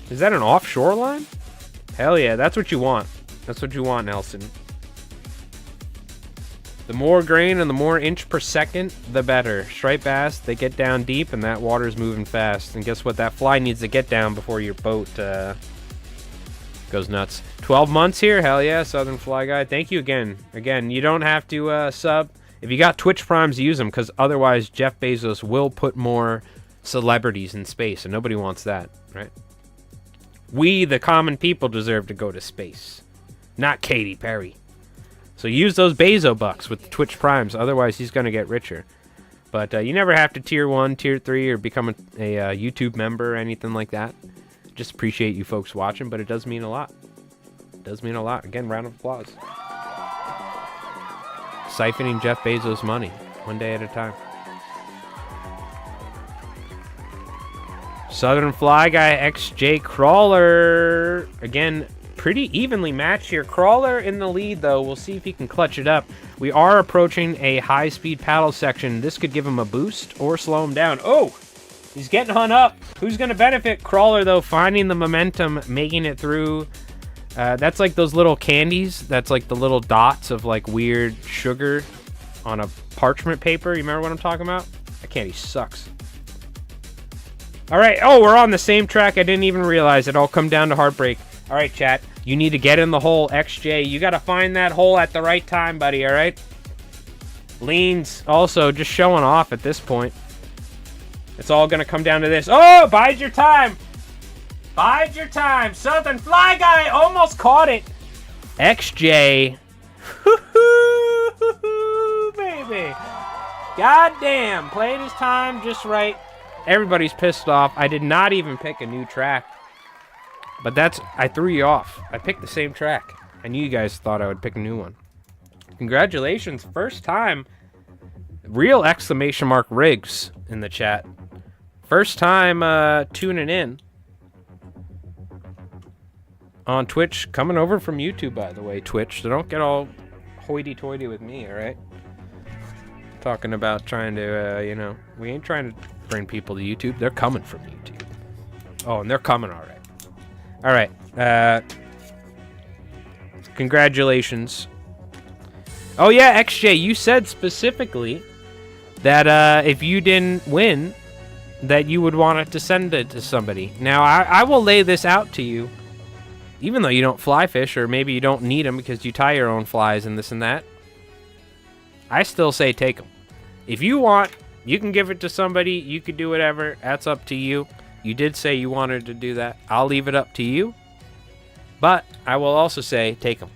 is that an offshore line? Hell yeah, that's what you want. That's what you want, Nelson. The more grain and the more inch per second, the better. Striped bass, they get down deep and that water's moving fast. And guess what? That fly needs to get down before your boat goes nuts. 12 months here? Hell yeah, Southern Fly Guy. Thank you again. Again, you don't have to sub. If you got Twitch Primes, use them, because otherwise Jeff Bezos will put more celebrities in space, and nobody wants that, right? We, the common people, deserve to go to space. Not Katy Perry. So use those Bezos bucks with the Twitch Primes, otherwise he's going to get richer. But you never have to tier 1, tier 3, or become a YouTube member or anything like that. Just appreciate you folks watching, but it does mean a lot. It does mean a lot. Again, round of applause. Siphoning Jeff Bezos' money, one day at a time. Southern Fly Guy XJ Crawler. Again, pretty evenly matched here. Crawler in the lead, though. We'll see if he can clutch it up. We are approaching a high-speed paddle section. This could give him a boost or slow him down. Oh! He's getting hung up. Who's going to benefit? Crawler, though, finding the momentum, making it through. That's like those little candies. That's like the little dots of like weird sugar on a parchment paper. You remember what I'm talking about? That candy sucks. All right. Oh, we're on the same track. I didn't even realize it. All come down to heartbreak. All right, chat. You need to get in the hole, XJ. You got to find that hole at the right time, buddy. All right? Leans also just showing off at this point. It's all going to come down to this. Oh, bide your time. Bide your time. Southern Fly Guy almost caught it. XJ. Baby. Goddamn. Played his time just right. Everybody's pissed off. I did not even pick a new track. But I threw you off. I picked the same track. I knew you guys thought I would pick a new one. Congratulations. First time. Real exclamation mark Riggs in the chat. First time tuning in. On Twitch, coming over from YouTube, by the way, Twitch. So don't get all hoity-toity with me, all right? Talking about trying to, we ain't trying to bring people to YouTube. They're coming from YouTube. Oh, and they're coming all right. All right. Congratulations. Oh, yeah, XJ, you said specifically that if you didn't win, that you would want to send it to somebody. Now, I will lay this out to you. Even though you don't fly fish, or maybe you don't need them because you tie your own flies and this and that, I still say take them. If you want, you can give it to somebody. You could do whatever. That's up to you. You did say you wanted to do that. I'll leave it up to you. But I will also say take them.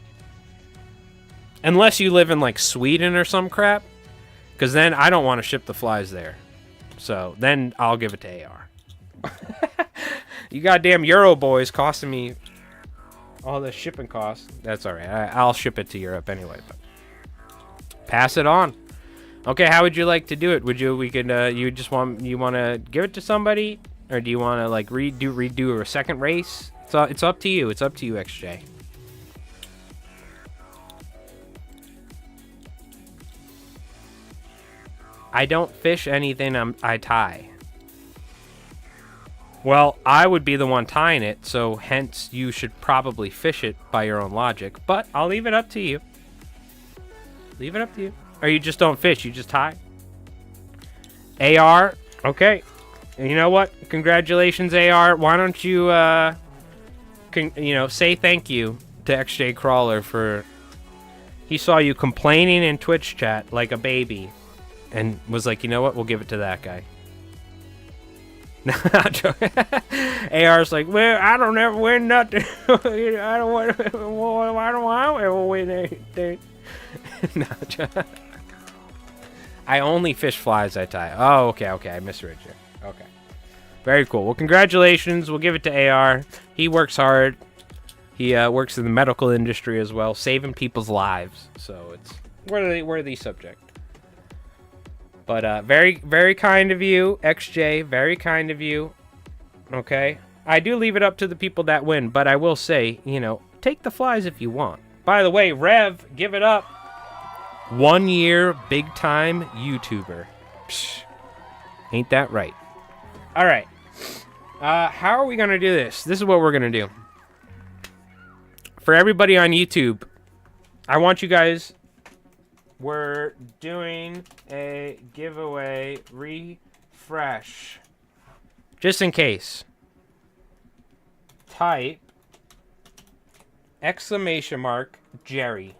Unless you live in like Sweden or some crap, because then I don't want to ship the flies there. So then I'll give it to AR. You goddamn Euro boys costing me all the shipping costs. That's all right. I'll ship it to Europe anyway. But pass it on. Okay, how would you like to do it? You want to give it to somebody, or do you want to like redo a second race? It's up to you. It's up to you, XJ. I don't fish anything. I tie. Well, I would be the one tying it, so hence you should probably fish it by your own logic. But I'll leave it up to you. Leave it up to you. Or you just don't fish, you just tie. AR, okay. And you know what? Congratulations, AR. Why don't you, say thank you to XJ Crawler for... He saw you complaining in Twitch chat like a baby. And was like, you know what? We'll give it to that guy. No, I'm joking. AR's like, well, I don't ever win nothing. I don't ever win anything. No, I only fish flies I tie. Oh, okay. I misread you. Okay. Very cool. Well, congratulations. We'll give it to AR. He works hard. He works in the medical industry as well, saving people's lives. So it's worthy subject. But very, very kind of you, XJ. Very kind of you. Okay. I do leave it up to the people that win, but I will say, take the flies if you want. By the way, Rev, give it up. 1 year, big time YouTuber. Psh, ain't that right? All right. How are we going to do this? This is what we're going to do. For everybody on YouTube, I want you guys... We're doing a giveaway refresh. Just in case. Type ! Jerry.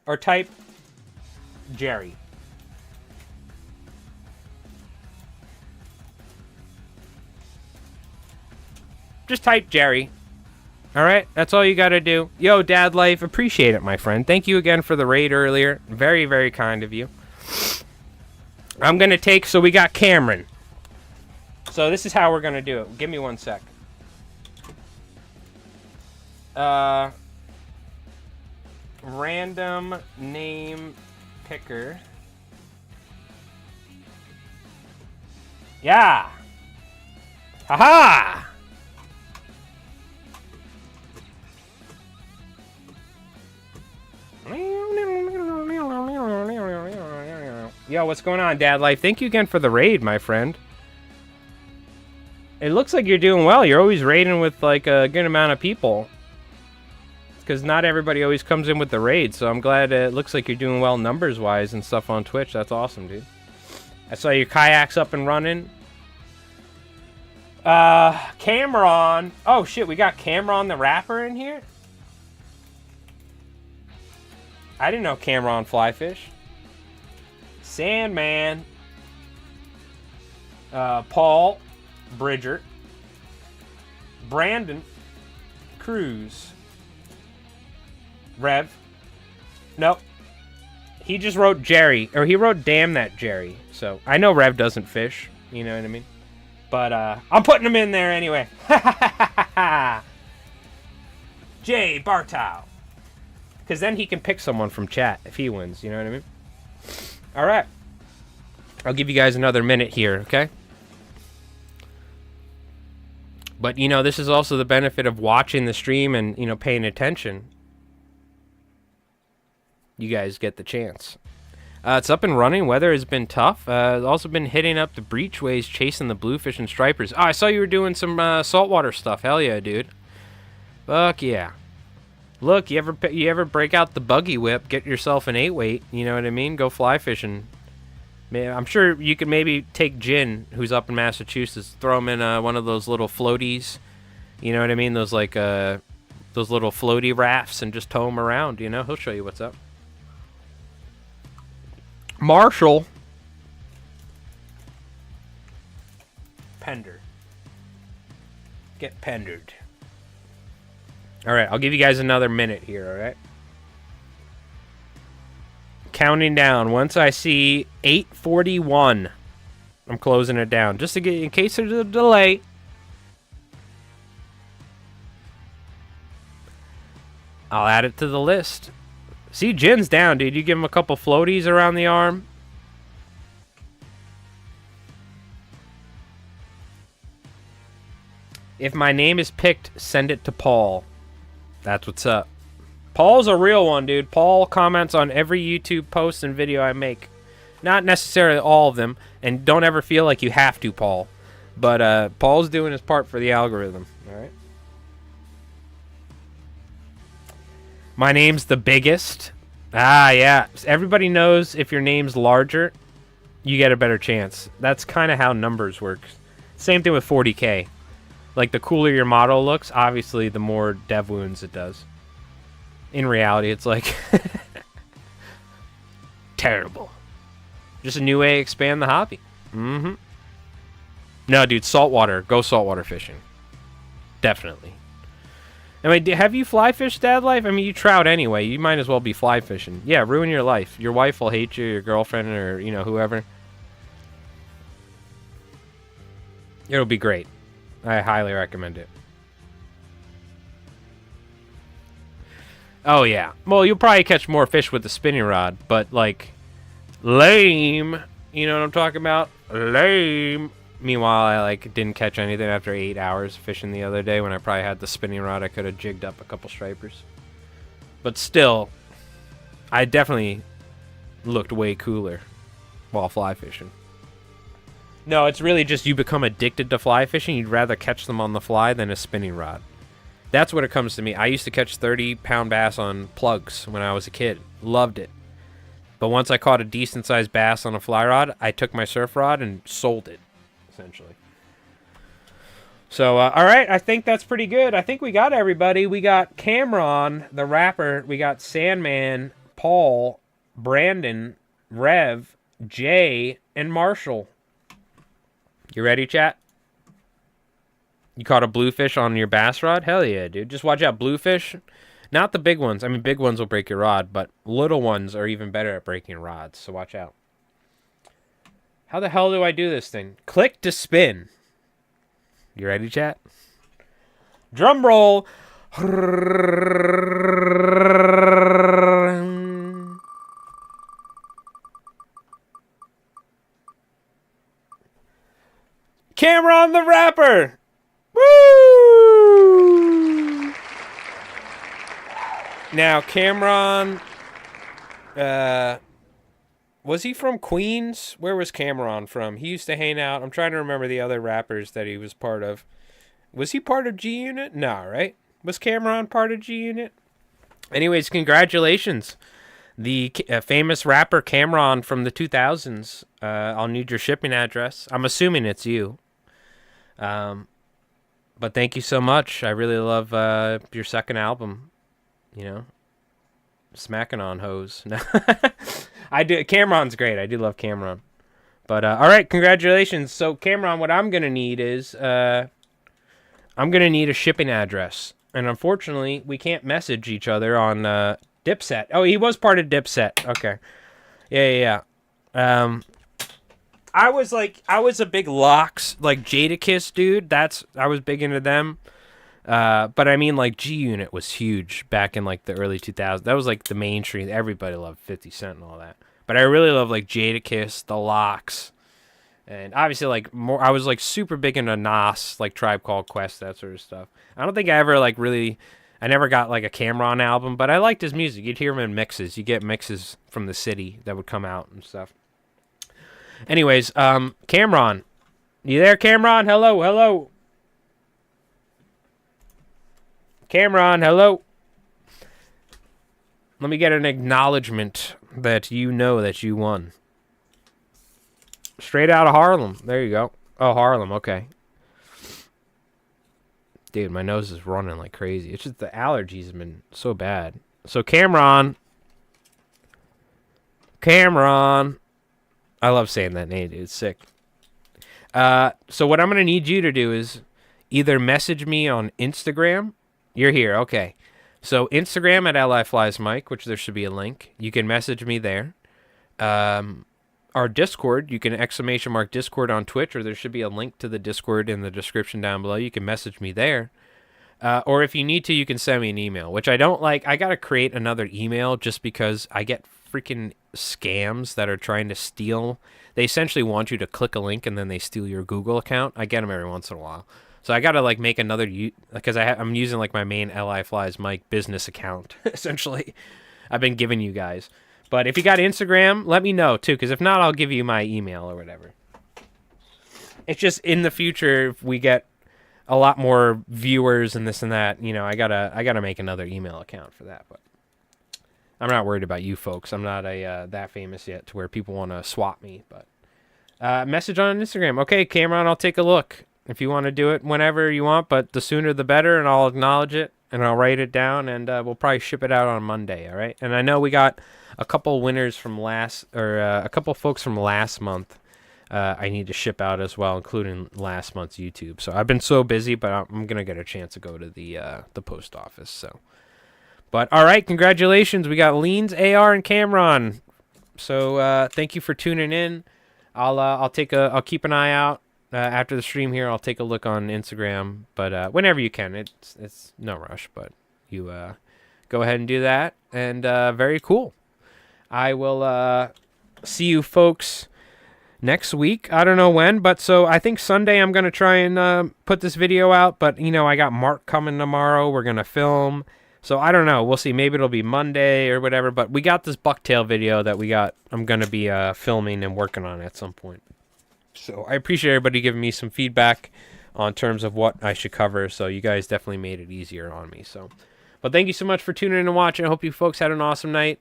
Or type Jerry. Just type Jerry. All right, that's all you got to do. Yo, Dad Life, appreciate it, my friend. Thank you again for the raid earlier. Very, very kind of you. I'm going to take, so we got Cameron. So this is how we're going to do it. Give me 1 sec. Random name picker. Yeah. Haha. Yo, what's going on, Dad Life? Thank you again for the raid, my friend. It looks like you're doing well. You're always raiding with like a good amount of people. Because not everybody always comes in with the raid, so I'm glad it looks like you're doing well numbers-wise and stuff on Twitch. That's awesome, dude. I saw your kayaks up and running. Cameron. Oh, shit, we got Cameron the rapper in here? I didn't know Cameron fly fish. Sandman. Paul. Bridger. Brandon. Cruz. Rev. Nope. He just wrote Jerry. Or he wrote damn that Jerry. So, I know Rev doesn't fish. You know what I mean? But, I'm putting him in there anyway. Jay Bartow. Because then he can pick someone from chat if he wins. You know what I mean? Alright. I'll give you guys another minute here, okay? But, you know, this is also the benefit of watching the stream and, you know, paying attention. You guys get the chance. It's up and running. Weather has been tough. Also been hitting up the breachways, chasing the bluefish and stripers. Oh, I saw you were doing some saltwater stuff. Hell yeah, dude. Fuck yeah. Look, you ever break out the buggy whip, get yourself an 8-weight, you know what I mean? Go fly fishing. Man, I'm sure you could maybe take Jin, who's up in Massachusetts, throw him in one of those little floaties, you know what I mean? Those like those little floaty rafts, and just tow him around, you know? He'll show you what's up. Marshall. Pender. Get pendered. Alright, I'll give you guys another minute here, alright? Counting down. Once I see 8:41, I'm closing it down. Just to get, in case there's a delay. I'll add it to the list. See, Jin's down, dude. You give him a couple floaties around the arm. If my name is picked, send it to Paul. That's what's up. Paul's a real one, dude. Paul comments on every YouTube post and video I make. Not necessarily all of them, and don't ever feel like you have to, Paul. But Paul's doing his part for the algorithm, alright? My name's the biggest. Ah, yeah. Everybody knows if your name's larger, you get a better chance. That's kind of how numbers work. Same thing with 40K. Like, the cooler your model looks, obviously, the more dev wounds it does. In reality, it's like... terrible. Just a new way to expand the hobby. Mm-hmm. No, dude, saltwater. Go saltwater fishing. Definitely. I mean, have you fly fished, Dad Life? I mean, you trout anyway. You might as well be fly fishing. Yeah, ruin your life. Your wife will hate you, your girlfriend, or, you know, whoever. It'll be great. I highly recommend it. Oh, yeah. Well, you'll probably catch more fish with the spinning rod, but, like, lame. You know what I'm talking about? Lame. Meanwhile, I, like, didn't catch anything after 8 hours fishing the other day when I probably had the spinning rod. I could have jigged up a couple stripers. But still, I definitely looked way cooler while fly fishing. No, it's really just you become addicted to fly fishing. You'd rather catch them on the fly than a spinning rod. That's what it comes to me. I used to catch 30-pound bass on plugs when I was a kid. Loved it. But once I caught a decent-sized bass on a fly rod, I took my surf rod and sold it, essentially. So, all right, I think that's pretty good. I think we got everybody. We got Cameron, the rapper. We got Sandman, Paul, Brandon, Rev, Jay, and Marshall. You ready, chat? You caught a bluefish on your bass rod? Hell yeah, dude. Just watch out. Bluefish, not the big ones. I mean, big ones will break your rod, but little ones are even better at breaking rods, so watch out. How the hell do I do this thing? Click to spin. You ready, chat? Drum roll. Cameron the Rapper. Woo! Now, Cameron, was he from Queens? Where was Cameron from? He used to hang out. I'm trying to remember the other rappers that he was part of. Was he part of G Unit? No, right? Was Cameron part of G Unit? Anyways, congratulations. The famous rapper Cameron from the 2000s. I'll need your shipping address. I'm assuming it's you. But thank you so much. I really love your second album. You know, smacking on hoes. No. I do. Cameron's great. I do love Cameron. But all right, congratulations. So Cameron, what I'm gonna need is I'm gonna need a shipping address, and unfortunately, we can't message each other on Dipset. Oh, he was part of Dipset. Okay. Yeah. I was a big Locks, like Jadakiss dude. I was big into them. But I mean, like, G Unit was huge back in like the early 2000s. That was like the mainstream. Everybody loved 50 Cent and all that. But I really love like Jadakiss, the Locks, and obviously like more. I was like super big into Nas, like Tribe Called Quest, that sort of stuff. I don't think I ever like really. I never got like a Cameron album, but I liked his music. You'd hear him in mixes. You get mixes from the city that would come out and stuff. Anyways, Cameron, you there, Cameron? Hello. Cameron, hello. Let me get an acknowledgement that you know that you won. Straight out of Harlem. There you go. Oh, Harlem, okay. Dude, my nose is running like crazy. It's just the allergies have been so bad. So Cameron. I love saying that name, dude. It's sick. So what I'm going to need you to do is either message me on Instagram. You're here, okay. So Instagram at LIFliesMike, which there should be a link. You can message me there. Our Discord, you can ! Discord on Twitch, or there should be a link to the Discord in the description down below. You can message me there. Or if you need to, you can send me an email, which I don't like. I got to create another email just because I get freaking scams that are trying to steal. They essentially want you to click a link and then they steal your Google account. I get them every once in a while. So I got to like make another, because I'm using like my main LIFliesMike business account, essentially. I've been giving you guys. But if you got Instagram, let me know too, because if not, I'll give you my email or whatever. It's just in the future, if we get a lot more viewers and this and that, you know, I gotta make another email account for that. But I'm not worried about you folks. I'm not that famous yet to where people want to swap me. But message on Instagram. Okay, Cameron, I'll take a look. If you want to do it whenever you want, but the sooner the better, and I'll acknowledge it, and I'll write it down, and we'll probably ship it out on Monday, all right? And I know we got a couple winners from a couple folks from last month I need to ship out as well, including last month's YouTube. So I've been so busy, but I'm going to get a chance to go to the post office, so. But, all right, congratulations. We got Leans, AR, and Cameron. So thank you for tuning in. I'll keep an eye out. After the stream here, I'll take a look on Instagram, but whenever you can, it's no rush, but you go ahead and do that, and very cool. I will see you folks next week. I don't know when, but so I think Sunday I'm going to try and put this video out, but, you know, I got Mark coming tomorrow. We're going to film, so I don't know. We'll see. Maybe it'll be Monday or whatever, but we got this Bucktail video that I'm going to be filming and working on at some point. So I appreciate everybody giving me some feedback on terms of what I should cover. So you guys definitely made it easier on me. So, but thank you so much for tuning in and watching. I hope you folks had an awesome night.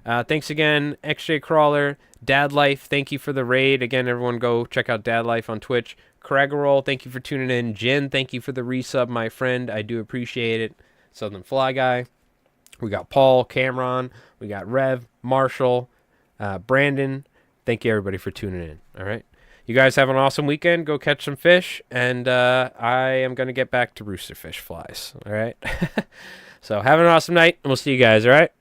Thanks again, XJ Crawler, Dad Life. Thank you for the raid. Again, everyone go check out Dad Life on Twitch. Craggerol, thank you for tuning in. Jen, thank you for the resub, my friend. I do appreciate it. Southern Fly Guy. We got Paul, Cameron. We got Rev, Marshall, Brandon. Thank you, everybody, for tuning in. All right. You guys have an awesome weekend. Go catch some fish, and I am going to get back to rooster fish flies, all right? So have an awesome night, and we'll see you guys, all right?